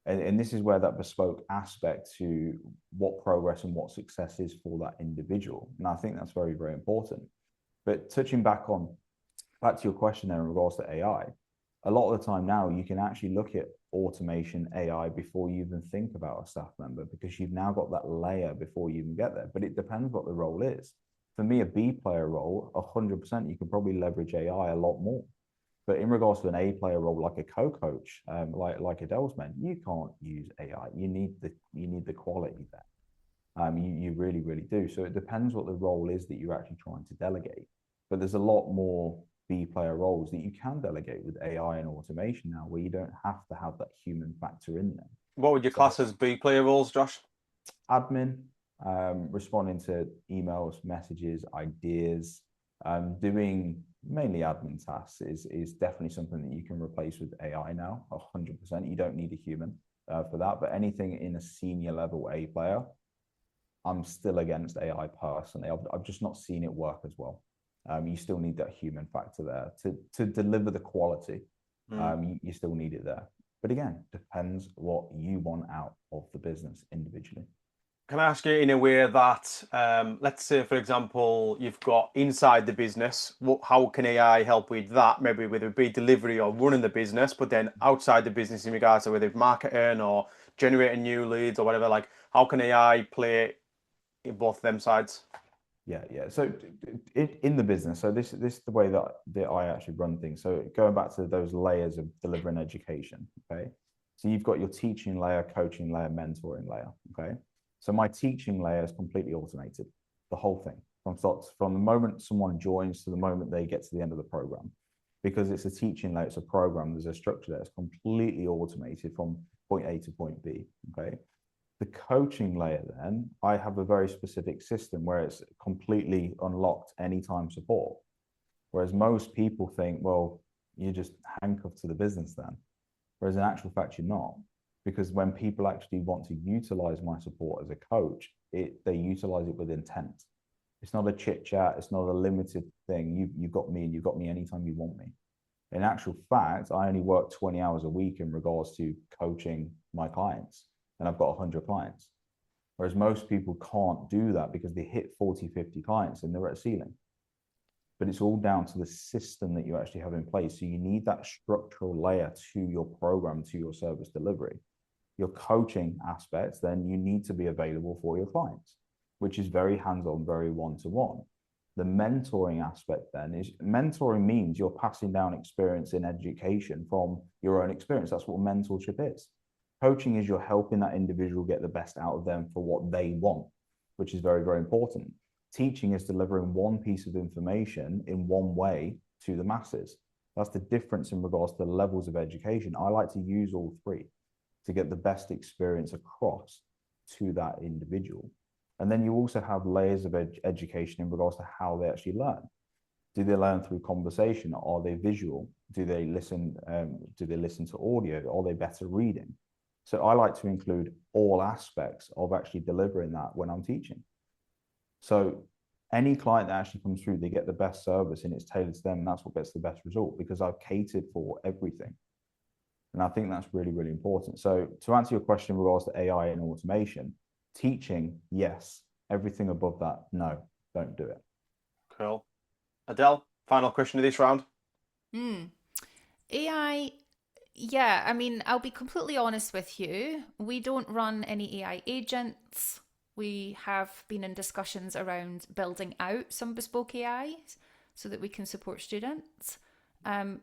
[SPEAKER 2] And this is where that bespoke aspect to what progress and what success is for that individual. And I think that's very, very important. But touching back to your question there in regards to AI, a lot of the time now you can actually look at automation AI before you even think about a staff member, because you've now got that layer before you even get there. But it depends what the role is. For me, a B player role, 100%, you can probably leverage AI a lot more. But in regards to an A player role, like a co-coach, like Adele's meant, you can't use AI. You need the quality there. You really, really do. So it depends what the role is that you're actually trying to delegate. But there's a lot more B player roles that you can delegate with AI and automation now, where you don't have to have that human factor in there.
[SPEAKER 1] What would you class as B player roles, Josh?
[SPEAKER 2] Admin, responding to emails, messages, ideas, doing mainly admin tasks is definitely something that you can replace with AI now, 100%. You don't need a human for that. But anything in a senior level A player, I'm still against AI personally. I've just not seen it work as well. You still need that human factor there to deliver the quality. You still need it there. But again, depends what you want out of the business individually.
[SPEAKER 1] Can I ask you in a way that, let's say, for example, you've got inside the business, how can AI help with that? Maybe whether it be delivery or running the business, but then outside the business in regards to whether it's marketing or generating new leads or whatever, like how can AI play in both them sides?
[SPEAKER 2] Yeah. So in the business, so this is the way that I actually run things. So going back to those layers of delivering education, okay? So you've got your teaching layer, coaching layer, mentoring layer, okay? So my teaching layer is completely automated, the whole thing, from the moment someone joins to the moment they get to the end of the program. Because it's a teaching layer, it's a program, there's a structure there, it's completely automated from point A to point B, okay? The coaching layer, then, I have a very specific system where it's completely unlocked anytime support. Whereas most people think, well, you're just handcuffed to the business then. Whereas in actual fact, you're not. Because when people actually want to utilize my support as a coach, they utilize it with intent. It's not a chit chat. It's not a limited thing. You've got me and you've got me anytime you want me. In actual fact, I only work 20 hours a week in regards to coaching my clients. And I've got 100 clients. Whereas most people can't do that because they hit 40, 50 clients and they're at a ceiling. But it's all down to the system that you actually have in place. So you need that structural layer to your program, to your service delivery. Your coaching aspects, then you need to be available for your clients, which is very hands-on, very one-to-one. The mentoring aspect then is mentoring means you're passing down experience in education from your own experience. That's what mentorship is. Coaching is you're helping that individual get the best out of them for what they want, which is very, very important. Teaching is delivering one piece of information in one way to the masses. That's the difference in regards to the levels of education. I like to use all three to get the best experience across to that individual. And then you also have layers of education in regards to how they actually learn. Do they learn through conversation? Are they visual? Do they listen to audio? Are they better reading? So I like to include all aspects of actually delivering that when I'm teaching. So any client that actually comes through, they get the best service and it's tailored to them. And that's what gets the best result because I've catered for everything. And I think that's really, really important. So to answer your question in regards to AI and automation, teaching, yes. Everything above that, no, don't do it.
[SPEAKER 1] Cool. Adele, final question of this round.
[SPEAKER 3] AI, yeah, I mean, I'll be completely honest with you. We don't run any AI agents. We have been in discussions around building out some bespoke AIs so that we can support students.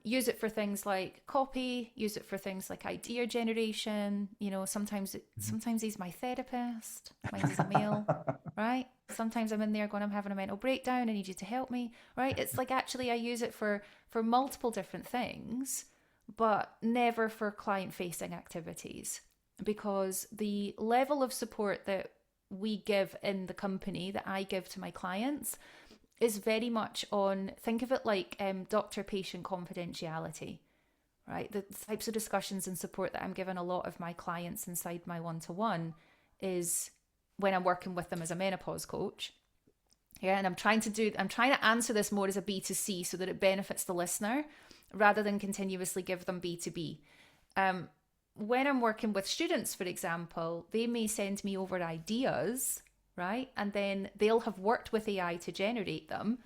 [SPEAKER 3] Use it for things like copy, use it for things like idea generation. Sometimes he's my therapist. Mine's is a male, right? Sometimes I'm in there going, I'm having a mental breakdown, I need you to help me, right? It's like, actually I use it for multiple different things, but never for client facing activities, because the level of support that we give in the company, that I give to my clients, is very much on, think of it like doctor-patient confidentiality, right? The types of discussions and support that I'm giving a lot of my clients inside my one-to-one is when I'm working with them as a menopause coach. Yeah, and I'm trying to answer this more as a B2C so that it benefits the listener rather than continuously give them B2B. When I'm working with students, for example, they may send me over ideas, right? And then they'll have worked with AI to generate them.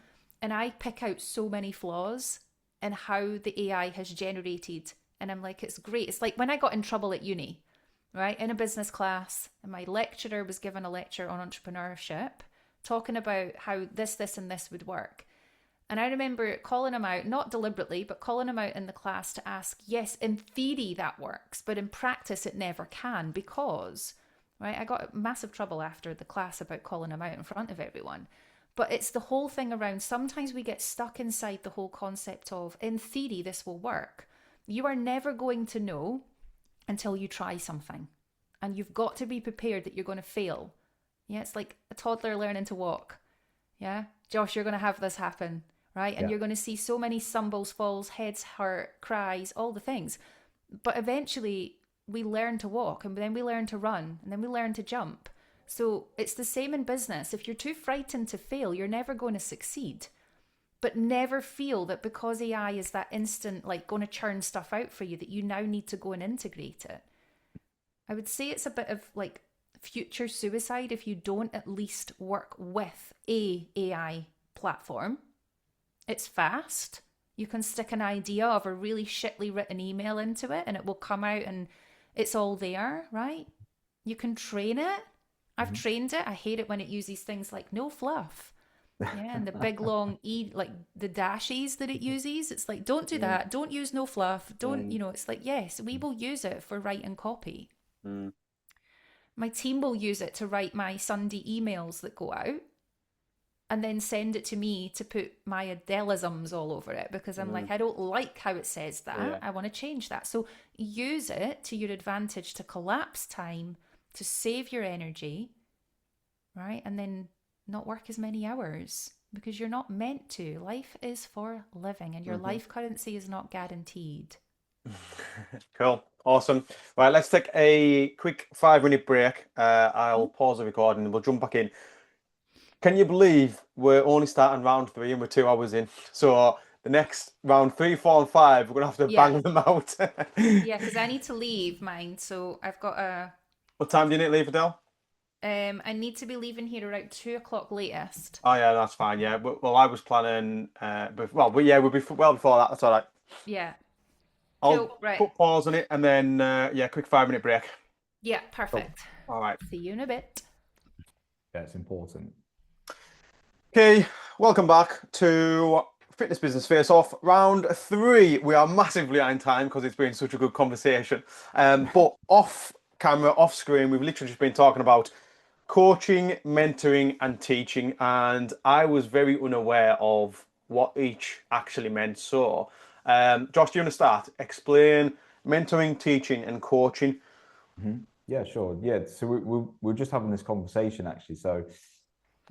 [SPEAKER 3] And I pick out so many flaws in how the AI has generated. And I'm like, it's great. It's like when I got in trouble at uni, right? In a business class, and my lecturer was given a lecture on entrepreneurship, talking about how this, and this would work. And I remember calling him out, not deliberately, but calling him out in the class to ask, yes, in theory that works, but in practice it never can, because, right, I got massive trouble after the class about calling him out in front of everyone. But it's the whole thing around, sometimes we get stuck inside the whole concept of, in theory, this will work. You are never going to know until you try something. And you've got to be prepared that you're going to fail. Yeah, it's like a toddler learning to walk. Yeah, Josh, you're going to have this happen. Right? And you're going to see so many stumbles, falls, heads hurt, cries, all the things. But eventually we learn to walk, and then we learn to run, and then we learn to jump. So it's the same in business. If you're too frightened to fail, you're never going to succeed. But never feel that because AI is that instant, like going to churn stuff out for you, that you now need to go and integrate it. I would say it's a bit of like future suicide if you don't at least work with a AI platform. It's fast. You can stick an idea of a really shittily written email into it and it will come out and it's all there, right? You can train it. I've trained it. I hate it when it uses things like no fluff. Yeah, and the big long like the dashes that it uses. It's like, don't do that. Don't use no fluff. Don't, it's like, yes, we will use it for writing copy. My team will use it to write my Sunday emails that go out, and then send it to me to put my Adeleisms all over it, because I'm like, I don't like how it says that. Yeah. I want to change that. So use it to your advantage to collapse time, to save your energy, right? And then not work as many hours, because you're not meant to. Life is for living, and your life currency is not guaranteed.
[SPEAKER 1] Cool. Awesome. Right, let's take a quick 5-minute break. I'll pause the recording and we'll jump back in. Can you believe we're only starting round 3 and we're 2 hours in? So the next round 3, 4, and 5, we're gonna have to bang them out.
[SPEAKER 3] Yeah, because I need to leave mine, so I've got a.
[SPEAKER 1] What time do you need to leave, Adele?
[SPEAKER 3] I need to be leaving here around 2:00 latest.
[SPEAKER 1] Oh yeah, that's fine. Yeah, well, I was planning. We'll be well before that. That's all right.
[SPEAKER 3] Yeah.
[SPEAKER 1] I'll
[SPEAKER 3] Cool, right.
[SPEAKER 1] put pause on it and then quick 5-minute break.
[SPEAKER 3] Yeah, perfect.
[SPEAKER 1] All right.
[SPEAKER 3] See you in a bit.
[SPEAKER 2] Yeah, it's important.
[SPEAKER 1] Okay, welcome back to Fitness Business Face Off round 3. We are massively on time because it's been such a good conversation. But off camera, off screen, we've literally just been talking about coaching, mentoring, and teaching, and I was very unaware of what each actually meant. So, Josh, do you want to start? Explain mentoring, teaching, and coaching.
[SPEAKER 2] Yeah, sure. Yeah, so we're just having this conversation actually. So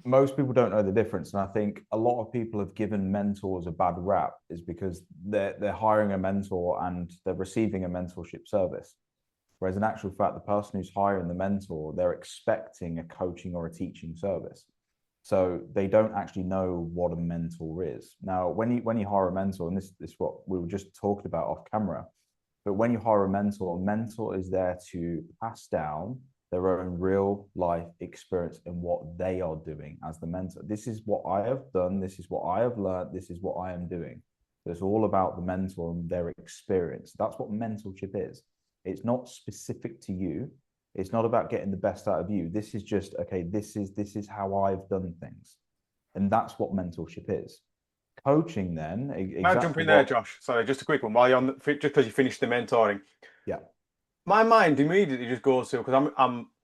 [SPEAKER 2] most people don't know the difference, and I think a lot of people have given mentors a bad rap is because they're hiring a mentor and they're receiving a mentorship service. Whereas in actual fact, the person who's hiring the mentor, they're expecting a coaching or a teaching service. So they don't actually know what a mentor is. Now, when you hire a mentor, and this is what we were just talking about off camera, but when you hire a mentor is there to pass down their own real life experience and what they are doing as the mentor. This is what I have done. This is what I have learned. This is what I am doing. So it's all about the mentor and their experience. That's what mentorship is. It's not specific to you. It's not about getting the best out of you. This is just, okay, this is how I've done things. And that's what mentorship is. Coaching then,
[SPEAKER 1] May I jump
[SPEAKER 2] exactly
[SPEAKER 1] in there,
[SPEAKER 2] what,
[SPEAKER 1] Josh? Sorry, just a quick one. While you're on, just because you finished the mentoring,
[SPEAKER 2] yeah,
[SPEAKER 1] my mind immediately just goes to, because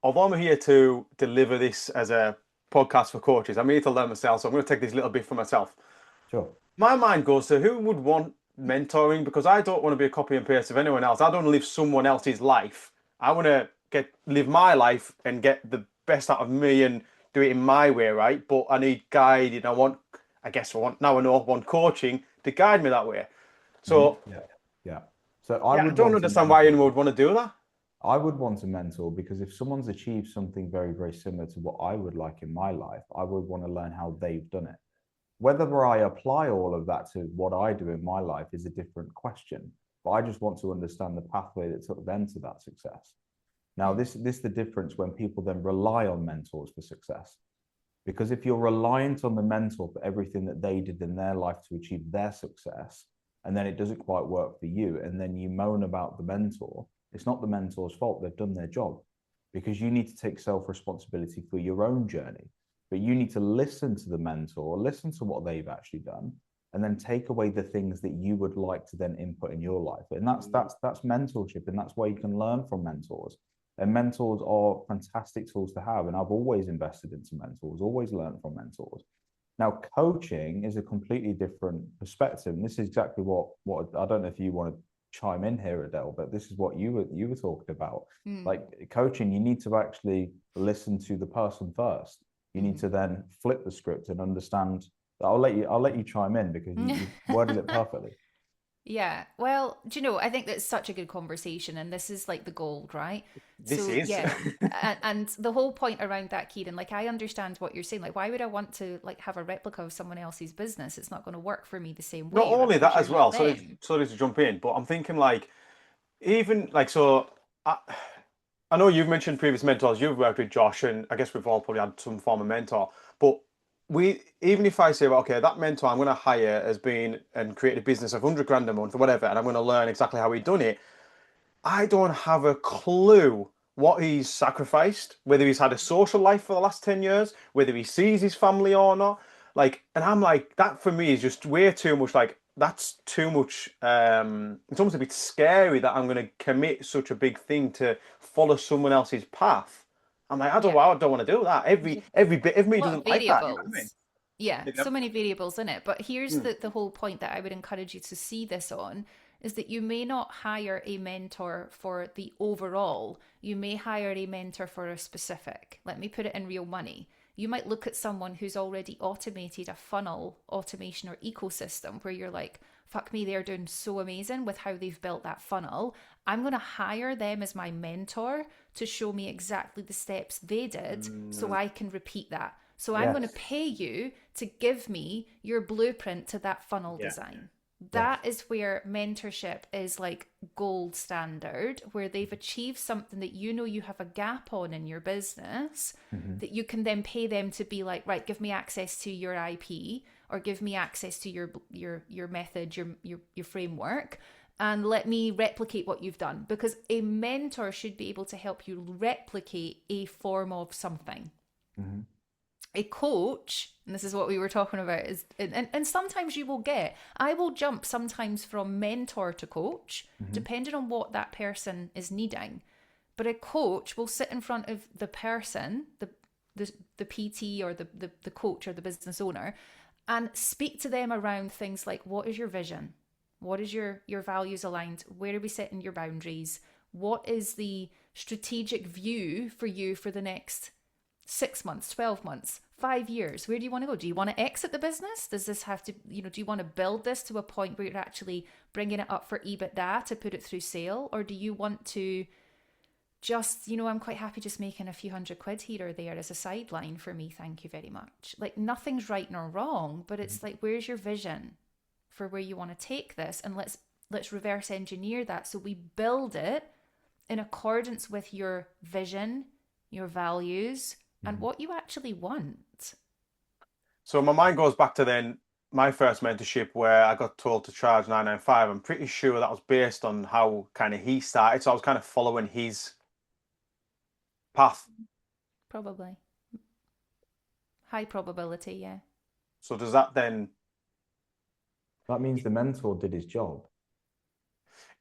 [SPEAKER 1] although I'm here to deliver this as a podcast for coaches, I'm here to learn myself. So I'm going to take this little bit for myself.
[SPEAKER 2] sure.
[SPEAKER 1] My mind goes to who would want mentoring, because I don't want to be a copy and paste of anyone else. I don't want to live someone else's life. I want to live my life and get the best out of me and do it in my way, right? But I need guiding. Now I know I want coaching to guide me that way. So
[SPEAKER 2] Yeah. Yeah. So I
[SPEAKER 1] yeah, I
[SPEAKER 2] would
[SPEAKER 1] don't
[SPEAKER 2] want to
[SPEAKER 1] understand why anyone
[SPEAKER 2] mentor.
[SPEAKER 1] would want to do that.
[SPEAKER 2] I would want to mentor because if someone's achieved something very, very similar to what I would like in my life, I would want to learn how they've done it. Whether I apply all of that to what I do in my life is a different question. But I just want to understand the pathway that took them to that success. Now, this is the difference when people then rely on mentors for success. Because if you're reliant on the mentor for everything that they did in their life to achieve their success, and then it doesn't quite work for you, and then you moan about the mentor, it's not the mentor's fault. They've done their job, because you need to take self-responsibility for your own journey. But you need to listen to the mentor, listen to what they've actually done, and then take away the things that you would like to then input in your life. And that's mentorship, and that's why you can learn from mentors. And mentors are fantastic tools to have. And I've always invested into mentors, always learned from mentors. Now, coaching is a completely different perspective. And this is exactly what I don't know if you want to chime in here, Adele, but this is what you were talking about. Like coaching, you need to actually listen to the person first. You need to then flip the script and understand. I'll let you chime in because you worded it perfectly.
[SPEAKER 3] Yeah. Well, do you know, I think that's such a good conversation, and this is like the gold, right?
[SPEAKER 1] This
[SPEAKER 3] So,
[SPEAKER 1] is.
[SPEAKER 3] yeah. And the whole point around that, Kieran, like I understand what you're saying. Like, why would I want to like have a replica of someone else's business? It's not going to work for me the same
[SPEAKER 1] Not
[SPEAKER 3] way, right?
[SPEAKER 1] only
[SPEAKER 3] Because
[SPEAKER 1] that
[SPEAKER 3] you're
[SPEAKER 1] as well.
[SPEAKER 3] not
[SPEAKER 1] Sorry,
[SPEAKER 3] them.
[SPEAKER 1] sorry to jump in, but I'm thinking like even like so. I know you've mentioned previous mentors. You've worked with Josh, and I guess we've all probably had some form of mentor. But even if I say, well, okay, that mentor I'm going to hire has been and created a business of 100 grand a month or whatever, and I'm going to learn exactly how he done it. I don't have a clue what he's sacrificed, whether he's had a social life for the last 10 years, whether he sees his family or not. Like, and I'm like, that for me is just way too much. Like, that's too much. It's almost a bit scary that I'm going to commit such a big thing to follow someone else's path. I'm like,
[SPEAKER 3] Yeah.
[SPEAKER 1] I don't want to do that. Every bit of me
[SPEAKER 3] A lot of
[SPEAKER 1] doesn't like that. You know what I mean?
[SPEAKER 3] variables. Yeah, so many variables in it. But here's
[SPEAKER 1] Hmm.
[SPEAKER 3] the whole point that I would encourage you to see this on is that you may not hire a mentor for the overall. You may hire a mentor for a specific. Let me put it in real money. You might look at someone who's already automated a funnel automation or ecosystem where you're like, fuck me, they're doing so amazing with how they've built that funnel. I'm going to hire them as my mentor to show me exactly the steps they did so I can repeat that. So I'm going to
[SPEAKER 2] Yes.
[SPEAKER 3] pay you to give me your blueprint to that funnel
[SPEAKER 1] Yeah.
[SPEAKER 3] design.
[SPEAKER 2] Yes.
[SPEAKER 3] That is where mentorship is like gold standard, where they've achieved something that you know you have a gap on in your business, that you can then pay them to be like, right, give me access to your IP or give me access to your method, your framework, and let me replicate what you've done. Because a mentor should be able to help you replicate a form of something. A coach, and this is what we were talking about, is and sometimes you will get, I will jump sometimes from mentor to coach depending on what that person is needing. But a coach will sit in front of the person, the PT or the coach or the business owner, and speak to them around things like, what is your vision, what is your values aligned, where are we setting your boundaries, what is the strategic view for you for the next 6 months, 12 months, 5 years? Where do you want to go? Do you want to exit the business? Does this have to, do you want to build this to a point where you're actually bringing it up for EBITDA to put it through sale? Or do you want to just, I'm quite happy just making a few £100 here or there as a sideline for me. Thank you very much. Like, nothing's right nor wrong, but it's like, where's your vision for where you want to take this? And let's reverse engineer that. So we build it in accordance with your vision, your values, and what you actually want.
[SPEAKER 1] So my mind goes back to then my first mentorship where I got told to charge 995. I'm pretty sure that was based on how kind of he started. So I was kind of following his path.
[SPEAKER 3] Probably. High probability, yeah.
[SPEAKER 1] So does that then?
[SPEAKER 2] That means the mentor did his job.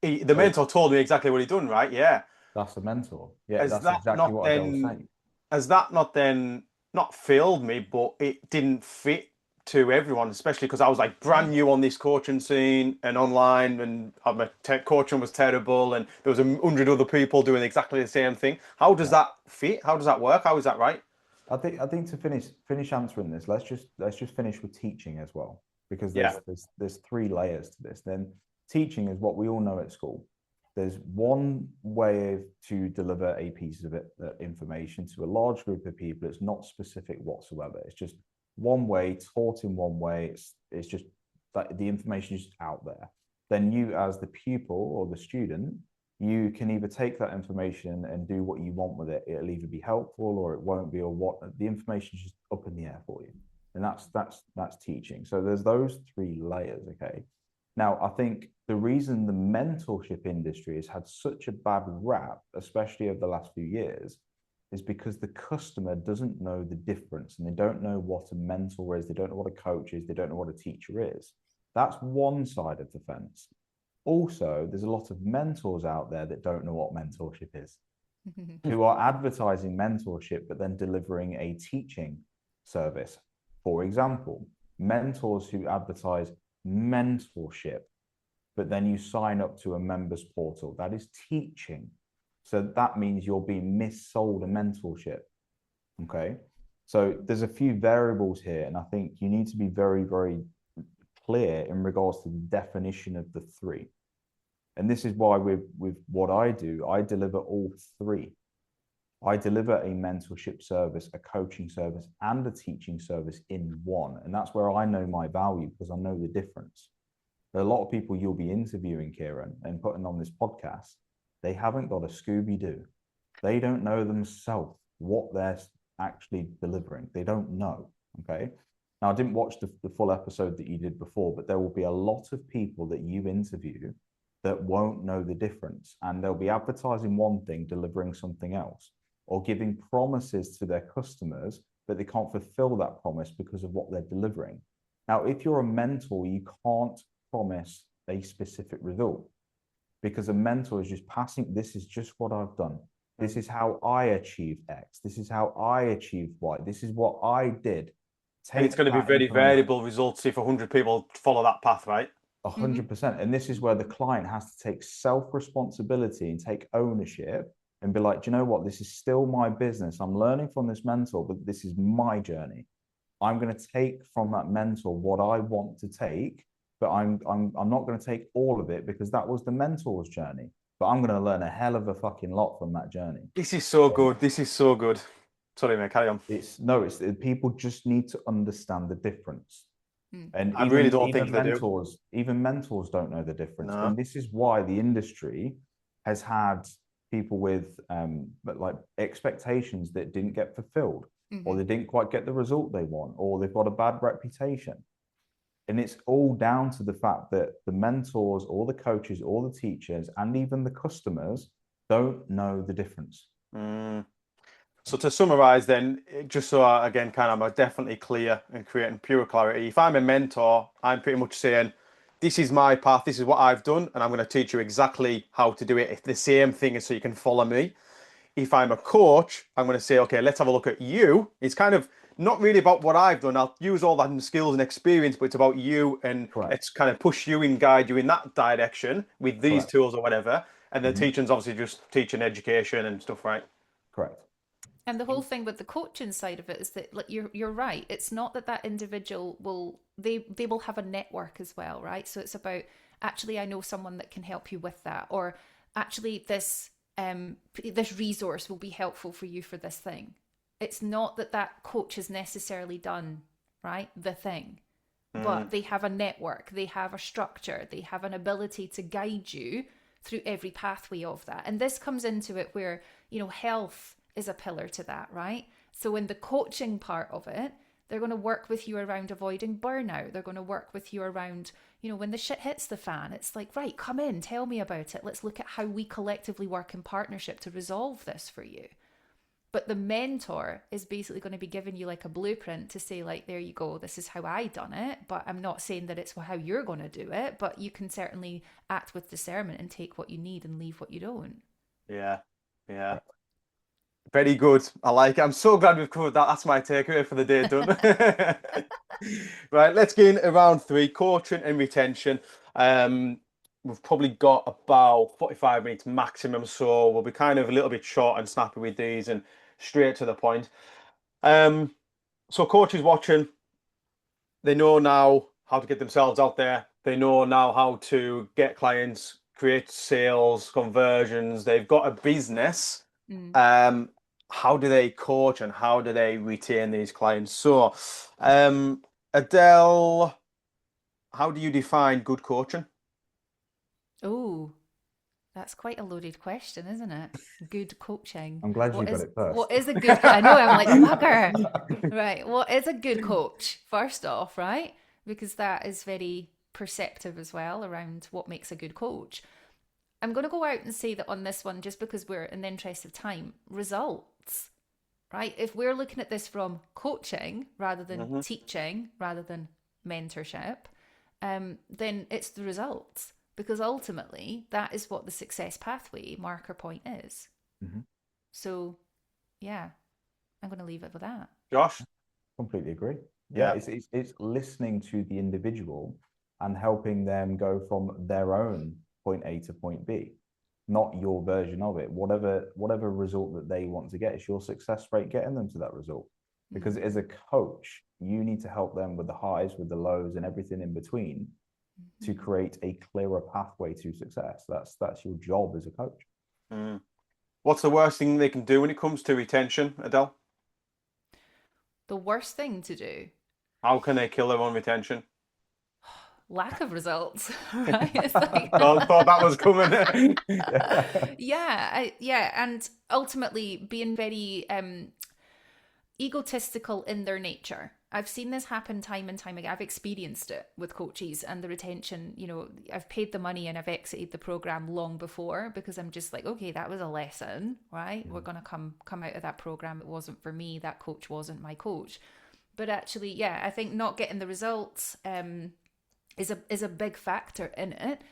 [SPEAKER 1] The mentor told me exactly what he'd done, right? Yeah.
[SPEAKER 2] That's a mentor. Yeah,
[SPEAKER 1] Has
[SPEAKER 2] that's
[SPEAKER 1] that
[SPEAKER 2] exactly
[SPEAKER 1] not
[SPEAKER 2] what Adele was
[SPEAKER 1] then?
[SPEAKER 2] saying.
[SPEAKER 1] Has that not then not failed me, but it didn't fit to everyone, especially because I was like brand new on this coaching scene and online, and my coaching was terrible, and there was 100 other people doing exactly the same thing. How does
[SPEAKER 2] Yeah.
[SPEAKER 1] that fit? How does that work? How is that right?
[SPEAKER 2] I think to finish answering this, let's just finish with teaching as well, because
[SPEAKER 1] Yeah.
[SPEAKER 2] there's three layers to this. Then teaching is what we all know at school. There's one way to deliver a piece of information to a large group of people. It's not specific whatsoever. It's just one way, taught in one way. It's just that the information is just out there. Then you, as the pupil or the student, you can either take that information and do what you want with it. It'll either be helpful or it won't be, or what the information is just up in the air for you. And that's teaching. So there's those three layers. Okay. Now, I think the reason the mentorship industry has had such a bad rap, especially over the last few years, is because the customer doesn't know the difference, and they don't know what a mentor is. They don't know what a coach is. They don't know what a teacher is. That's one side of the fence. Also, there's a lot of mentors out there that don't know what mentorship is, who are advertising mentorship, but then delivering a teaching service. For example, mentors who advertise mentorship, but then you sign up to a members portal. That is teaching. So that means you're being missold a mentorship. Okay. So there's a few variables here, and I think you need to be very, very clear in regards to the definition of the three. And this is why with what I do, I deliver all three. I deliver a mentorship service, a coaching service, and a teaching service in one. And that's where I know my value, because I know the difference. There are a lot of people you'll be interviewing, Kieran, and putting on this podcast. They haven't got a Scooby-Doo. They don't know themselves what they're actually delivering. They don't know. Okay. Now, I didn't watch the full episode that you did before, but there will be a lot of people that you interview that won't know the difference. And they'll be advertising one thing, delivering something else, or giving promises to their customers, but they can't fulfill that promise because of what they're delivering. Now, if you're a mentor, you can't promise a specific result, because a mentor is just passing, this is just what I've done. This is how I achieved X. This is how I achieved Y. This is what I did.
[SPEAKER 1] And it's going to be very variable results if 100 people follow that path, right?
[SPEAKER 2] 100%. And this is where the client has to take self-responsibility and take ownership and be like, do you know what? This is still my business. I'm learning from this mentor, but this is my journey. I'm going to take from that mentor what I want to take, but I'm not going to take all of it, because that was the mentor's journey. But I'm going to learn a hell of a fucking lot from that journey.
[SPEAKER 1] This is so good. This is so good. Sorry, mate, carry on.
[SPEAKER 2] It's people just need to understand the difference. And
[SPEAKER 1] I really don't think they
[SPEAKER 2] do. Even mentors don't know the difference.
[SPEAKER 1] No.
[SPEAKER 2] And this is why the industry has had people with like expectations that didn't get fulfilled, or they didn't quite get the result they want, or they've got a bad reputation. And it's all down to the fact that the mentors or the coaches or the teachers and even the customers don't know the difference.
[SPEAKER 1] So to summarize then, just so again, kind of definitely clear and creating pure clarity, if I'm a mentor, I'm pretty much saying, this is my path, this is what I've done, and I'm going to teach you exactly how to do it. It's the same thing, so you can follow me. If I'm a coach, I'm going to say, okay, let's have a look at you. It's kind of not really about what I've done. I'll use all that skills and experience, but it's about you, and let's kind of push you and guide you in that direction with these tools or whatever. And the teaching's obviously just teaching education and stuff, right?
[SPEAKER 2] Correct.
[SPEAKER 3] And the whole thing with the coaching side of it is that, like, you're right. It's not that individual will they will have a network as well, right? So it's about, actually, I know someone that can help you with that, or actually this resource will be helpful for you for this thing. It's not that coach has necessarily done, right, the thing, but they have a network, they have a structure, they have an ability to guide you through every pathway of that. And this comes into it where, health is a pillar to that, right? So in the coaching part of it, they're going to work with you around avoiding burnout. They're going to work with you around, when the shit hits the fan, it's like, right, come in, tell me about it. Let's look at how we collectively work in partnership to resolve this for you. But the mentor is basically going to be giving you like a blueprint to say, like, there you go, this is how I done it. But I'm not saying that it's how you're going to do it, but you can certainly act with discernment and take what you need and leave what you don't.
[SPEAKER 1] Yeah. Yeah. Very good. I like it. I'm so glad we've covered that. That's my takeaway for the day done. Right, let's get into round 3, coaching and retention. We've probably got about 45 minutes maximum, so we'll be kind of a little bit short and snappy with these and straight to the point. So coaches watching, they know now how to get themselves out there. They know now how to get clients, create sales, conversions. They've got a business. How do they coach and how do they retain these clients? So, Adele, how do you define good coaching?
[SPEAKER 3] Oh, that's quite a loaded question, isn't it? Good coaching.
[SPEAKER 2] I'm glad you got it first.
[SPEAKER 3] What is a good? I know, I'm like bugger. Right. What is a good coach? First off, right? Because that is very perceptive as well around what makes a good coach. I'm going to go out and say that on this one, just because we're in the interest of time, results, right? If we're looking at this from coaching rather than teaching, rather than mentorship, then it's the results. Because ultimately, that is what the success pathway marker point is. So, yeah, I'm going to leave it with that.
[SPEAKER 1] Josh?
[SPEAKER 2] Completely agree. Yeah, it's listening to the individual and helping them go from their own point A to point B, not your version of it. Whatever result that they want to get, it's your success rate getting them to that result. Because as a coach, you need to help them with the highs, with the lows, and everything in between to create a clearer pathway to success. That's your job as a coach.
[SPEAKER 1] What's the worst thing they can do when it comes to retention, Adele?
[SPEAKER 3] The worst thing to do?
[SPEAKER 1] How can they kill their own retention?
[SPEAKER 3] Lack of results, right? It's like...
[SPEAKER 1] I thought that was coming.
[SPEAKER 3] Yeah, and ultimately being very egotistical in their nature. I've seen this happen time and time again. I've experienced it with coaches and the retention. You know, I've paid the money and I've exited the program long before because I'm just like, okay, that was a lesson, right? We're gonna come out of that program. It wasn't for me. That coach wasn't my coach. But actually, yeah, I think not getting the results is a big factor in it.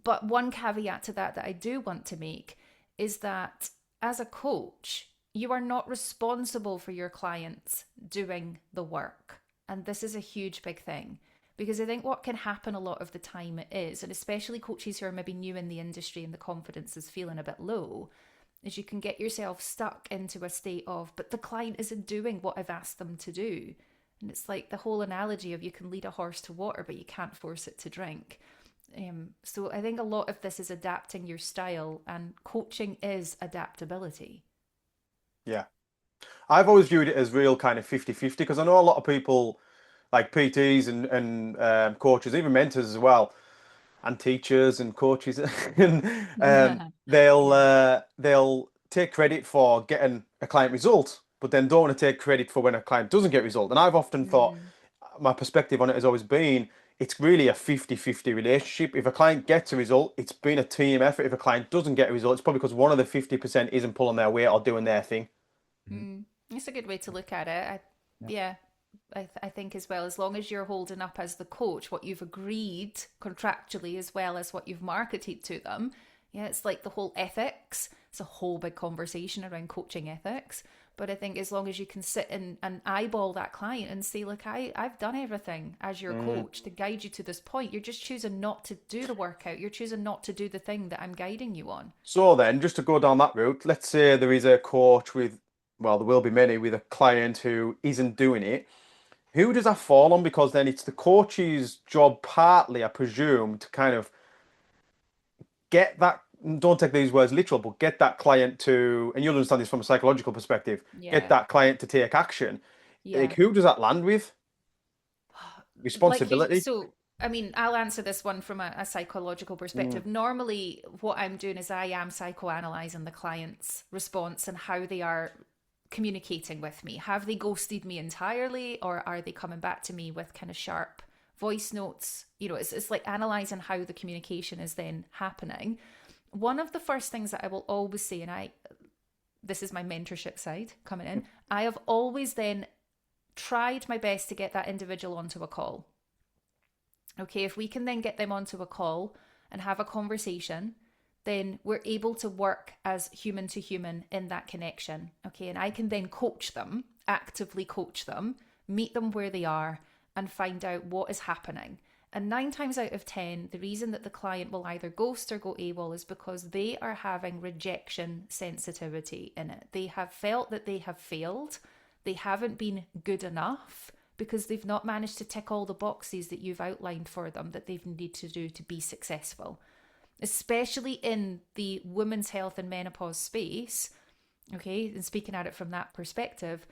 [SPEAKER 3] But one caveat to that I do want to make is that as a coach, you are not responsible for your clients doing the work. And this is a huge big thing, because I think what can happen a lot of the time is, and especially coaches who are maybe new in the industry and the confidence is feeling a bit low, is you can get yourself stuck into a state of, but the client isn't doing what I've asked them to do. And it's like the whole analogy of you can lead a horse to water, but you can't force it to drink. So I think a lot of this is adapting your style, and coaching is adaptability.
[SPEAKER 1] Yeah. I've always viewed it as real kind of 50-50 because I know a lot of people like PTs and coaches, even mentors as well, and teachers and coaches, and they'll take credit for getting a client result, but then don't want to take credit for when a client doesn't get a result. And I've often thought, my perspective on it has always been, it's really a 50-50 relationship. If a client gets a result, it's been a team effort. If a client doesn't get a result, it's probably because one of the 50% isn't pulling their weight or doing their thing.
[SPEAKER 3] It's a good way to look at it. I think as well, as long as you're holding up as the coach what you've agreed contractually as well as what you've marketed to them. Yeah, it's like the whole ethics. It's a whole big conversation around coaching ethics. But I think as long as you can sit and eyeball that client and say, look, I've done everything as your coach to guide you to this point. You're just choosing not to do the workout. You're choosing not to do the thing that I'm guiding you on.
[SPEAKER 1] So then, just to go down that route, let's say there is a coach with, well, there will be many, with a client who isn't doing it. Who does that fall on? Because then it's the coach's job partly, I presume, to kind of get that, don't take these words literal, but get that client to, and you'll understand this from a psychological perspective, get that client to take action. Like, who does that land with? Responsibility?
[SPEAKER 3] I mean, I'll answer this one from a psychological perspective. Normally, what I'm doing is I am psychoanalyzing the client's response and how they are communicating with me. Have they ghosted me entirely, or are they coming back to me with kind of sharp voice notes? You know, it's like analyzing how the communication is then happening. One of the first things that I will always say, and this is my mentorship side coming in, I have always then tried my best to get that individual onto a call. Okay, if we can then get them onto a call and have a conversation, then we're able to work as human to human in that connection. Okay, and I can then coach them, actively coach them, meet them where they are, and find out what is happening. And 9 times out of 10, the reason that the client will either ghost or go AWOL is because they are having rejection sensitivity in it. They have felt that they have failed. They haven't been good enough because they've not managed to tick all the boxes that you've outlined for them that they've needed to do to be successful. Especially in the women's health and menopause space, okay, and speaking at it from that perspective,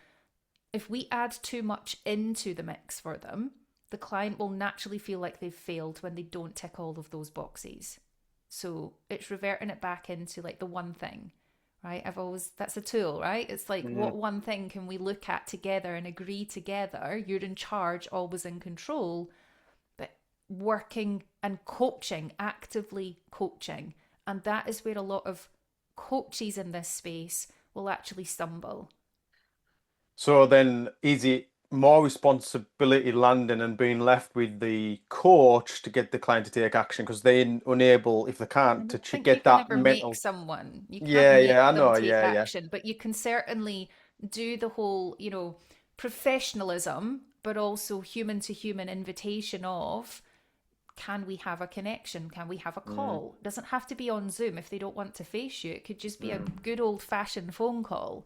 [SPEAKER 3] if we add too much into the mix for them, the client will naturally feel like they've failed when they don't tick all of those boxes. So it's reverting it back into like the one thing, right? That's a tool, right? It's like, what one thing can we look at together and agree together? You're in charge, always in control, but working and coaching, actively coaching. And that is where a lot of coaches in this space will actually stumble.
[SPEAKER 1] So then is it more responsibility landing and being left with the coach to get the client to take action because they're unable, if they can't, to
[SPEAKER 3] think you
[SPEAKER 1] get
[SPEAKER 3] can
[SPEAKER 1] that
[SPEAKER 3] never
[SPEAKER 1] mental.
[SPEAKER 3] make someone. You can't
[SPEAKER 1] Yeah,
[SPEAKER 3] make
[SPEAKER 1] yeah, I
[SPEAKER 3] them
[SPEAKER 1] know.
[SPEAKER 3] take
[SPEAKER 1] Yeah, yeah.
[SPEAKER 3] action, but you can certainly do the whole, professionalism, but also human to human invitation of, can we have a connection? Can we have a call? It doesn't have to be on Zoom if they don't want to face you. It could just be a good old fashioned phone call,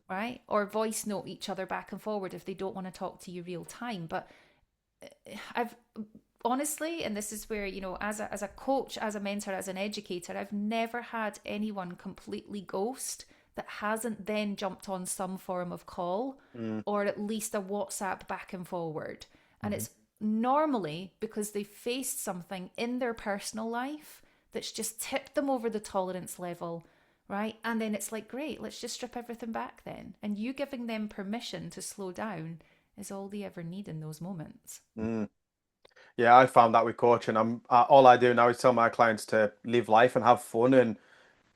[SPEAKER 3] right? Or voice note each other back and forward if they don't want to talk to you real time. But I've honestly, and this is where, as a coach, as a mentor, as an educator, I've never had anyone completely ghost that hasn't then jumped on some form of call or at least a WhatsApp back and forward. And it's normally because they faced something in their personal life that's just tipped them over the tolerance level, right? And then it's like, great, let's just strip everything back then. And you giving them permission to slow down is all they ever need in those moments.
[SPEAKER 1] Yeah, I found that with coaching. All I do now is tell my clients to live life and have fun and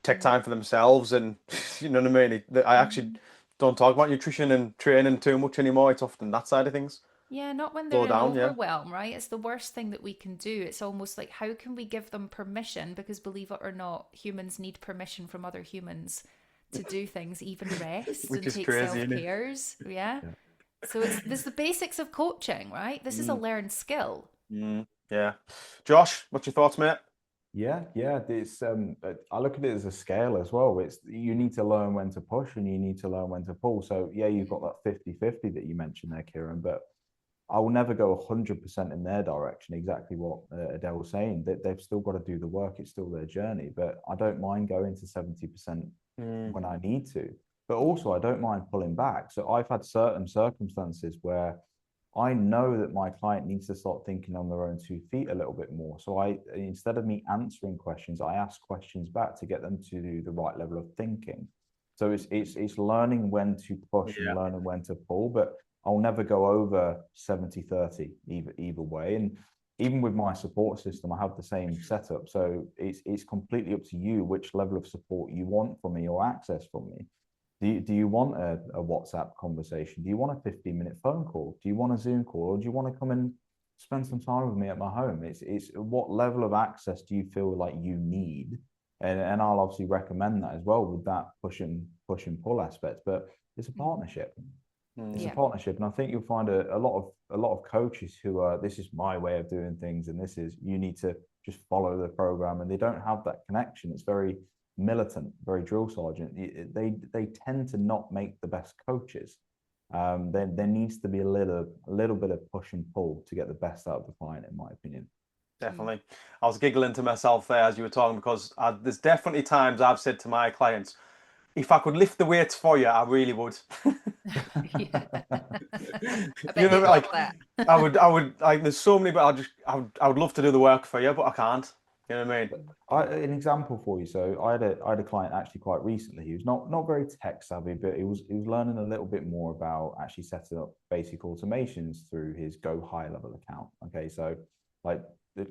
[SPEAKER 1] take time for themselves. And you know what I mean? I actually don't talk about nutrition and training too much anymore. It's often that side of things.
[SPEAKER 3] Yeah, not when they're
[SPEAKER 1] Slow
[SPEAKER 3] in
[SPEAKER 1] down, yeah.
[SPEAKER 3] overwhelm, right? It's the worst thing that we can do. It's almost like, how can we give them permission? Because believe it or not, humans need permission from other humans to do things, even rest
[SPEAKER 1] Which
[SPEAKER 3] and
[SPEAKER 1] is
[SPEAKER 3] take
[SPEAKER 1] crazy, isn't it?
[SPEAKER 3] self-cares. Yeah. So there's the basics of coaching, right? This is a learned skill.
[SPEAKER 1] Yeah. Josh, what's your thoughts, mate?
[SPEAKER 2] Yeah, it's I look at it as a scale as well. It's you need to learn when to push and you need to learn when to pull. So yeah, you've got that 50-50 that you mentioned there, Kieran, but I will never go 100% in their direction, exactly what Adele was saying, that they've still got to do the work. It's still their journey, but I don't mind going to 70% when I need to, but also I don't mind pulling back. So I've had certain circumstances where I know that my client needs to start thinking on their own 2 feet a little bit more. So instead of me answering questions, I ask questions back to get them to do the right level of thinking. So it's learning when to push and learning when to pull, but I'll never go over 70-30 either way. And even with my support system, I have the same setup. So it's completely up to you which level of support you want from me or access from me. Do you want a WhatsApp conversation? Do you want a 15-minute phone call? Do you want a Zoom call? Or do you want to come and spend some time with me at my home? It's what level of access do you feel like you need? And I'll obviously recommend that as well with that push and pull aspect. But it's a partnership. It's a partnership, and I think you'll find a lot of coaches who are, this is my way of doing things, and this is, you need to just follow the program, and they don't have that connection. It's very militant, very drill sergeant. They tend to not make the best coaches. There needs to be a little bit of push and pull to get the best out of the client, in my opinion.
[SPEAKER 1] Definitely. I was giggling to myself there as you were talking because there's definitely times I've said to my clients, if I could lift the weights for you, I really would.
[SPEAKER 3] Yeah. I bet
[SPEAKER 1] You know,
[SPEAKER 3] they
[SPEAKER 1] like
[SPEAKER 3] love that.
[SPEAKER 1] I would like. There's so many, but I would love to do the work for you, but I can't. You know what I mean?
[SPEAKER 2] An example for you. So I had a client actually quite recently. He was not very tech savvy, but he was learning a little bit more about actually setting up basic automations through his Go High level account. Okay, so like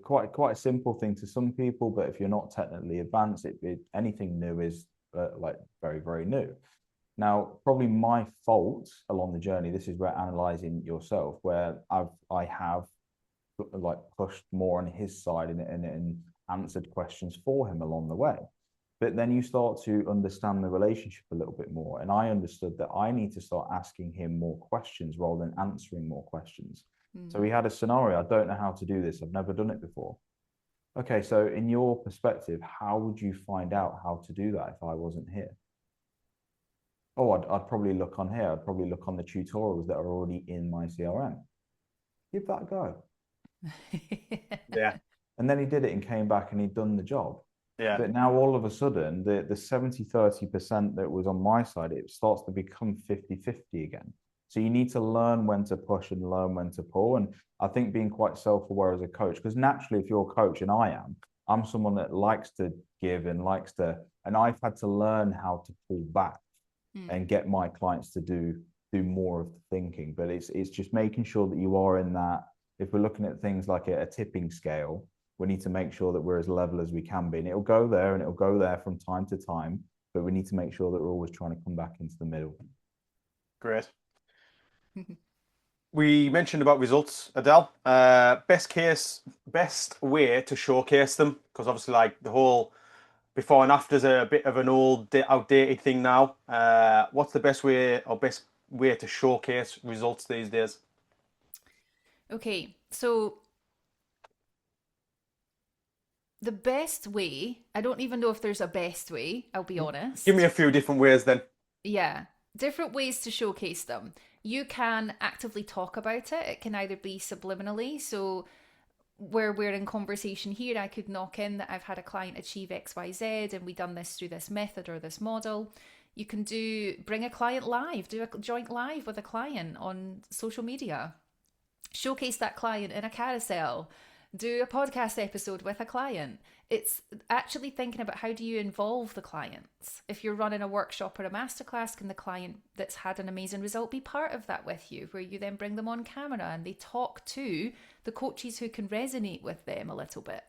[SPEAKER 2] quite a simple thing to some people, but if you're not technically advanced, anything new is like very, very new. Now, probably my fault along the journey, this is where analyzing yourself, where I have like pushed more on his side and answered questions for him along the way. But then you start to understand the relationship a little bit more. And I understood that I need to start asking him more questions rather than answering more questions. So we had a scenario. I don't know how to do this. I've never done it before. Okay, so in your perspective, how would you find out how to do that if I wasn't here? Oh, I'd probably look on here. I'd probably look on the tutorials that are already in my CRM. Give that a go.
[SPEAKER 1] Yeah.
[SPEAKER 2] And then he did it and came back and he'd done the job.
[SPEAKER 1] Yeah.
[SPEAKER 2] But now all of a sudden, the 70-30% that was on my side, it starts to become 50-50 again. So you need to learn when to push and learn when to pull. And I think being quite self-aware as a coach, because naturally, if you're a coach, and I'm someone that likes to give and and I've had to learn how to pull back and get my clients to do more of the thinking. But it's just making sure that you are in that. If we're looking at things like a tipping scale, we need to make sure that we're as level as we can be. And it'll go there and it'll go there from time to time, but we need to make sure that we're always trying to come back into the middle.
[SPEAKER 1] Great. We mentioned about results, Adele. Best way to showcase them, because obviously, like the whole before and after is a bit of an outdated thing now. What's the best way to showcase results these days?
[SPEAKER 3] Okay, so the best way, I don't even know if there's a best way, I'll be honest.
[SPEAKER 1] Give me a few different ways then.
[SPEAKER 3] Yeah, different ways to showcase them. You can actively talk about it. It can either be subliminally. So where we're in conversation here, I could knock in that I've had a client achieve XYZ and we done this through this method or this model. You can bring a client live, do a joint live with a client on social media. Showcase that client in a carousel. Do a podcast episode with a client. It's actually thinking about how do you involve the clients. If you're running a workshop or a masterclass, can the client that's had an amazing result be part of that with you, where you then bring them on camera and they talk to the coaches who can resonate with them a little bit.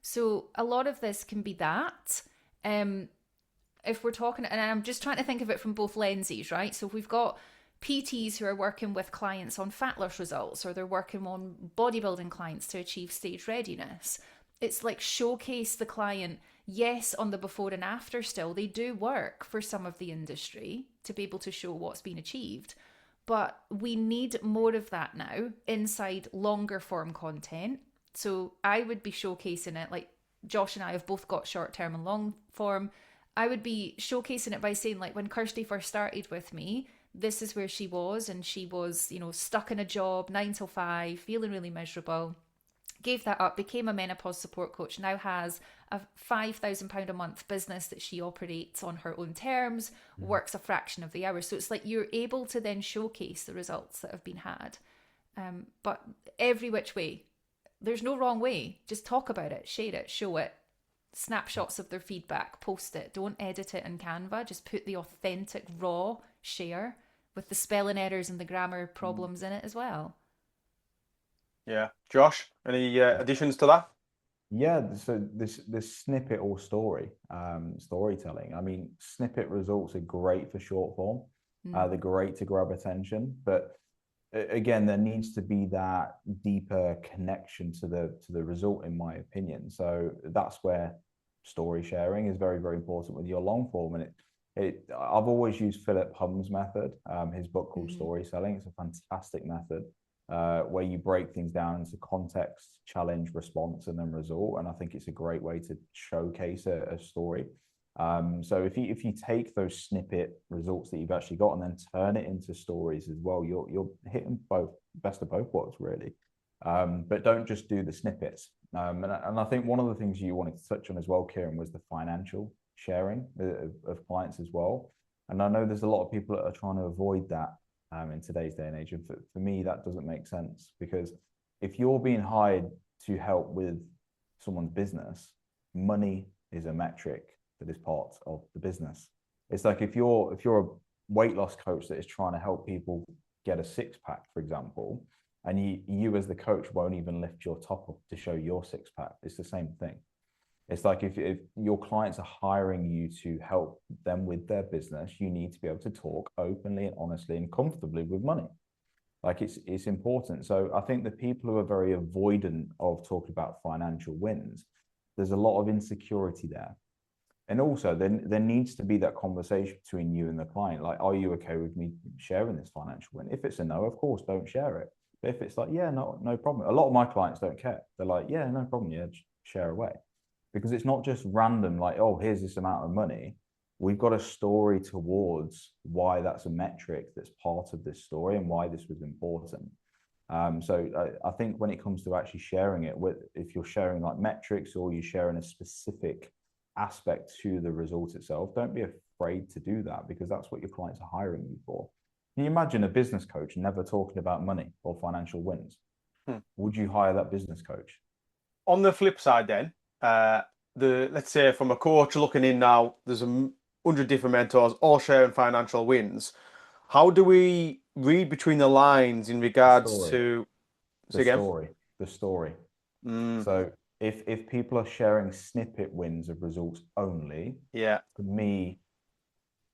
[SPEAKER 3] So a lot of this can be that. If we're talking, and I'm just trying to think of it from both lenses, right? So if we've got PTs who are working with clients on fat loss results, or they're working on bodybuilding clients to achieve stage readiness. It's like showcase the client. Yes, on the before and after still, they do work for some of the industry to be able to show what's been achieved. But we need more of that now inside longer form content. So I would be showcasing it, like Josh and I have both got short term and long form. I would be showcasing it by saying, like, when Kirsty first started with me, this is where she was, and she was, stuck in a job, 9 till 5, feeling really miserable. Gave that up, became a menopause support coach, now has a £5,000 a month business that she operates on her own terms, works a fraction of the hours. So it's like you're able to then showcase the results that have been had. But every which way, there's no wrong way. Just talk about it, share it, show it. Snapshots of their feedback, post it. Don't edit it in Canva. Just put the authentic, raw share with the spelling errors and the grammar problems in it as well.
[SPEAKER 1] Yeah. Josh, any additions to that?
[SPEAKER 2] Yeah, so this snippet or storytelling. I mean, snippet results are great for short form. They're great to grab attention, but again, there needs to be that deeper connection to the result, in my opinion. So that's where story sharing is very, very important with your long form. And I've always used Philip Hum's method, his book called Story Selling. It's a fantastic method where you break things down into context, challenge, response, and then result. And I think it's a great way to showcase a story. So if you take those snippet results that you've actually got and then turn it into stories as well, you're hitting both best of both worlds, really. But don't just do the snippets. And I think one of the things you wanted to touch on as well, Kieran, was the financial sharing of clients as well. And I know there's a lot of people that are trying to avoid that in today's day and age. And for me, that doesn't make sense, because if you're being hired to help with someone's business, money is a metric that is part of the business. It's like if you're a weight loss coach that is trying to help people get a six-pack, for example, and you as the coach won't even lift your top up to show your six-pack, it's the same thing. It's like if your clients are hiring you to help them with their business, you need to be able to talk openly and honestly and comfortably with money. Like it's important. So I think the people who are very avoidant of talking about financial wins, there's a lot of insecurity there. And also there needs to be that conversation between you and the client. Like, are you okay with me sharing this financial win? If it's a no, of course, don't share it. But if it's like, yeah, no problem. A lot of my clients don't care. They're like, yeah, no problem. Yeah, share away. Because it's not just random, like, oh, here's this amount of money. We've got a story towards why that's a metric that's part of this story and why this was important. So I think when it comes to actually sharing it, if you're sharing like metrics or you're sharing a specific aspect to the result itself, don't be afraid to do that, because that's what your clients are hiring you for. Can you imagine a business coach never talking about money or financial wins? Would you hire that business coach?
[SPEAKER 1] On the flip side, then, let's say from a coach looking in now, there's 100 different mentors all sharing financial wins. How do we read between the lines in regards to
[SPEAKER 2] the story? So if people are sharing snippet wins of results only, for me,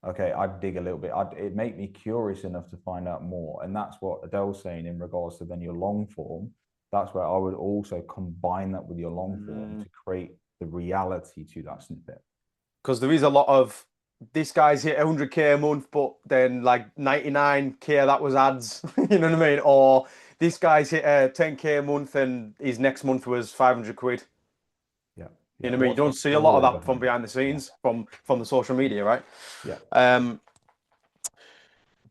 [SPEAKER 2] okay, I'd dig a little bit. It'd make me curious enough to find out more. And that's what Adele's saying in regards to then your long form. That's where I would also combine that with your long form to create the reality to that snippet.
[SPEAKER 1] Because there is a lot of, this guy's hit 100K a month, but then like 99K, that was ads. You know what I mean? Or this guy's hit 10K a month and his next month was 500 quid.
[SPEAKER 2] Yeah.
[SPEAKER 1] You know what I mean? You don't see a lot of that from behind the scenes, from the social media, right?
[SPEAKER 2] Yeah.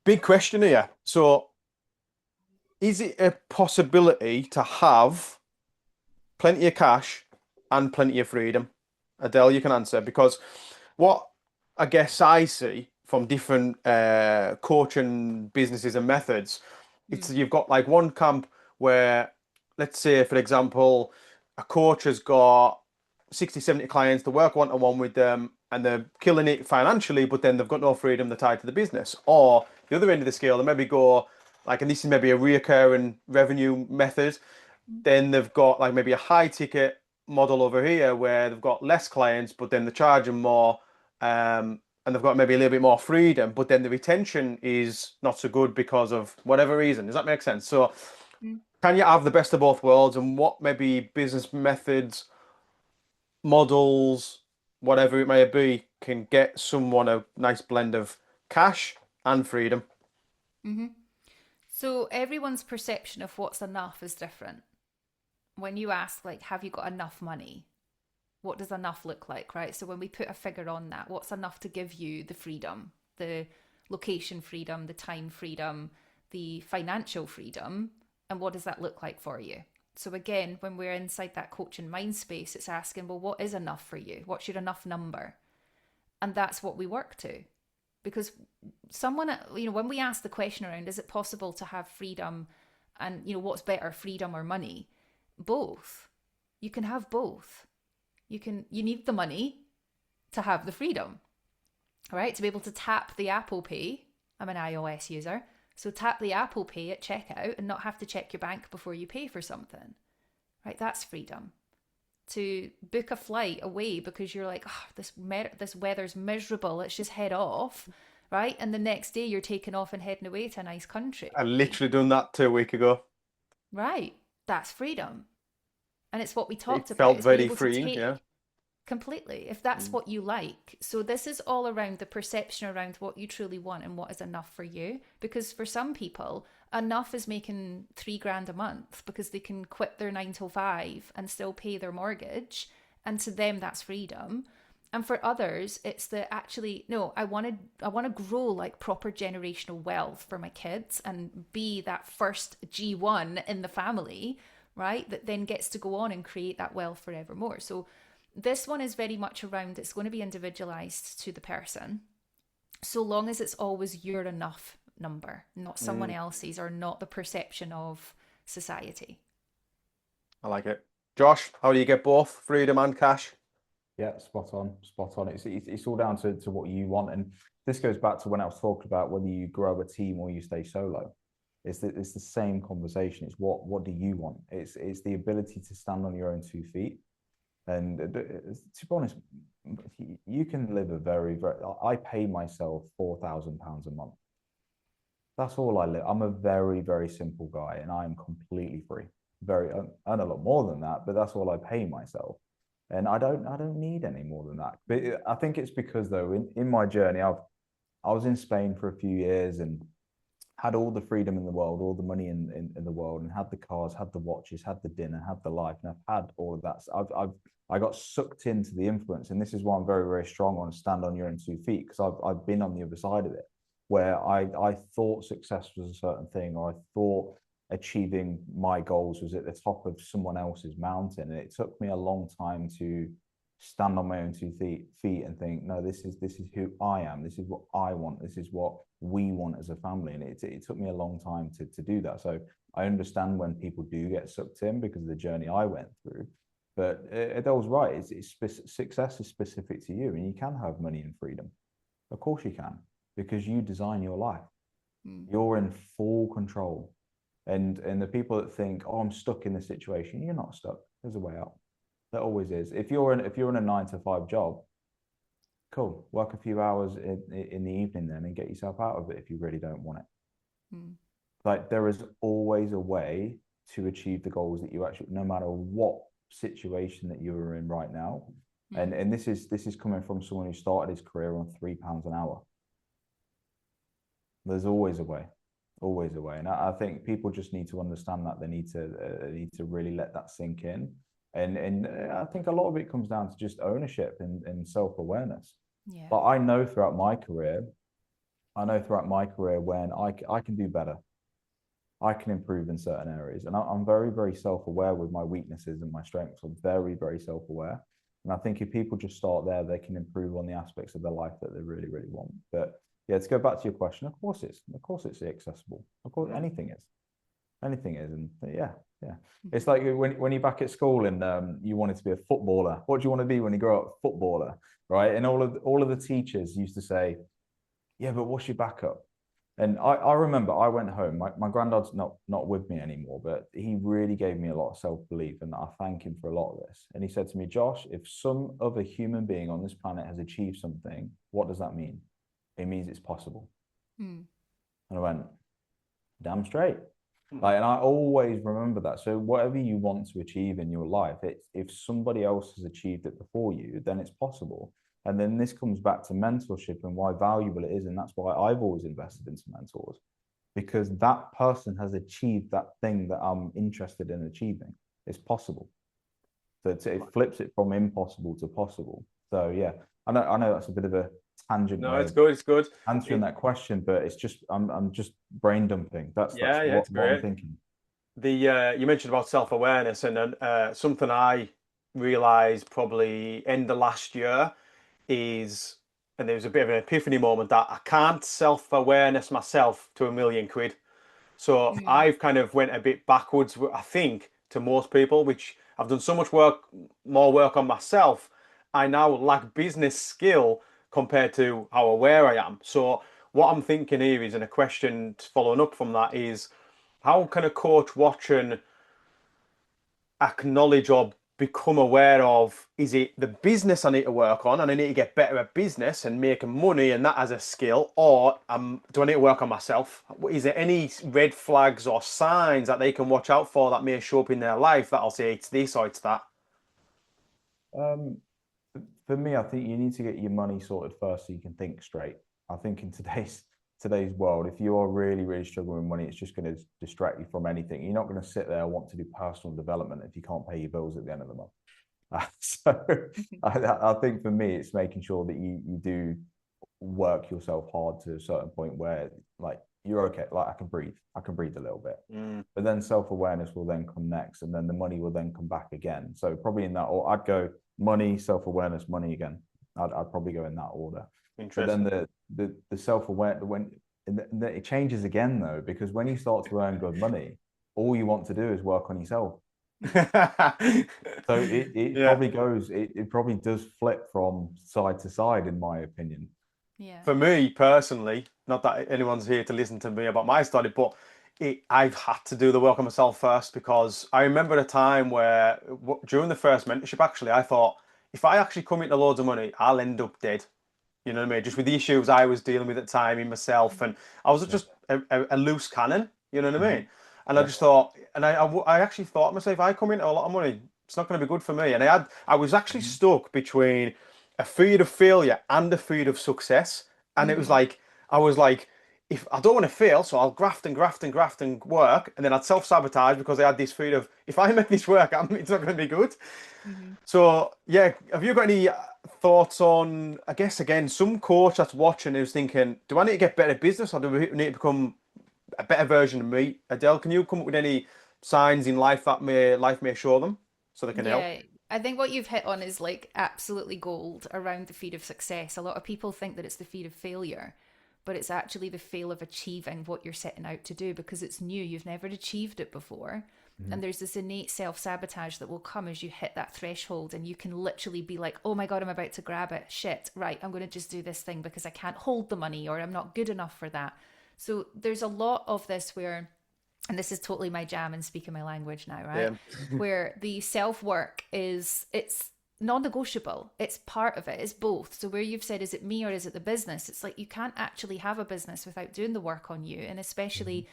[SPEAKER 1] Big question here. So is it a possibility to have plenty of cash and plenty of freedom? Adele, you can answer, because what I guess I see from different coaching businesses and methods, it's you've got like one camp where, let's say, for example, a coach has got 60, 70 clients to work one-to-one with them and they're killing it financially, but then they've got no freedom, they're tied to the business. Or the other end of the scale, they maybe go like, and this is maybe a reoccurring revenue method, then they've got like maybe a high ticket model over here where they've got less clients, but then they're charging more, and they've got maybe a little bit more freedom, but then the retention is not so good because of whatever reason. Does that make sense? So can you have the best of both worlds, and what maybe business methods, models, whatever it may be, can get someone a nice blend of cash and freedom?
[SPEAKER 3] So everyone's perception of what's enough is different. When you ask, like, have you got enough money? What does enough look like, right? So when we put a figure on that, what's enough to give you the freedom, the location freedom, the time freedom, the financial freedom, and what does that look like for you? So again, when we're inside that coaching mind space, it's asking, well, what is enough for you? What's your enough number? And that's what we work to. Because someone, when we ask the question around, is it possible to have freedom and, what's better, freedom or money? Both. You can have both. You need the money to have the freedom, right? To be able to tap the Apple Pay. I'm an iOS user. So tap the Apple Pay at checkout and not have to check your bank before you pay for something, right? That's freedom. To book a flight away because you're like, oh, this weather's miserable, let's just head off, right? And the next day you're taking off and heading away to a nice country.
[SPEAKER 1] I literally done that 2 weeks ago.
[SPEAKER 3] Right. That's freedom. And it's what we talked about.
[SPEAKER 1] Felt very freeing, yeah.
[SPEAKER 3] Completely, if that's what you like. So this is all around the perception around what you truly want and what is enough for you. Because for some people, enough is making $3,000 a month because they can quit their 9 to 5 and still pay their mortgage. And to them, that's freedom. And for others, it's I want to grow like proper generational wealth for my kids and be that first G1 in the family, right? That then gets to go on and create that wealth forevermore. So this one is very much around, it's going to be individualized to the person, so long as it's always your enough number, not someone else's or not the perception of society.
[SPEAKER 1] I like it. Josh, how do you get both freedom and cash?
[SPEAKER 2] Yeah, spot on. It's all down to what you want. And this goes back to when I was talking about whether you grow a team or you stay solo. It's the same conversation. It's what do you want? It's the ability to stand on your own 2 feet. And to be honest, you can live a I pay myself £4,000 a month. That's all I live. I'm a very, very simple guy, and I am completely free. I earn a lot more than that, but that's all I pay myself. And I don't need any more than that. But I think it's because though, in my journey, I was in Spain for a few years and had all the freedom in the world, all the money in the world, and had the cars, had the watches, had the dinner, had the life, and I've had all of that. So I got sucked into the influence, and this is why I'm very, very strong on stand on your own 2 feet, because I've been on the other side of it, where I thought success was a certain thing, or I thought achieving my goals was at the top of someone else's mountain, and it took me a long time to stand on my own 2 feet and think, no, this is who I am. This is what I want. This is what we want as a family. And it took me a long time to do that. So I understand when people do get sucked in because of the journey I went through. But Adele's right. Success is specific to you, and you can have money and freedom. Of course you can, because you design your life. You're in full control. And the people that think, oh, I'm stuck in this situation, you're not stuck. There's a way out. There always is. If you're in a 9-to-5 job, cool. Work a few hours in the evening then and get yourself out of it if you really don't want it. Like, there is always a way to achieve the goals that you actually, no matter what situation that you're in right now. And this is coming from someone who started his career on £3 an hour. There's always a way. Always a way. And I think people just need to understand that. They need to really let that sink in. And I think a lot of it comes down to just ownership and self-awareness.
[SPEAKER 3] Yeah.
[SPEAKER 2] But I know throughout my career when I can do better. I can improve in certain areas. And I'm very, very self-aware with my weaknesses and my strengths. I'm very, very self-aware. And I think if people just start there, they can improve on the aspects of their life that they really, really want. But yeah, to go back to your question, of course it's accessible. Of course, anything is. And yeah. It's like when you're back at school and you wanted to be a footballer. What do you want to be when you grow up? Footballer, right? And all of the teachers used to say, yeah, but what's your backup? And I remember I went home. My granddad's not with me anymore, but he really gave me a lot of self-belief, and I thank him for a lot of this. And he said to me, Josh, if some other human being on this planet has achieved something, what does that mean? It means it's possible. And I went, damn straight. Like, and I always remember that. So whatever you want to achieve in your life, if somebody else has achieved it before you, then it's possible. And then this comes back to mentorship and why valuable it is. And that's why I've always invested into mentors, because that person has achieved that thing that I'm interested in achieving. It's possible. So it flips it from impossible to possible. So yeah, I know that's a bit of a tangent.
[SPEAKER 1] No, it's good. It's good
[SPEAKER 2] answering that question, but it's just I'm just brain dumping. That's what I'm thinking.
[SPEAKER 1] You mentioned about self-awareness, and something I realized probably end of last year is, and there was a bit of an epiphany moment, that I can't self-awareness myself to £1,000,000. So I've kind of went a bit backwards, I think, to most people, which I've done so much more work on myself. I now lack business skill compared to how aware I am. So what I'm thinking here is, and a question following up from that is, how can a coach watch and acknowledge or become aware of, is it the business I need to work on and I need to get better at business and making money and that as a skill, or do I need to work on myself? Is there any red flags or signs that they can watch out for that may show up in their life that I'll say it's this or it's that?
[SPEAKER 2] For me, I think you need to get your money sorted first so you can think straight. I think in today's world, if you are really, really struggling with money, it's just going to distract you from anything. You're not going to sit there and want to do personal development if you can't pay your bills at the end of the month. So I think for me, it's making sure that you do work yourself hard to a certain point where, like, you're okay. Like, I can breathe a little bit. But then self-awareness will then come next, and then the money will then come back again. So probably in that, or I'd go money, self-awareness, money again. I'd probably go in that order.
[SPEAKER 1] Interesting.
[SPEAKER 2] But then the self-awareness, it changes again though, because when you start to earn good money, all you want to do is work on yourself. So it probably goes, it probably does flip from side to side, in my opinion.
[SPEAKER 3] Yeah.
[SPEAKER 1] For me personally, not that anyone's here to listen to me about my story, but I've had to do the work on myself first because I remember a time where during the first mentorship, actually, I thought if I actually come into loads of money, I'll end up dead. You know what I mean? Just with the issues I was dealing with at the time in myself, and I was
[SPEAKER 2] Yeah.
[SPEAKER 1] just a loose cannon. You know what I
[SPEAKER 2] Hmm.
[SPEAKER 1] mean? And I
[SPEAKER 2] Yeah.
[SPEAKER 1] just thought, and I actually thought to myself, if I come into a lot of money, it's not going to be good for me. And I was actually
[SPEAKER 2] Hmm.
[SPEAKER 1] stuck between a fear of failure and a fear of success, and it was
[SPEAKER 3] Mm.
[SPEAKER 1] like I was like, if I don't want to fail, so I'll graft and graft and graft and work, and then I'd self-sabotage because I had this fear of if I make this work, it's not going to be good.
[SPEAKER 3] Hmm.
[SPEAKER 1] So yeah, have you got any thoughts on? I guess again, some coach that's watching is thinking, do I need to get better at business, or do we need to become a better version of me? Adele, can you come up with any signs in life that life may show them so they can help?
[SPEAKER 3] Yeah, I think what you've hit on is like absolutely gold around the fear of success. A lot of people think that it's the fear of failure, but it's actually the fail of achieving what you're setting out to do because it's new. You've never achieved it before.
[SPEAKER 2] Hmm.
[SPEAKER 3] And there's this innate self sabotage that will come as you hit that threshold, and you can literally be like, oh my God, I'm about to grab it. Shit, right, I'm going to just do this thing because I can't hold the money or I'm not good enough for that. So there's a lot of this where, and this is totally my jam and speaking my language now, right?
[SPEAKER 1] Yeah.
[SPEAKER 3] Where the self work it's non-negotiable. It's part of it. It's both. So where you've said, is it me or is it the business? It's like you can't actually have a business without doing the work on you. And
[SPEAKER 2] Hmm.
[SPEAKER 3] especially,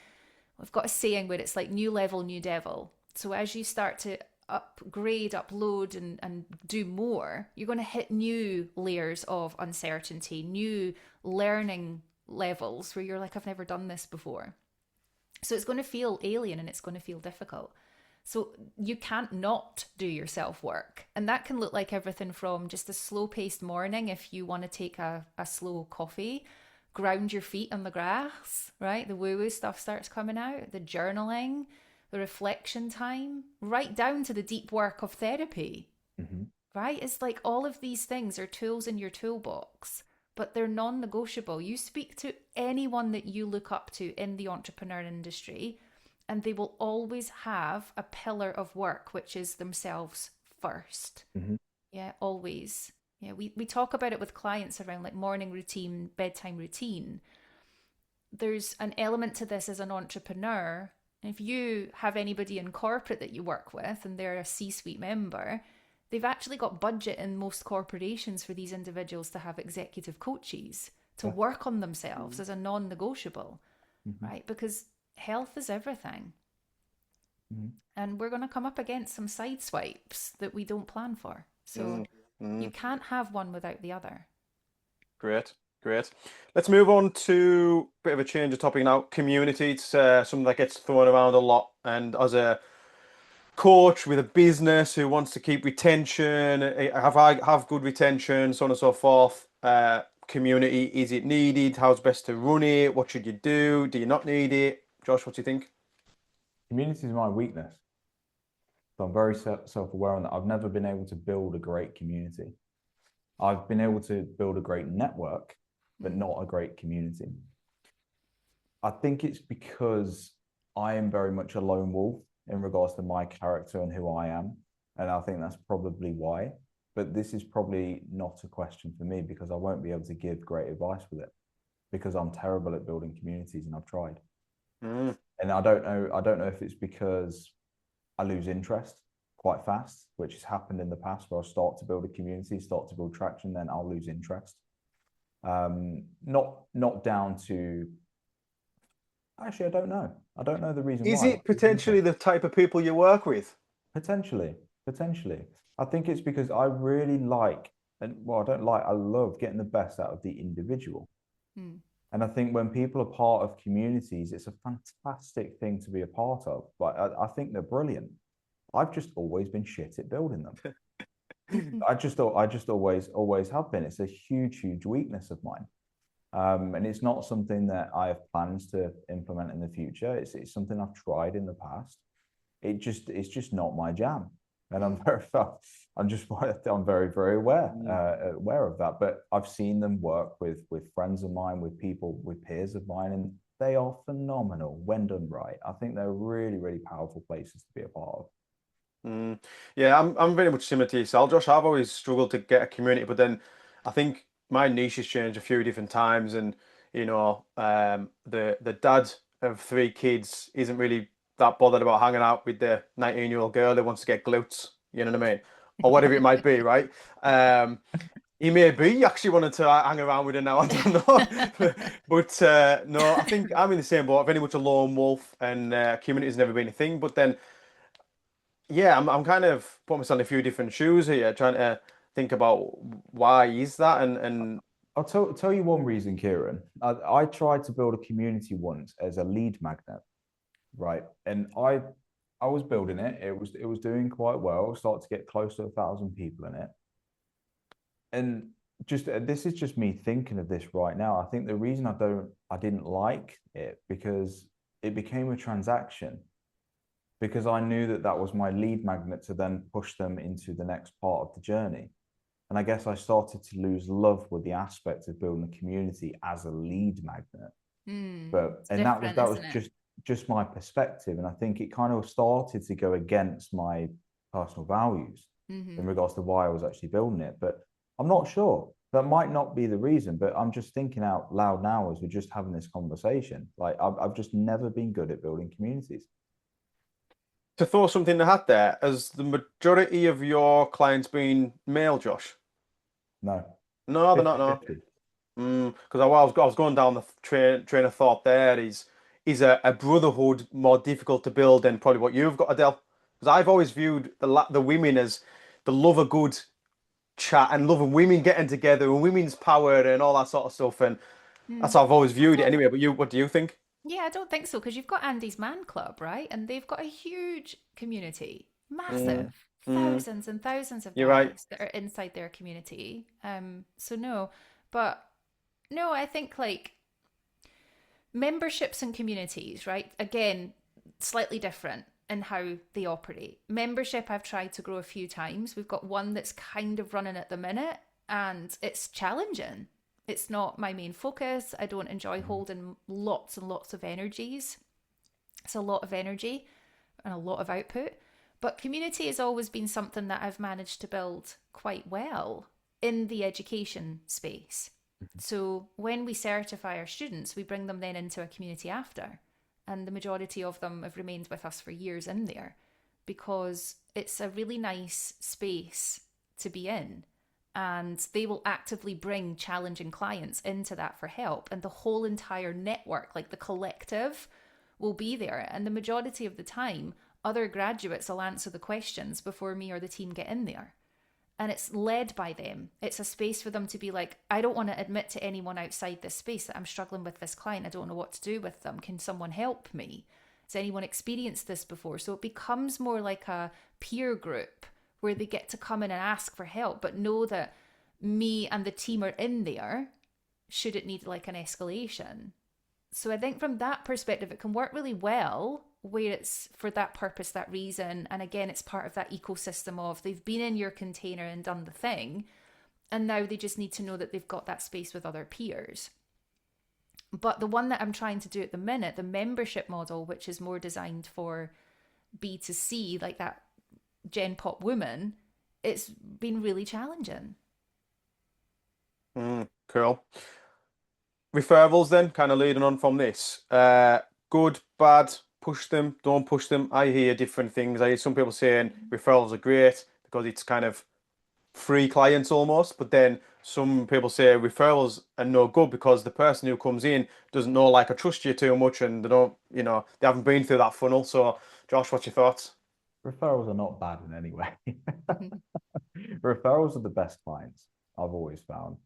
[SPEAKER 3] we've got a saying where it's like new level, new devil. So as you start to upgrade, upload, and do more, you're going to hit new layers of uncertainty, new learning levels where you're like, I've never done this before. So it's going to feel alien and it's going to feel difficult. So you can't not do your self work. And that can look like everything from just a slow paced morning if you want to take a slow coffee, ground your feet on the grass, right? The woo woo stuff starts coming out, the journaling, the reflection time, right down to the deep work of therapy,
[SPEAKER 2] Hmm.
[SPEAKER 3] right? It's like all of these things are tools in your toolbox, but they're non negotiable. You speak to anyone that you look up to in the entrepreneur industry, and they will always have a pillar of work, which is themselves first.
[SPEAKER 2] Hmm.
[SPEAKER 3] Yeah, always. Yeah, we talk about it with clients around like morning routine, bedtime routine. There's an element to this as an entrepreneur. If you have anybody in corporate that you work with and they're a C suite member, they've actually got budget in most corporations for these individuals to have executive coaches to
[SPEAKER 2] Yeah.
[SPEAKER 3] work on themselves as a non negotiable,
[SPEAKER 2] Hmm.
[SPEAKER 3] right? Because health is everything.
[SPEAKER 2] Hmm.
[SPEAKER 3] And we're going to come up against some side swipes that we don't plan for. So
[SPEAKER 1] Mm,
[SPEAKER 3] you
[SPEAKER 1] mm,
[SPEAKER 3] can't have one without the other.
[SPEAKER 1] great, great. Let's move on to a bit of a change of topic now. Community, it's something that gets thrown around a lot, and as a coach with a business who wants to keep retention, have good retention, so on and so forth. Community, is it needed? How's best to run it? What should you do? Do you not need it? Josh, what do you think?
[SPEAKER 2] Community is my weakness. So I'm very self-aware on that. I've never been able to build a great community. I've been able to build a great network, but
[SPEAKER 3] Mm.
[SPEAKER 2] not a great community. I think it's because I am very much a lone wolf in regards to my character and who I am. And I think that's probably why. But this is probably not a question for me because I won't be able to give great advice with it because I'm terrible at building communities and I've tried.
[SPEAKER 1] Mm,
[SPEAKER 2] And I don't know if it's because I lose interest quite fast, which has happened in the past where I'll start to build a community, start to build traction, then I'll lose interest. Not down to actually, I don't know. I don't know the reason
[SPEAKER 1] is
[SPEAKER 2] why.
[SPEAKER 1] it potentially the type of people you work with?
[SPEAKER 2] Potentially, potentially. I think it's because I really like, and well, I don't like, I love getting the best out of the individual.
[SPEAKER 3] Mm.
[SPEAKER 2] And I think when people are part of communities, it's a fantastic thing to be a part of. But I think they're brilliant. I've just always been shit at building them. I just always have been. It's a huge weakness of mine. And it's not something that I have plans to implement in the future. It's something I've tried in the past. It's just not my jam, and I'm
[SPEAKER 3] Mm.
[SPEAKER 2] very I'm very aware
[SPEAKER 1] Mm.
[SPEAKER 2] aware of that. But I've seen them work with friends of mine, with people, with peers of mine, and they are phenomenal when done right. I think they're really powerful places to be a part of.
[SPEAKER 1] Mm. Yeah, I'm very much similar to yourself, Josh. I've always struggled to get a community, but then I think my niche has changed a few different times, and the dad of 3 kids isn't really that bothered about hanging out with the 19-year-old girl who wants to get glutes, you know what I mean? Or whatever it might be, right? He may be actually wanted to hang around with her now, I don't know. But no, I think I'm in the same boat. I'm very much a lone wolf, and community's never been a thing. But then, yeah, I'm kind of putting myself in a few different shoes here, trying to think about why is that, and
[SPEAKER 2] I'll tell you one reason, Kieran. I tried to build a community once as a lead magnet, right? And I was building it. It was doing quite well. Started to get close to 1,000 people in it. And just this is just me thinking of this right now. I think the reason I didn't like it because it became a transaction because I knew that that was my lead magnet to then push them into the next part of the journey. And I guess I started to lose love with the aspect of building a community as a lead magnet. But and that was just my perspective. And I think it kind of started to go against my personal values in regards to why I was actually building it. But I'm not sure. That might not be the reason, but I'm just thinking out loud now as we're just having this conversation. Like I've just never been good at building communities.
[SPEAKER 1] to throw something in the hat there, has the majority of your clients been male, Josh?
[SPEAKER 2] No,
[SPEAKER 1] No, they're not, no.
[SPEAKER 2] 50-50.
[SPEAKER 1] Because I was going down the train of thought there. Is a brotherhood more difficult to build than probably what you've got, Adele? Because I've always viewed the women as the love a good chat and loving women getting together and women's power and all that sort of stuff. And that's how I've always viewed it anyway. But what do you think?
[SPEAKER 3] Yeah, I don't think so because you've got Andy's Man Club, right? And they've got a huge community, massive,
[SPEAKER 1] Mm,
[SPEAKER 3] thousands and thousands of
[SPEAKER 1] you're right.
[SPEAKER 3] guys that are inside their community. So no, but no, I think like memberships and communities, right? Again, slightly different in how they operate. Membership, I've tried to grow a few times. We've got one that's kind of running at the minute, and it's challenging. It's not my main focus. I don't enjoy holding lots and lots of energies. It's a lot of energy and a lot of output. But community has always been something that I've managed to build quite well in the education space. So when we certify our students, we bring them then into a community after. And the majority of them have remained with us for years in there because it's a really nice space to be in. And they will actively bring challenging clients into that for help. And the whole entire network, like the collective, will be there. And the majority of the time, other graduates will answer the questions before me or the team get in there. And it's led by them. It's a space for them to be like, I don't want to admit to anyone outside this space that I'm struggling with this client. I don't know what to do with them. Can someone help me? Has anyone experienced this before? So it becomes more like a peer group where they get to come in and ask for help, but know that me and the team are in there should it need like an escalation. So I think from that perspective, it can work really well where it's for that purpose, that reason. And again, it's part of that ecosystem of they've been in your container and done the thing. And now they just need to know that they've got that space with other peers. But the one that I'm trying to do at the minute, the membership model, which is more designed for B2C, like that Gen Pop woman, it's been really challenging.
[SPEAKER 1] Cool. Referrals then, kind of leading on from this. Good, bad, push them, don't push them. I hear different things. I hear some people saying referrals are great because it's kind of free clients almost, but then some people say referrals are no good because the person who comes in doesn't know, like, or trust you too much and they don't, they haven't been through that funnel. So, Josh, what's your thoughts?
[SPEAKER 2] Referrals are not bad in any way. Referrals are the best clients, I've always found,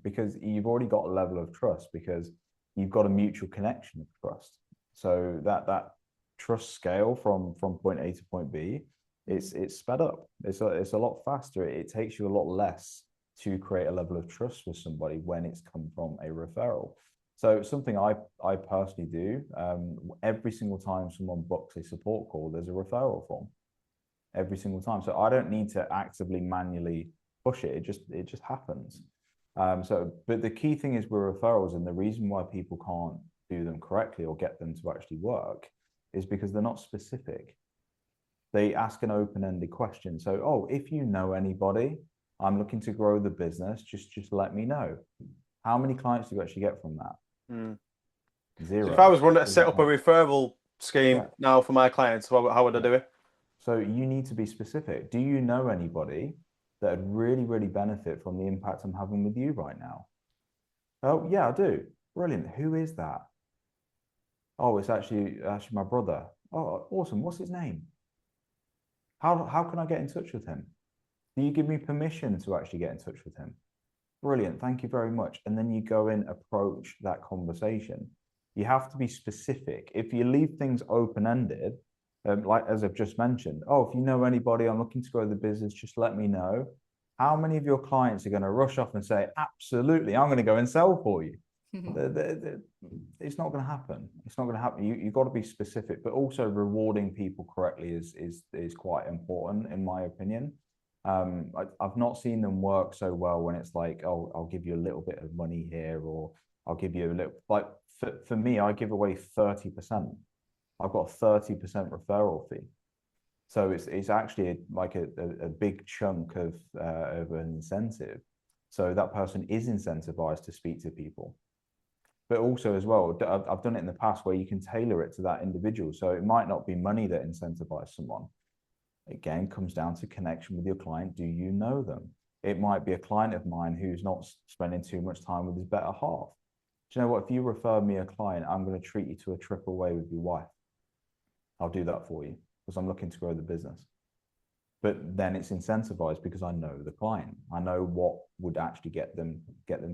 [SPEAKER 2] because you've already got a level of trust because you've got a mutual connection of trust. So that trust scale from point A to point B, it's sped up. It's a lot faster. It takes you a lot less to create a level of trust with somebody when it's come from a referral. So something I personally do, every single time someone books a support call, there's a referral form. Every single time. So I don't need to actively manually push it. It just happens. But the key thing is with referrals, and the reason why people can't do them correctly or get them to actually work is because they're not specific. They ask an open-ended question. So, oh, if you know anybody, I'm looking to grow the business, just let me know. How many clients do you actually get from that?
[SPEAKER 1] So if I was wanting to
[SPEAKER 2] There's
[SPEAKER 1] set
[SPEAKER 2] not
[SPEAKER 1] up a
[SPEAKER 2] much.
[SPEAKER 1] referral scheme
[SPEAKER 2] Yeah,
[SPEAKER 1] now for my clients, how would I
[SPEAKER 2] yeah.
[SPEAKER 1] do it?
[SPEAKER 2] So you need to be specific. Do you know anybody that would really, really benefit from the impact I'm having with you right now? Oh, yeah, I do. Brilliant. Who is that? Oh, it's actually my brother. Oh, awesome. What's his name? How can I get in touch with him? Do you give me permission to actually get in touch with him? Brilliant. Thank you very much. And then you go and approach that conversation. You have to be specific. If you leave things open-ended, like as I've just mentioned, oh, if you know anybody, I'm looking to grow the business, just let me know. How many of your clients are going to rush off and say, absolutely, I'm going to go and sell for you? It's not going to happen. It's not going to happen. You've got to be specific, but also rewarding people correctly is quite important, in my opinion. I've not seen them work so well when it's like, oh, I'll give you a little bit of money here, or I'll give you a little, like for me, I give away 30%. I've got a 30% referral fee. So it's actually like a big chunk of an incentive. So that person is incentivized to speak to people. But also as well, I've done it in the past where you can tailor it to that individual. So it might not be money that incentivizes someone. Again, comes down to connection with your client. Do you know them? It might be a client of mine who's not spending too much time with his better half. Do you know what? If you refer me a client, I'm going to treat you to a trip away with your wife. I'll do that for you because I'm looking to grow the business. But then it's incentivized because I know the client. I know what would actually get them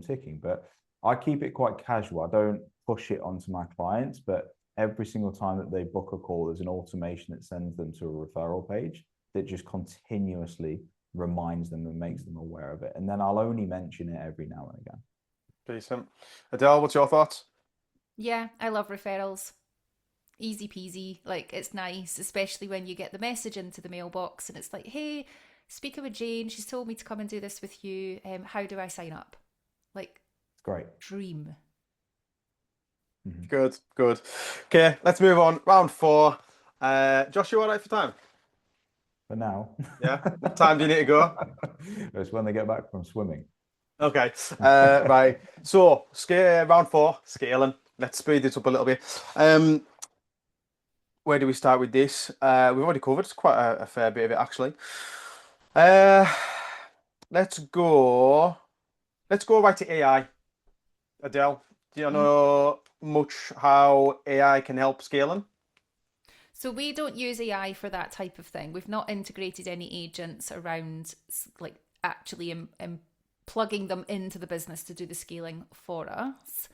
[SPEAKER 2] ticking. But I keep it quite casual. I don't push it onto my clients, but every single time that they book a call, there's an automation that sends them to a referral page that just continuously reminds them and makes them aware of it. And then I'll only mention it every now and again.
[SPEAKER 1] Decent. Adele, what's your thoughts?
[SPEAKER 3] Yeah, I love referrals. Easy peasy. Like, it's nice, especially when you get the message into the mailbox and it's like, hey, speaking with Jane, she's told me to come and do this with you. How do I sign up? Like,
[SPEAKER 2] It's great.
[SPEAKER 3] dream.
[SPEAKER 1] Good, good. Okay, let's move on. Round 4. Josh, you all right for time?
[SPEAKER 2] For now.
[SPEAKER 1] Yeah. What time do you need to go?
[SPEAKER 2] It's when they get back from swimming.
[SPEAKER 1] Okay. Right. So, round 4, scaling. Let's speed this up a little bit. Where do we start with this? We've already covered quite a fair bit of it, actually. Uh, let's go. Let's go right to AI. Adele, do you know much how AI can help scaling?
[SPEAKER 3] So we don't use AI for that type of thing. We've not integrated any agents around like actually plugging them into the business to do the scaling for us.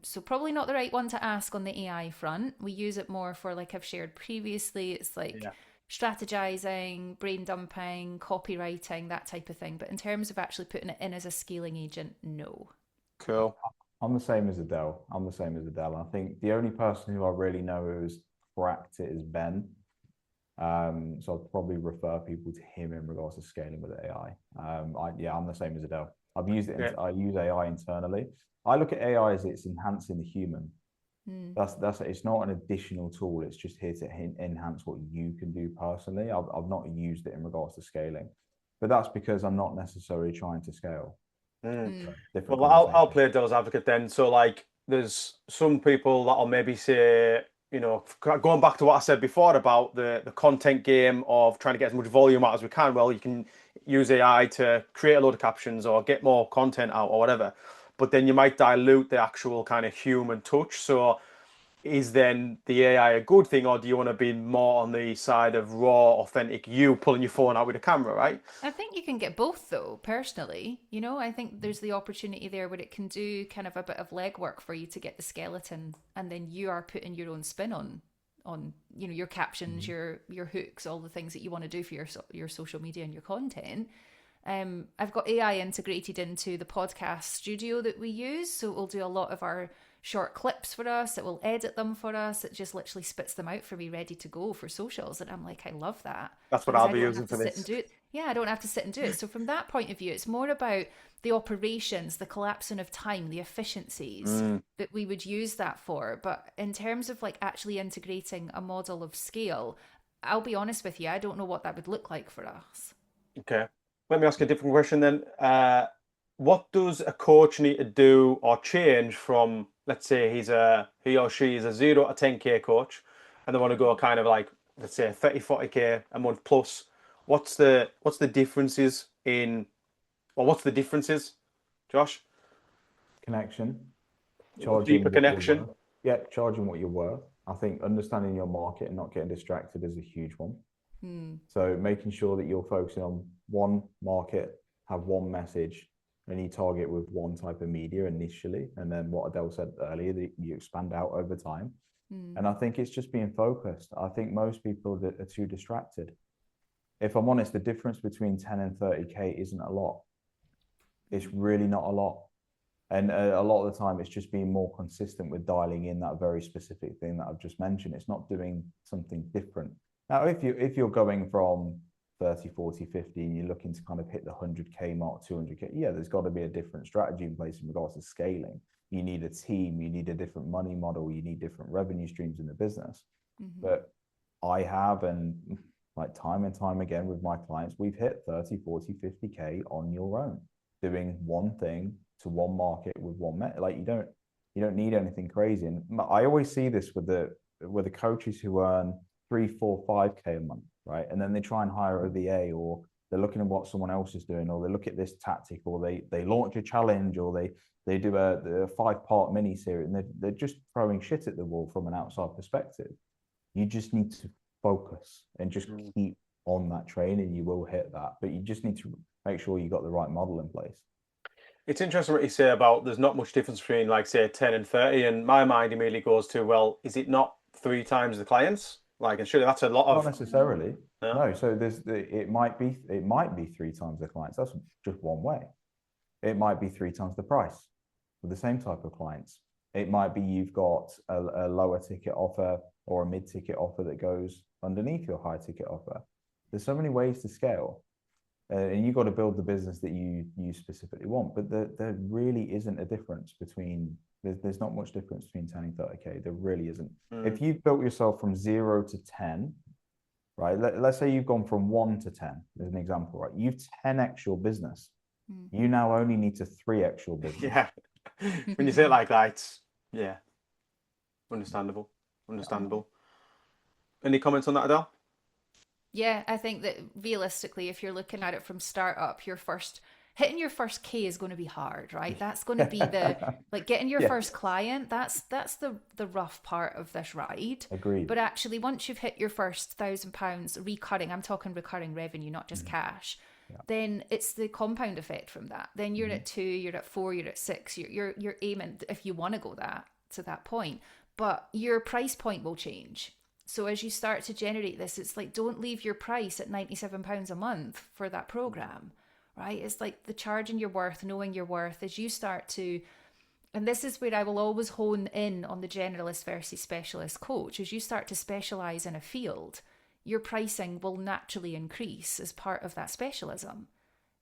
[SPEAKER 3] So probably not the right one to ask on the AI front. We use it more for, like I've shared previously, it's like
[SPEAKER 1] Yeah.
[SPEAKER 3] strategizing, brain dumping, copywriting, that type of thing. But in terms of actually putting it in as a scaling agent, no.
[SPEAKER 1] Cool.
[SPEAKER 2] I'm the same as Adele. I'm the same as Adele. I think the only person who I really know who's cracked it is Ben. So I'll probably refer people to him in regards to scaling with AI. I'm the same as Adele. I've used it.
[SPEAKER 1] Yeah.
[SPEAKER 2] I use AI internally. I look at AI as it's enhancing the human. That's it's not an additional tool. It's just here to enhance what you can do personally. I've not used it in regards to scaling, but that's because I'm not necessarily trying to scale. Different
[SPEAKER 1] Well, I'll
[SPEAKER 2] conversation.
[SPEAKER 1] play devil's advocate then. So, like, there's some people that'll maybe say, going back to what I said before about the content game of trying to get as much volume out as we can. Well, you can use AI to create a load of captions or get more content out or whatever, but then you might dilute the actual kind of human touch. So, is then the AI a good thing, or do you want to be more on the side of raw, authentic you pulling your phone out with a camera, right?
[SPEAKER 3] I think you can get both though, personally. I think there's the opportunity there where it can do kind of a bit of legwork for you to get the skeleton, and then you are putting your own spin on your captions, your hooks, all the things that you want to do for your social media and your content. I've got AI integrated into the podcast studio that we use, so it will do a lot of our short clips for us. It will edit them for us. It just literally spits them out for me, ready to go for socials. And I'm like, I love that
[SPEAKER 1] That's what
[SPEAKER 3] because
[SPEAKER 1] I'll
[SPEAKER 3] I
[SPEAKER 1] be
[SPEAKER 3] don't
[SPEAKER 1] using
[SPEAKER 3] have to
[SPEAKER 1] for
[SPEAKER 3] sit and
[SPEAKER 1] this.
[SPEAKER 3] do it. Yeah, I don't have to sit and do it. So from that point of view, it's more about the operations, the collapsing of time, the efficiencies that we would use that for. But in terms of like actually integrating a model of scale, I'll be honest with you, I don't know what that would look like for us.
[SPEAKER 1] Okay. Let me ask a different question then. What does a coach need to do or change from let's say he or she is a 0 to 10K coach, and they want to go kind of like, let's say 30, 40K a month plus. What's the differences in, or what's the differences, Josh?
[SPEAKER 2] Connection,
[SPEAKER 1] Deeper
[SPEAKER 2] charging what you're
[SPEAKER 1] connection.
[SPEAKER 2] worth. Yeah, charging what you're worth. I think understanding your market and not getting distracted is a huge one. So making sure that you're focusing on one market, have one message, and you target with one type of media initially. And then what Adele said earlier, that you expand out over time. And I think it's just being focused. I think most people that are too distracted. If I'm honest, the difference between 10 and 30K isn't a lot. It's really not a lot. And a lot of the time, it's just being more consistent with dialing in that very specific thing that I've just mentioned. It's not doing something different. Now, if you're going from 30, 40, 50, and you're looking to kind of hit the 100K mark, 200K, yeah, there's got to be a different strategy in place in regards to scaling. You need a team, you need a different money model, you need different revenue streams in the business. But I have, and like time and time again with my clients, we've hit 30, 40, 50K on your own, doing one thing to one market with one like you don't need anything crazy. And I always see this with the coaches who earn 3, 4, 5K a month, right? And then they try and hire a VA, or they're looking at what someone else is doing, or they look at this tactic, or they launch a challenge, or they do a 5-part mini series, and they're just throwing shit at the wall from an outside perspective. You just need to focus and just keep on that train, and you will hit that. But you just need to make sure you got the right model in place.
[SPEAKER 1] It's interesting what you say about there's not much difference between, like, say 10 and 30, and my mind immediately goes to, well, is it not 3 times the clients? Like, and surely that's a lot of.
[SPEAKER 2] Not necessarily.
[SPEAKER 1] Yeah.
[SPEAKER 2] No. So it might be 3 times the clients. That's just one way. It might be 3 times the price for the same type of clients. It might be you've got a lower ticket offer or a mid-ticket offer that goes underneath your high ticket offer. There's so many ways to scale. And you've got to build the business that you specifically want. But there really isn't a difference between, there's not much difference between 10 and 30K. There really isn't. If you've built yourself from 0 to 10, right? Let's say you've gone from 1 to 10, as an example, right? You've 10x your business. You now only need to 3x your business.
[SPEAKER 1] Yeah. When you say it like that, it's, yeah. Understandable. Any comments on that, Adele?
[SPEAKER 3] Yeah, I think that realistically, if you're looking at it from startup, hitting your first K is going to be hard, right? That's going to be like getting your first client. That's the rough part of this ride.
[SPEAKER 2] Agreed.
[SPEAKER 3] But actually, once you've hit your first £1,000 recurring, I'm talking recurring revenue, not just cash. Yeah. Then it's the compound effect from that. Then you're at 2, you're at 4, you're at 6. You're aiming, if you want to go to that point, but your price point will change. So as you start to generate this, it's like, don't leave your price at £97 a month for that program, right? It's like the charging your worth, knowing your worth as you start to, and this is where I will always hone in on the generalist versus specialist coach. As you start to specialize in a field, your pricing will naturally increase as part of that specialism.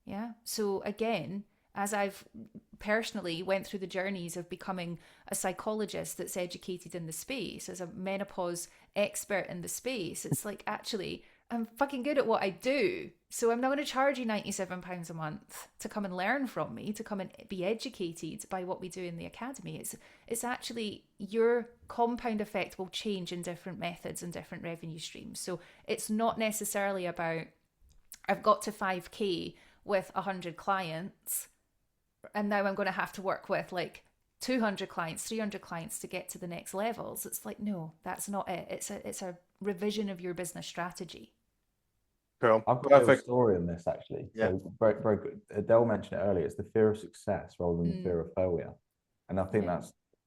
[SPEAKER 3] Yeah. So again, as I've personally went through the journeys of becoming a psychologist that's educated in the space, as a menopause expert in the space, it's like, actually, I'm fucking good at what I do. So I'm not going to charge you £97 a month to come and learn from me, to come and be educated by what we do in the academy. It's actually, your compound effect will change in different methods and different revenue streams. So it's not necessarily about, I've got to 5K with 100 clients, and now I'm going to have to work with like 200 clients, 300 clients to get to the next levels. It's like, no, that's not it. It's a revision of your business strategy.
[SPEAKER 1] Cool.
[SPEAKER 2] I've got a little story on this, actually.
[SPEAKER 1] Yeah.
[SPEAKER 2] So very, very good. Adele mentioned it earlier. It's the fear of success rather than the fear of failure. And I think that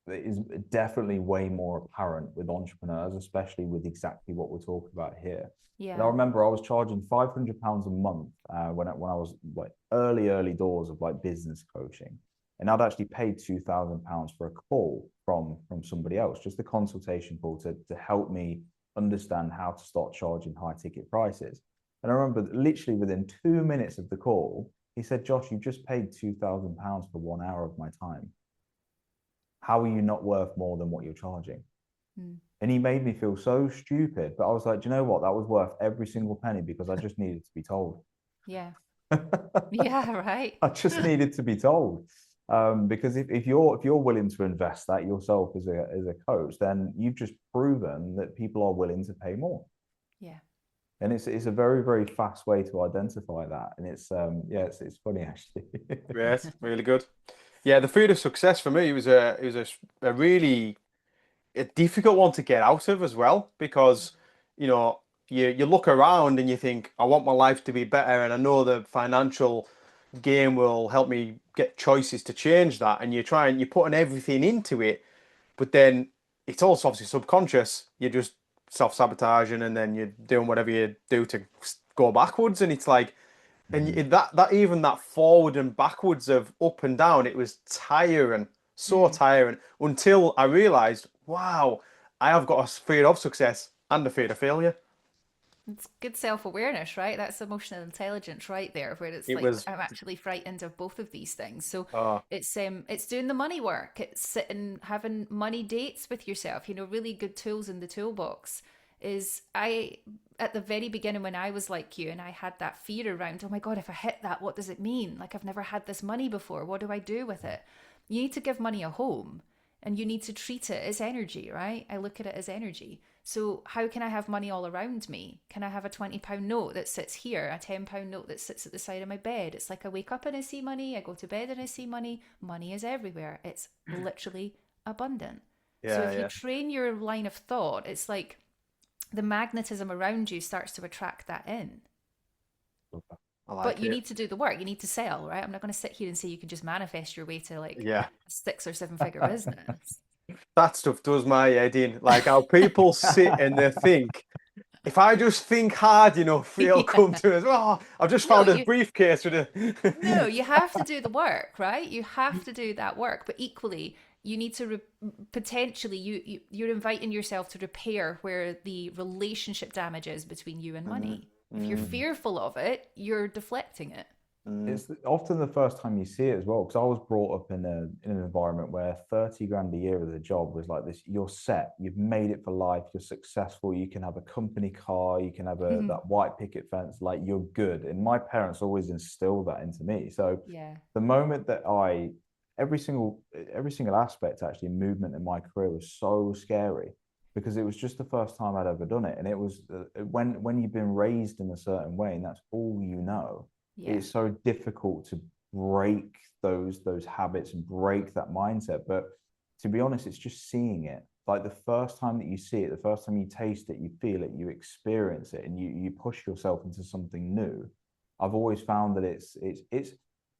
[SPEAKER 2] is definitely way more apparent with entrepreneurs, especially with exactly what we're talking about here. Yeah. And I remember I was charging £500 a month when I was like early doors of like business coaching. And I'd actually paid £2,000 for a call from somebody else, just a consultation call to help me understand how to start charging high ticket prices. And I remember literally within 2 minutes of the call, he said, Josh, you just paid £2,000 for 1 hour of my time. How are you not worth more than what you're charging? And he made me feel so stupid. But I was like, do you know what? That was worth every single penny, because I just needed to be told.
[SPEAKER 3] Yeah. Yeah, right.
[SPEAKER 2] I just needed to be told. Because if you're willing to invest that yourself as a coach, then you've just proven that people are willing to pay more.
[SPEAKER 3] Yeah.
[SPEAKER 2] And it's a very, very fast way to identify that. And it's funny actually.
[SPEAKER 1] Great, really good. Yeah, the food of success for me was a really a difficult one to get out of as well because you know you look around and you think I want my life to be better and I know the financial game will help me get choices to change that and you're putting everything into it, but then it's also obviously subconscious. You're just self-sabotaging and then you're doing whatever you do to go backwards and it's like and
[SPEAKER 2] Mhm.
[SPEAKER 1] that even that forward and backwards of up and down, it was tiring, so
[SPEAKER 3] Mm.
[SPEAKER 1] tiring until I realized, wow, I have got a fear of success and a fear of failure.
[SPEAKER 3] It's good self-awareness, right? That's emotional intelligence right there, where it's
[SPEAKER 1] It
[SPEAKER 3] like
[SPEAKER 1] was,
[SPEAKER 3] I'm actually frightened of both of these things. So
[SPEAKER 1] uh,
[SPEAKER 3] it's doing the money work. It's sitting having money dates with yourself. Really good tools in the toolbox. Is I at the very beginning when I was like you and I had that fear around, oh my God, if I hit that, what does it mean? Like I've never had this money before. What do I do with it? You need to give money a home and you need to treat it as energy, right? I look at it as energy. So, how can I have money all around me? Can I have a £20 note that sits here, a £10 note that sits at the side of my bed? It's like I wake up and I see money, I go to bed and I see money. Money is everywhere, it's literally abundant. So,
[SPEAKER 1] yeah,
[SPEAKER 3] if you
[SPEAKER 1] yeah,
[SPEAKER 3] train your line of thought, it's like the magnetism around you starts to attract that in.
[SPEAKER 1] I
[SPEAKER 3] But
[SPEAKER 1] like
[SPEAKER 3] you
[SPEAKER 1] it.
[SPEAKER 3] need to do the work, you need to sell, right? I'm not going to sit here and say you can just manifest your way to like
[SPEAKER 1] Yeah,
[SPEAKER 3] a 6 or 7 figure business.
[SPEAKER 1] that stuff does my head in. Like how people sit and they think, if I just think hard enough, it'll come
[SPEAKER 3] Yeah.
[SPEAKER 1] to us. Oh, I've just
[SPEAKER 3] No,
[SPEAKER 1] found a
[SPEAKER 3] you
[SPEAKER 1] briefcase with
[SPEAKER 3] No,
[SPEAKER 1] a.
[SPEAKER 3] you have to do the work, right? You have to do that work, but equally, you need to potentially you're inviting yourself to repair where the relationship damage is between you and
[SPEAKER 1] Mm,
[SPEAKER 3] money. If you're
[SPEAKER 1] mm,
[SPEAKER 3] fearful of it, you're deflecting it.
[SPEAKER 1] mm,
[SPEAKER 2] It's often the first time you see it as well, because I was brought up in an environment where 30 grand a year as a job was like this. You're set, you've made it for life, you're successful, you can have a company car, you can have that white picket fence, like you're good. And my parents always instilled that into me. So
[SPEAKER 3] Yeah.
[SPEAKER 2] the moment that every single aspect actually movement in my career was so scary because it was just the first time I'd ever done it. And it was when you've been raised in a certain way and that's all you know,
[SPEAKER 3] Yeah.
[SPEAKER 2] it's so difficult to break those habits and break that mindset. But to be honest, it's just seeing it. Like the first time that you see it, the first time you taste it, you feel it, you experience it, and you push yourself into something new. I've always found that it's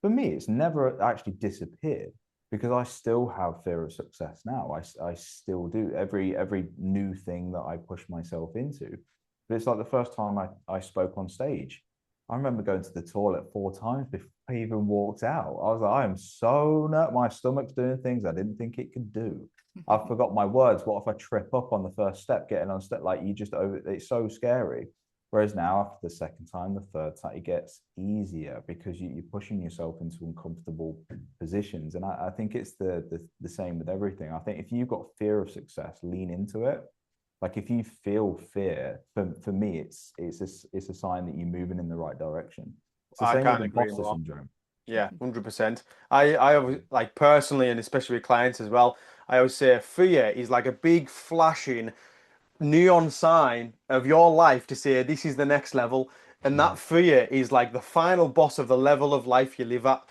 [SPEAKER 2] for me, it's never actually disappeared because I still have fear of success now. I still do every new thing that I push myself into. But it's like the first time I spoke on stage. I remember going to the toilet 4 times before I even walked out. I was like, I am so nut. My stomach's doing things I didn't think it could do. I forgot my words. What if I trip up on the first step, getting on step? Like you just over it's so scary. Whereas now, after the second time, the third time, it gets easier because you're pushing yourself into uncomfortable positions. And I think it's the same with everything. I think if you've got fear of success, lean into it. Like if you feel fear, for me, it's a sign that you're moving in the right direction. It's the
[SPEAKER 1] I
[SPEAKER 2] same with
[SPEAKER 1] can't agree
[SPEAKER 2] imposter
[SPEAKER 1] more.
[SPEAKER 2] syndrome.
[SPEAKER 1] Yeah, 100%. I always like personally and especially with clients as well. I always say fear is like a big flashing neon sign of your life to say this is the next level, and that fear is like the final boss of the level of life you live at,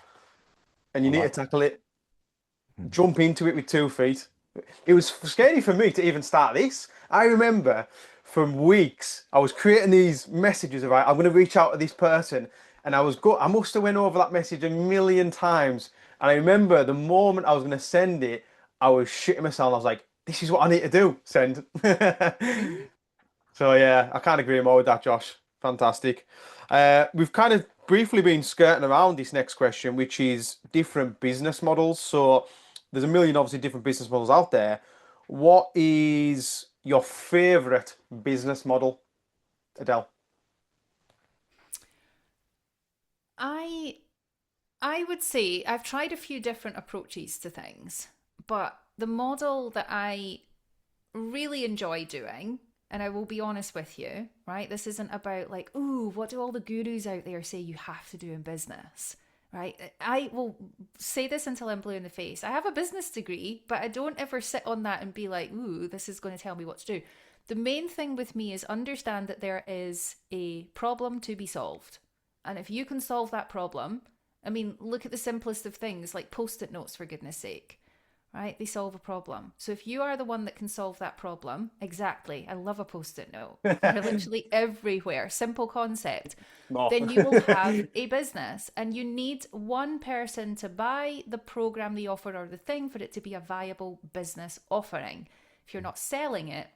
[SPEAKER 1] and you
[SPEAKER 2] I
[SPEAKER 1] need to
[SPEAKER 2] like that.
[SPEAKER 1] tackle it. Jump into it with 2 feet. It was scary for me to even start this. I remember from weeks I was creating these messages about I'm going to reach out to this person, and I must have went over that message a million times. And I remember the moment I was going to send it, I was shitting myself. I was like, "This is what I need to do. Send."
[SPEAKER 3] Mhm.
[SPEAKER 1] So yeah, I can't agree more with that, Josh. Fantastic. We've kind of briefly been skirting around this next question, which is different business models. So there's a million obviously different business models out there. What is your favorite business model, Adele?
[SPEAKER 3] I I would say I've tried a few different approaches to things, but the model that I really enjoy doing, and I will be honest with you, right? This isn't about like, ooh, what do all the gurus out there say you have to do in business? right? I will say this until I'm blue in the face. I have a business degree, but I don't ever sit on that and be like, ooh, this is going to tell me what to do. The main thing with me is understand that there is a problem to be solved. And if you can solve that problem, I mean, look at the simplest of things like post-it notes, for goodness sake, right? They solve a problem. So if you are the one that can solve that problem, exactly. I love a post-it note. They're literally everywhere. Simple concept. Then you will have a business, and you need one person to buy the program, the offer, or the thing for it to be a viable business offering. If you're not selling it,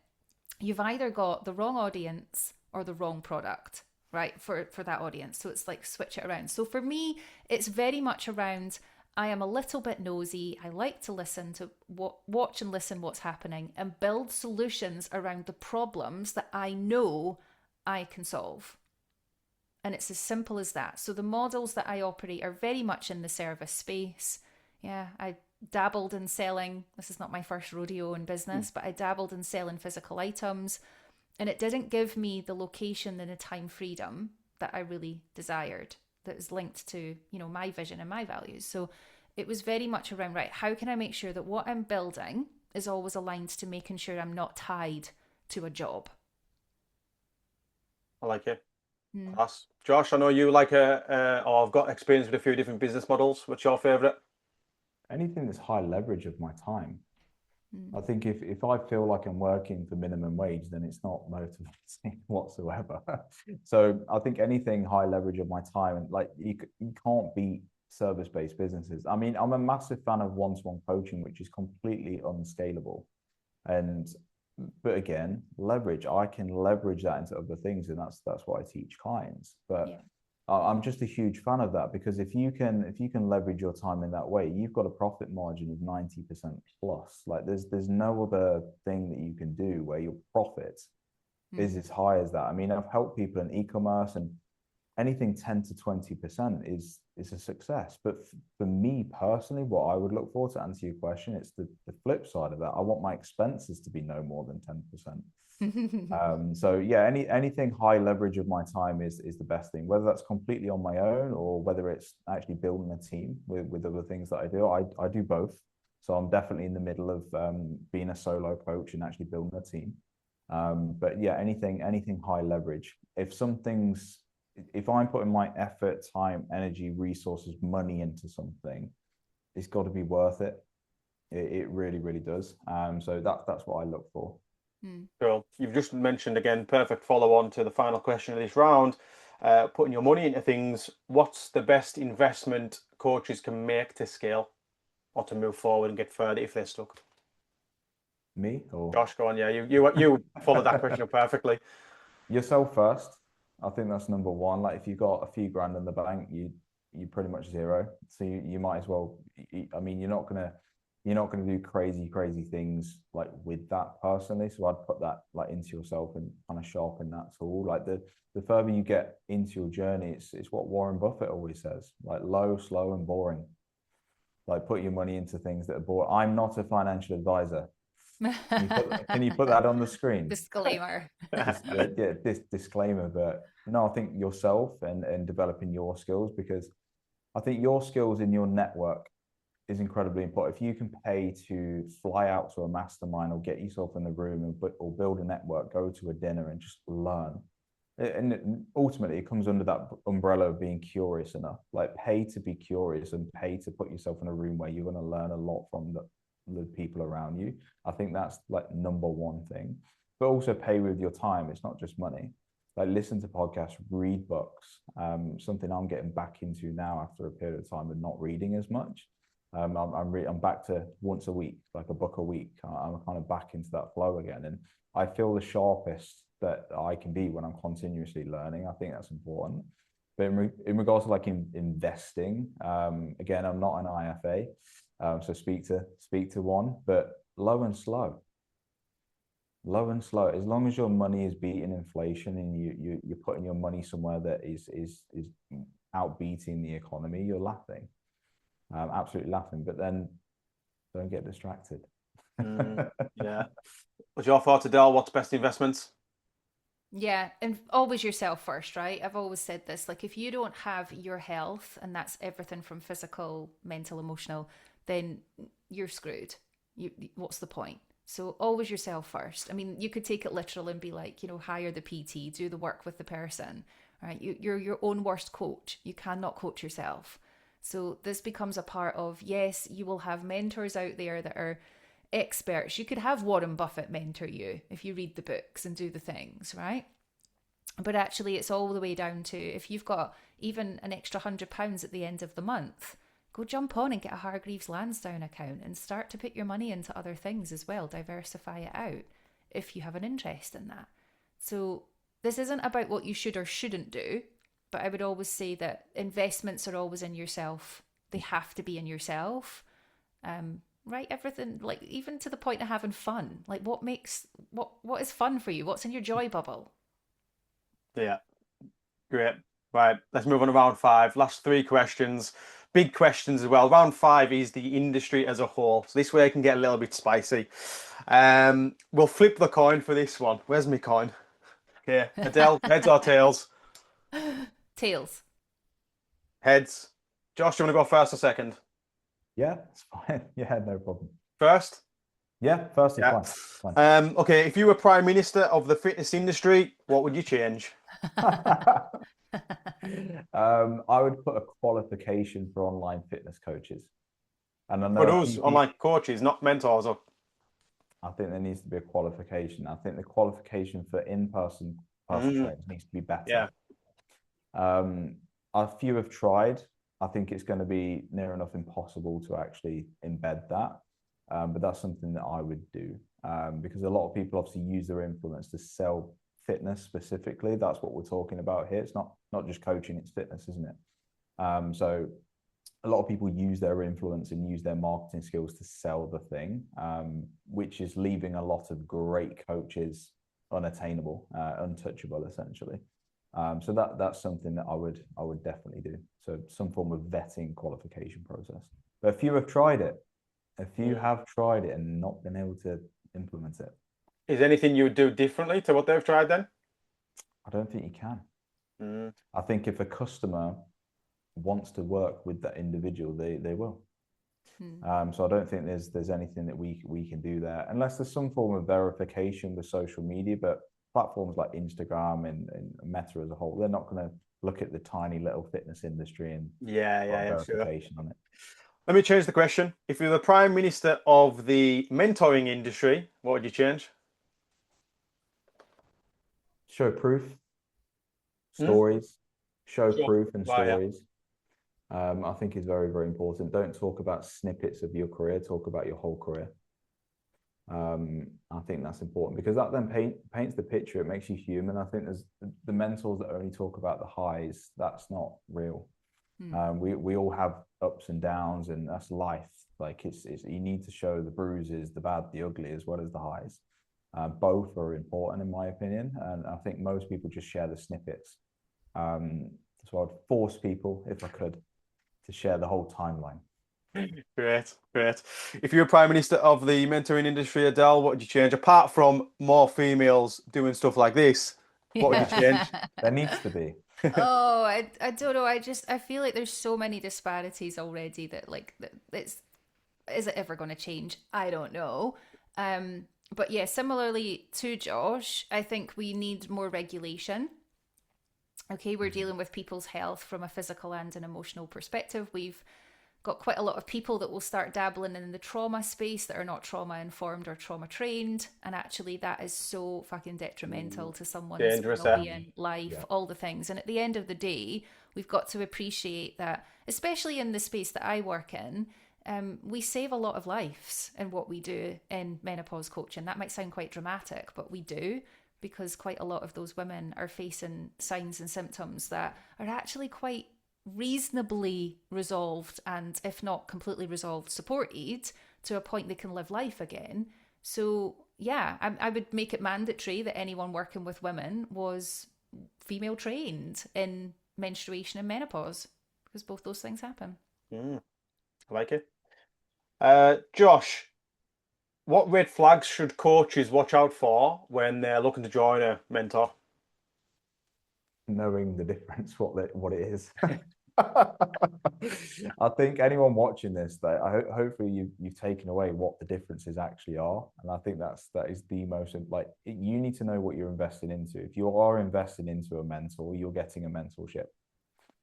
[SPEAKER 3] you've either got the wrong audience or the wrong product, right, for that audience. So it's like switch it around. So for me, it's very much around, I am a little bit nosy. I like to listen to watch and listen what's happening and build solutions around the problems that I know I can solve. And it's as simple as that. So the models that I operate are very much in the service space. Yeah, I dabbled in selling. This is not my first rodeo in business, but I dabbled in selling physical items, and it didn't give me the location and the time freedom that I really desired, that was linked to, my vision and my values. So it was very much around, right, how can I make sure that what I'm building is always aligned to making sure I'm not tied to a job?
[SPEAKER 1] I like it. Class. Josh, I know you like or I've got experience with a few different business models. What's your favorite?
[SPEAKER 2] Anything that's high leverage of my time. I think if I feel like I'm working for minimum wage, then it's not motivating whatsoever. So I think anything high leverage of my time, and like you can't beat service-based businesses. I mean, I'm a massive fan of one-to-one coaching, which is completely unscalable. But again, leverage. I can leverage that into other things, and that's what I teach clients. But yeah. I'm just a huge fan of that, because if you can leverage your time in that way, you've got a profit margin of 90% plus. Like there's no other thing that you can do where your profit is as high as that. I mean, I've helped people in e-commerce, and anything 10 to 20% is a success. But for me personally, what I would look for, to answer your question, it's the flip side of that. I want my expenses to be no more than 10%. So yeah, anything high leverage of my time is the best thing, whether that's completely on my own or whether it's actually building a team with other things that I do. I do both. So I'm definitely in the middle of being a solo coach and actually building a team. But yeah, anything high leverage. If I'm putting my effort, time, energy, resources, money into something, it's got to be worth it. It really, really does. So that's what I look for.
[SPEAKER 1] Cool. You've just mentioned, again, perfect follow on to the final question of this round, putting your money into things. What's the best investment coaches can make to scale or to move forward and get further if they're stuck?
[SPEAKER 2] Me or
[SPEAKER 1] Josh, go on. Yeah, you followed that question up perfectly.
[SPEAKER 2] Yourself first. I think that's number one. Like if you got a few grand in the bank, you pretty much zero. So you might as well. I mean, you're not gonna do crazy things like with that personally. So I'd put that like into yourself and kind of sharpen that tool. Like the further you get into your journey, it's what Warren Buffett always says, like low, slow, and boring. Like put your money into things that are boring. I'm not a financial advisor. Can you put that on the screen?
[SPEAKER 3] Disclaimer.
[SPEAKER 2] This disclaimer. But no, I think yourself and developing your skills, because I think your skills in your network is incredibly important. If you can pay to fly out to a mastermind or get yourself in the room or build a network, go to a dinner and just learn. And ultimately it comes under that umbrella of being curious enough. Like pay to be curious and pay to put yourself in a room where you're going to learn a lot from the people around you. I think that's like number one thing. But also pay with your time. It's not just money. Like listen to podcasts, read books. Something I'm getting back into now after a period of time of not reading as much. I'm back to once a week, like a book a week. I'm kind of back into that flow again, and I feel the sharpest that I can be when I'm continuously learning. I think that's important. But in regards to like investing, again, I'm not an IFA, so speak to one, but low and slow. As long as your money is beating inflation and you're putting your money somewhere that is outbeating the economy, you're laughing. Absolutely laughing, but then don't get distracted.
[SPEAKER 1] Yeah. What's your thought, Adele? What's best investments?
[SPEAKER 3] Yeah, and always yourself first, right? I've always said this. Like, if you don't have your health, and that's everything from physical, mental, emotional, then you're screwed. What's the point? So always yourself first. I mean, you could take it literal and be like, hire the PT, do the work with the person, right? You're your own worst coach. You cannot coach yourself. So this becomes a part of, yes, you will have mentors out there that are experts. You could have Warren Buffett mentor you if you read the books and do the things, right? But actually, it's all the way down to, if you've got even an extra £100 at the end of the month, go jump on and get a Hargreaves Lansdown account and start to put your money into other things as well. Diversify it out if you have an interest in that. So this isn't about what you should or shouldn't do, but I would always say that investments are always in yourself. They have to be in yourself. Right, everything, like, even to the point of having fun. Like, what is fun for you? What's in your joy bubble?
[SPEAKER 1] Yeah, great. Right, let's move on to round five. Last three questions. Big questions as well. Round five is the industry as a whole. So this way it can get a little bit spicy. We'll flip the coin for this one. Where's my coin? Okay, Adele, heads or tails?
[SPEAKER 3] Tails.
[SPEAKER 1] Heads. Josh, do you want to go first or second?
[SPEAKER 2] Yeah, it's fine. Yeah, no problem.
[SPEAKER 1] First?
[SPEAKER 2] Yeah, first is
[SPEAKER 1] Yeah.
[SPEAKER 2] fine.
[SPEAKER 1] Okay, if you were Prime Minister of the fitness industry, what would you change?
[SPEAKER 2] I would put a qualification for online fitness coaches. And I
[SPEAKER 1] For
[SPEAKER 2] know a
[SPEAKER 1] those
[SPEAKER 2] few people,
[SPEAKER 1] online coaches, not mentors. Or...
[SPEAKER 2] I think there needs to be a qualification. I think the qualification for in-person personal trainers needs to be better.
[SPEAKER 1] Yeah.
[SPEAKER 2] A few have tried. I think it's going to be near enough impossible to actually embed that. But that's something that I would do, because a lot of people obviously use their influence to sell fitness specifically. That's what we're talking about here. It's not just coaching, it's fitness, isn't it? So a lot of people use their influence and use their marketing skills to sell the thing, which is leaving a lot of great coaches unattainable, untouchable, essentially. So that's something that I would definitely do. So some form of vetting qualification process. But a few have tried it. A few have tried it and not been able to implement it.
[SPEAKER 1] Is there anything you would do differently to what they've tried then?
[SPEAKER 2] I don't think you can. I think if a customer wants to work with that individual, they will. So I don't think there's anything that we can do there, unless there's some form of verification with social media. But platforms like Instagram and Meta as a whole, they're not going to look at the tiny little fitness industry and verification on it.
[SPEAKER 1] Let me change the question. If you're the Prime Minister of the mentoring industry, what would you change?
[SPEAKER 2] Show proof, stories, show proof and stories. I think is very, very important. Don't talk about snippets of your career, talk about your whole career. I think that's important because that then paints the picture. It makes you human. I think there's the mentors that only talk about the highs. That's not real. We all have ups and downs, and that's life. Like it's you need to show the bruises, the bad, the ugly, as well as the highs. Both are important in my opinion, and I think most people just share the snippets. So I'd force people, if I could, to share the whole timeline.
[SPEAKER 1] Great. If you're Prime Minister of the mentoring industry, Adele, what would you change? Apart from more females doing stuff like this, what would you change?
[SPEAKER 2] There needs to be.
[SPEAKER 3] Oh, I don't know. I feel like there's so many disparities already that is it ever going to change? I don't know. But yeah, similarly to Josh, I think we need more regulation. Okay, we're dealing with people's health from a physical and an emotional perspective. We've got quite a lot of people that will start dabbling in the trauma space that are not trauma informed or trauma trained, and actually that is so fucking detrimental to someone's well-being, life, all the things. And at the end of the day, we've got to appreciate that, especially in the space that I work in, we save a lot of lives in what we do in menopause coaching. That might sound quite dramatic, but we do, because quite a lot of those women are facing signs and symptoms that are actually quite reasonably resolved, and if not completely resolved, supported to a point they can live life again. So yeah, I would make it mandatory that anyone working with women was female trained in menstruation and menopause, because both those things happen.
[SPEAKER 1] I like it. Josh, what red flags should coaches watch out for when they're looking to join a mentor?
[SPEAKER 2] knowing the difference, what it is. I think anyone watching this, that hopefully you've taken away what the differences actually are, and I think that is the most, like, you need to know what you're investing into. If you are investing into a mentor, you're getting a mentorship.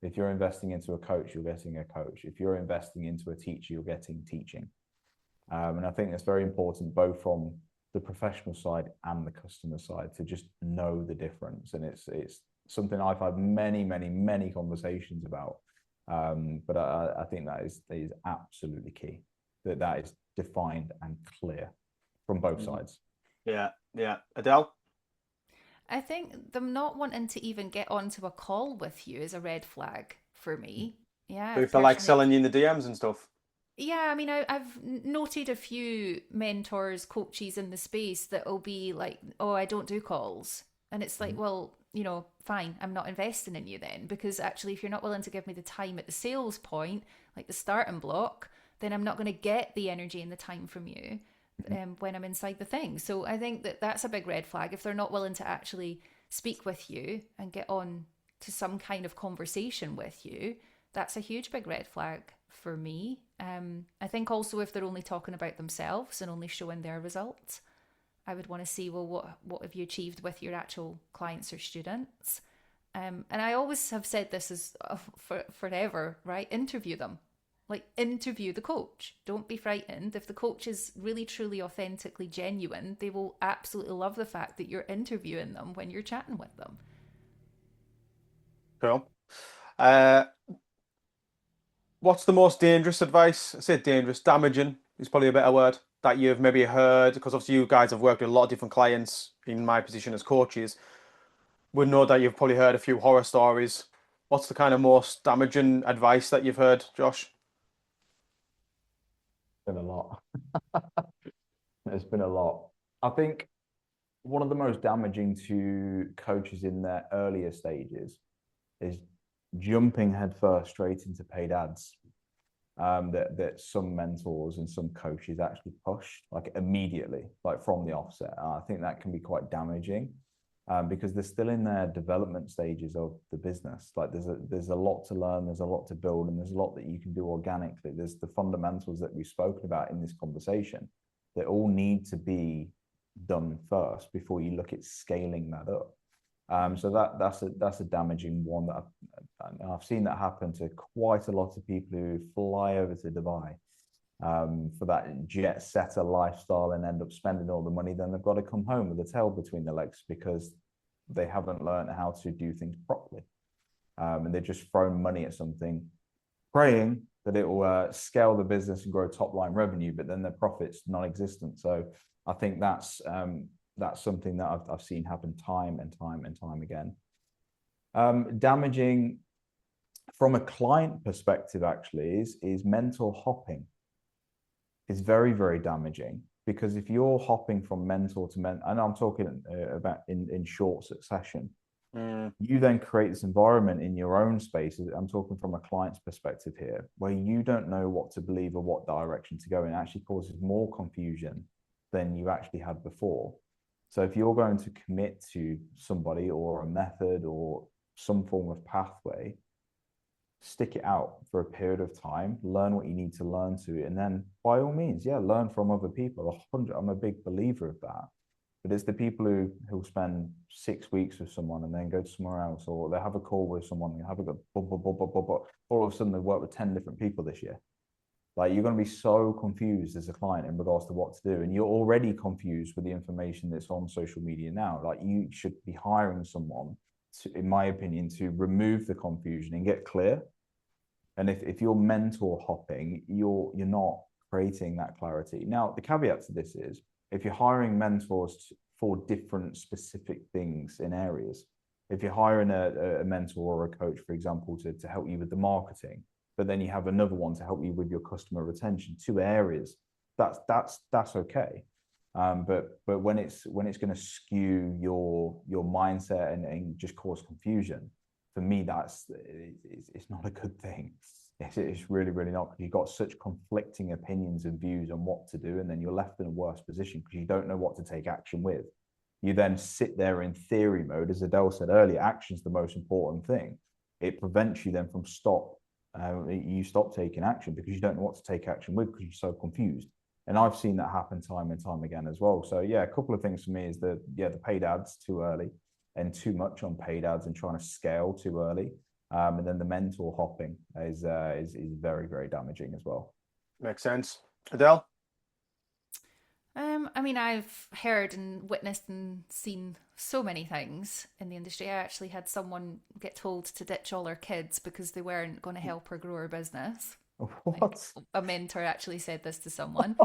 [SPEAKER 2] If you're investing into a coach, you're getting a coach. If you're investing into a teacher, you're getting teaching. And I think that's very important, both from the professional side and the customer side, to just know the difference. And it's something I've had many conversations about. But I think that is absolutely key, that is defined and clear from both sides.
[SPEAKER 1] Yeah. Adele?
[SPEAKER 3] I think them not wanting to even get onto a call with you is a red flag for me. Yeah.
[SPEAKER 1] So if they're like selling you in the DMs and stuff?
[SPEAKER 3] Yeah, I mean, I've noted a few mentors, coaches in the space that will be like, oh, I don't do calls. And it's like, well, fine, I'm not investing in you then. Because actually, if you're not willing to give me the time at the sales point, like the starting block, then I'm not going to get the energy and the time from you when I'm inside the thing. So I think that's a big red flag. If they're not willing to actually speak with you and get on to some kind of conversation with you, that's a huge big red flag for me. I think also if they're only talking about themselves and only showing their results, I would want to see, well, what have you achieved with your actual clients or students? And I always have said this is forever, right? Interview them. Like, interview the coach. Don't be frightened. If the coach is really, truly, authentically genuine, they will absolutely love the fact that you're interviewing them when you're chatting with them.
[SPEAKER 1] Cool. What's the most dangerous advice? I say dangerous, damaging is probably a better word, that you've maybe heard, because obviously you guys have worked with a lot of different clients in my position as coaches. Would know that you've probably heard a few horror stories. What's the kind of most damaging advice that you've heard, Josh?
[SPEAKER 2] Been a lot. There's been a lot. I think one of the most damaging to coaches in their earlier stages is jumping headfirst straight into paid ads. That some mentors and some coaches actually push like immediately, like from the offset. I think that can be quite damaging, because they're still in their development stages of the business. Like there's a lot to learn, there's a lot to build, and there's a lot that you can do organically. There's the fundamentals that we've spoken about in this conversation that all need to be done first before you look at scaling that up. So that's a damaging one that I've seen that happen to quite a lot of people who fly over to Dubai for that jet setter lifestyle and end up spending all the money. Then they've got to come home with a tail between their legs because they haven't learned how to do things properly, and they're just throwing money at something, praying that it will scale the business and grow top line revenue, but then their profits non-existent. So I think that's something that I've seen happen time and time again. Damaging from a client perspective actually is mentor hopping. It's very damaging, because if you're hopping from mentor to mentor, and I'm talking about in short succession, you then create this environment in your own space. I'm talking from a client's perspective here, where you don't know what to believe or what direction to go in. It actually causes more confusion than you actually had before. So if you're going to commit to somebody or a method or some form of pathway, stick it out for a period of time, learn what you need to learn to, and then by all means, learn from other people. I'm a big believer of that. But it's the people who spend 6 weeks with someone and then go to somewhere else, or they have a call with someone and have a go, all of a sudden they work with 10 different people this year. Like, you're going to be so confused as a client in regards to what to do. And you're already confused with the information that's on social media now. Like, you should be hiring someone to, in my opinion, to remove the confusion and get clear. And if you're mentor hopping, you're not creating that clarity. Now, the caveat to this is, if you're hiring mentors for different specific things in areas, if you're hiring a mentor or a coach, for example, to help you with the marketing, but then you have another one to help you with your customer retention, 2 areas, that's okay. But when it's going to skew your mindset and just cause confusion, for me, it's not a good thing. It's really not, because you've got such conflicting opinions and views on what to do, and then you're left in a worse position because you don't know what to take action with. you then sit there in theory mode. As Adele said earlier, action's the most important thing. It prevents you then from you stop taking action because you don't know what to take action with because you're so confused. And I've seen that happen time and time again as well. So yeah, a couple of things for me is the paid ads too early and too much on paid ads and trying to scale too early. And then the mental hopping is very, very damaging as well.
[SPEAKER 1] Makes sense. Adele?
[SPEAKER 3] I mean, I've heard and witnessed and seen so many things in the industry. I actually had someone get told to ditch all her kids because they weren't going to help her grow her business.
[SPEAKER 2] What?
[SPEAKER 3] Like, a mentor actually said this to someone.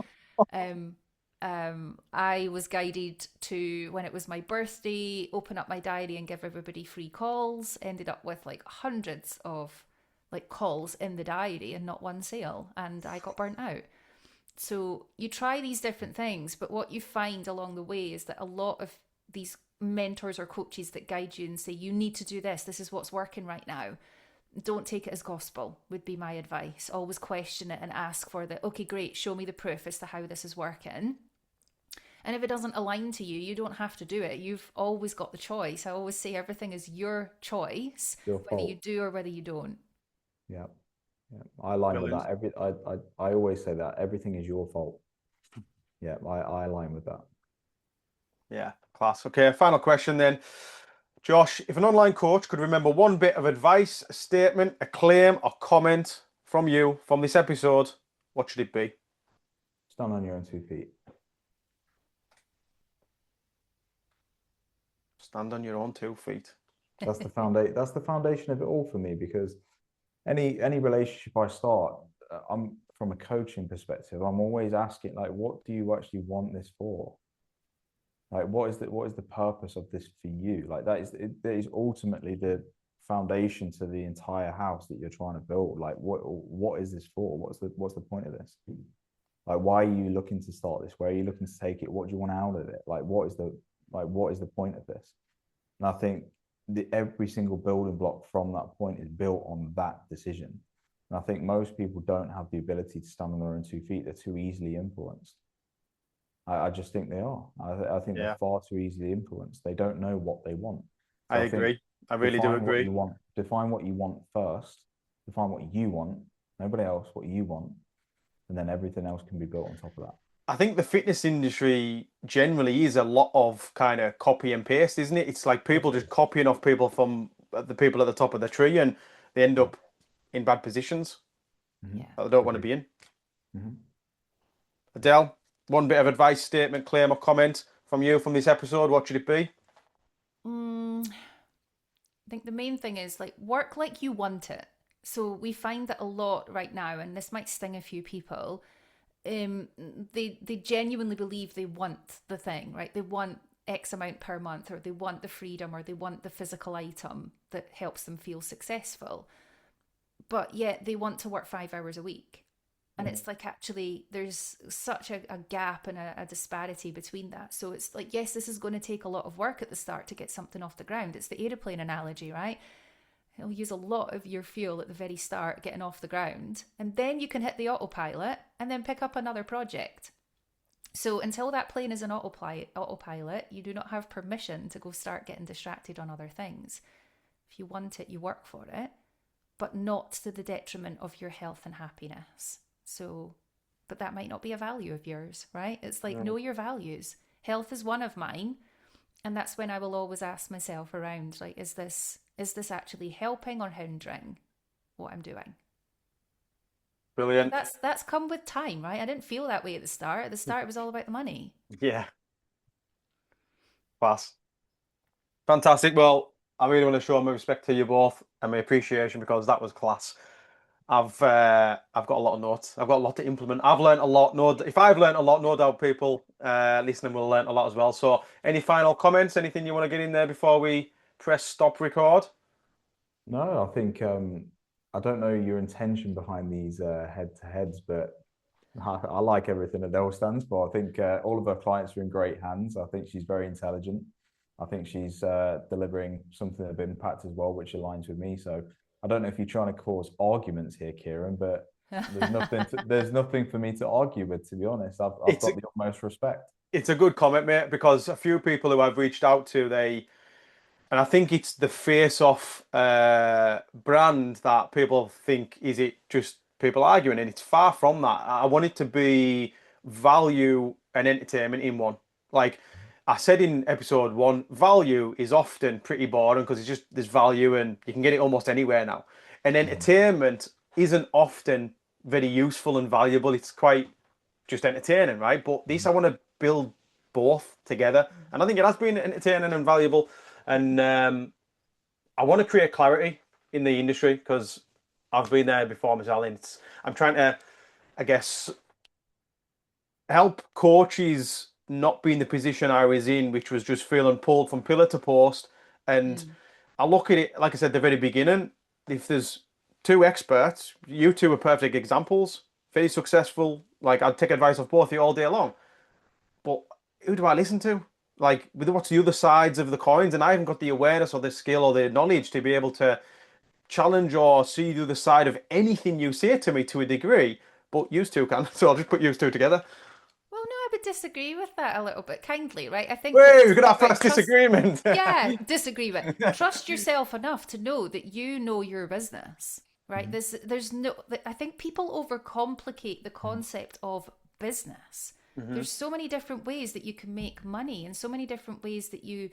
[SPEAKER 3] Um, I was guided to, when it was my birthday, open up my diary and give everybody free calls. Ended up with like hundreds of like calls in the diary and not one sale, and I got burnt out. So you try these different things, but what you find along the way is that a lot of these mentors or coaches that guide you and say, you need to do this, this is what's working right now. Don't take it as gospel, would be my advice. Always question it and ask for the, okay, great, show me the proof as to how this is working. And if it doesn't align to you, you don't have to do it. You've always got the choice. I always say everything is your choice, whether you do or whether you don't.
[SPEAKER 2] Yeah. Yeah, I align with that. I always say that everything is your fault. Yeah, I align with that.
[SPEAKER 1] Yeah, class. Okay, final question then. Josh, if an online coach could remember one bit of advice, a statement, a claim, or comment from you from this episode, what should it be?
[SPEAKER 2] Stand on your own 2 feet.
[SPEAKER 1] Stand on your own 2 feet.
[SPEAKER 2] That's the foundation. That's the foundation of it all for me, because any relationship I start, I'm from a coaching perspective, I'm always asking, like, what do you actually want this for? Like, what is the purpose of this for you? Like, that is ultimately the foundation to the entire house that you're trying to build. Like, what is this for? What's the point of this? Like, why are you looking to start this? Where are you looking to take it? What do you want out of it? Like, what is the point of this? And I think every single building block from that point is built on that decision. And I think most people don't have the ability to stand on their own 2 feet. They're too easily influenced. I just think they are. I think they're far too easily influenced. They don't know what they want.
[SPEAKER 1] So I agree. I really do agree.
[SPEAKER 2] Define what you want first. Define what you want. Nobody else, what you want. And then everything else can be built on top of that.
[SPEAKER 1] I think the fitness industry generally is a lot of kind of copy and paste, isn't it? It's like people just copying off people from the people at the top of the tree, and they end up in bad positions that they don't want to be in. Adele, one bit of advice, statement, claim, or comment from you from this episode, what should it be?
[SPEAKER 3] I think the main thing is, like, work like you want it. So we find that a lot right now, and this might sting a few people, they genuinely believe they want the thing, right? They want X amount per month, or they want the freedom, or they want the physical item that helps them feel successful. But yet they want to work 5 hours a week. And it's like, actually, there's such a gap and a disparity between that. So it's like, yes, this is going to take a lot of work at the start to get something off the ground. It's the aeroplane analogy, right? It'll use a lot of your fuel at the very start, getting off the ground. And then you can hit the autopilot and then pick up another project. So until that plane is an autopilot, you do not have permission to go start getting distracted on other things. If you want it, you work for it, but not to the detriment of your health and happiness. So, but that might not be a value of yours, right? It's like, know your values. Health is one of mine. And that's when I will always ask myself around, like, is this actually helping or hindering what I'm doing?
[SPEAKER 1] Brilliant.
[SPEAKER 3] That's come with time, right? I didn't feel that way at the start. At the start, it was all about the money.
[SPEAKER 1] Yeah. Class. Fantastic. Well, I really want to show my respect to you both and my appreciation, because that was class. I've got a lot of notes. I've got a lot to implement. I've learned a lot. If I've learned a lot, no doubt people listening will learn a lot as well. So, any final comments? Anything you want to get in there before we press stop record?
[SPEAKER 2] No, I think I don't know your intention behind these head-to-heads, but I like everything Adele stands for. I think all of her clients are in great hands. I think she's very intelligent. I think she's delivering something of impact as well, which aligns with me. So I don't know if you're trying to cause arguments here, Kieran, but There's nothing for me to argue with, to be honest. I've
[SPEAKER 1] It's a,
[SPEAKER 2] got the utmost respect.
[SPEAKER 1] it's a good comment, mate, because a few people who I've reached out to, and I think it's the Face Off brand that people think, is it just people arguing? And it's far from that. I want it to be value and entertainment in one. Like I said in episode one, value is often pretty boring because it's just there's value and you can get it almost anywhere now. And entertainment isn't often very useful and valuable. It's quite just entertaining, right? But this, I want to build both together, and I think it has been entertaining and valuable. And I want to create clarity in the industry because I've been there before myself. And I'm trying to, I guess, help coaches not be in the position I was in, which was just feeling pulled from pillar to post. And I look at it, like I said at the very beginning, if there's two experts, you two are perfect examples, very successful. Like I'd take advice of both of you all day long. But who do I listen to? Like, what's the other sides of the coins? And I haven't got the awareness or the skill or the knowledge to be able to challenge or see the other side of anything you say to me to a degree. But you two can, so I'll just put you two together.
[SPEAKER 3] Well, no, I would disagree with that a little bit kindly, right? I think
[SPEAKER 1] Wait,
[SPEAKER 3] that
[SPEAKER 1] we're gonna have
[SPEAKER 3] right,
[SPEAKER 1] first disagreement.
[SPEAKER 3] yeah, disagree with. Trust yourself enough to know that you know your business, right? There's no. I think people overcomplicate the concept of business. There's so many different ways that you can make money and so many different ways that you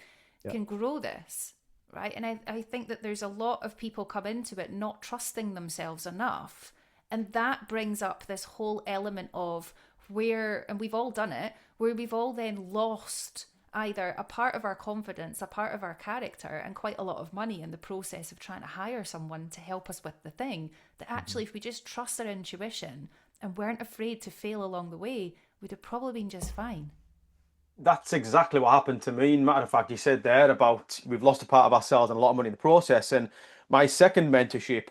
[SPEAKER 3] can grow this, right? And I think that there's a lot of people come into it not trusting themselves enough. And that brings up this whole element of where, and we've all done it, where we've all then lost either a part of our confidence, a part of our character, and quite a lot of money in the process of trying to hire someone to help us with the thing. That actually, if we just trust our intuition and weren't afraid to fail along the way, we'd have probably been just fine.
[SPEAKER 1] That's exactly what happened to me. Matter of fact, you said there about we've lost a part of ourselves and a lot of money in the process. And my second mentorship,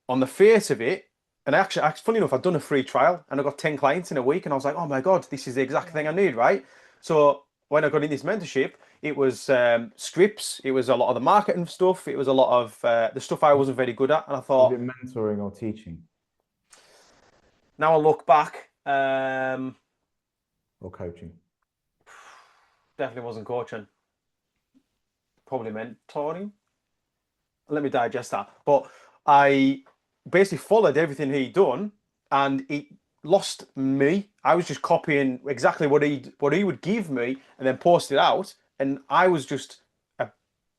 [SPEAKER 1] on the face of it, and actually, funny enough, I'd done a free trial and I got 10 clients in a week, and I was like, oh my God, this is the exact thing I need, right? So when I got in this mentorship, it was scripts, it was a lot of the marketing stuff, it was a lot of the stuff I wasn't very good at. And I
[SPEAKER 2] Was
[SPEAKER 1] thought,
[SPEAKER 2] it mentoring or teaching
[SPEAKER 1] now I look back,
[SPEAKER 2] or coaching?
[SPEAKER 1] definitely wasn't coaching, probably mentoring. Let me digest that. But I basically followed everything he'd done, and it lost me. I was just copying exactly what he would give me, and then post it out. And I was just a,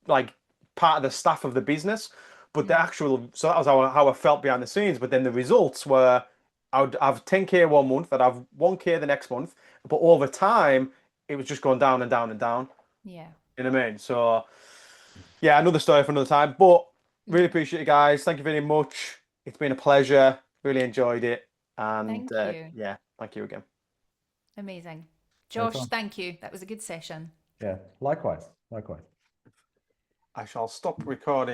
[SPEAKER 1] like part of the staff of the business. But the actual, so that was how I felt behind the scenes. But then the results were, I would have 10K one month, I'd have 1K the next month. But over time, it was just going down and down and down.
[SPEAKER 3] Yeah.
[SPEAKER 1] You know what I mean? So yeah, another story for another time. But really appreciate it, guys. Thank you very much. It's been a pleasure. Really enjoyed it. And
[SPEAKER 3] Thank you.
[SPEAKER 1] yeah, thank you again.
[SPEAKER 3] Amazing.
[SPEAKER 2] No
[SPEAKER 3] Josh,
[SPEAKER 2] problem.
[SPEAKER 3] thank you. That was a good session.
[SPEAKER 2] Yeah, likewise.
[SPEAKER 1] I shall stop recording.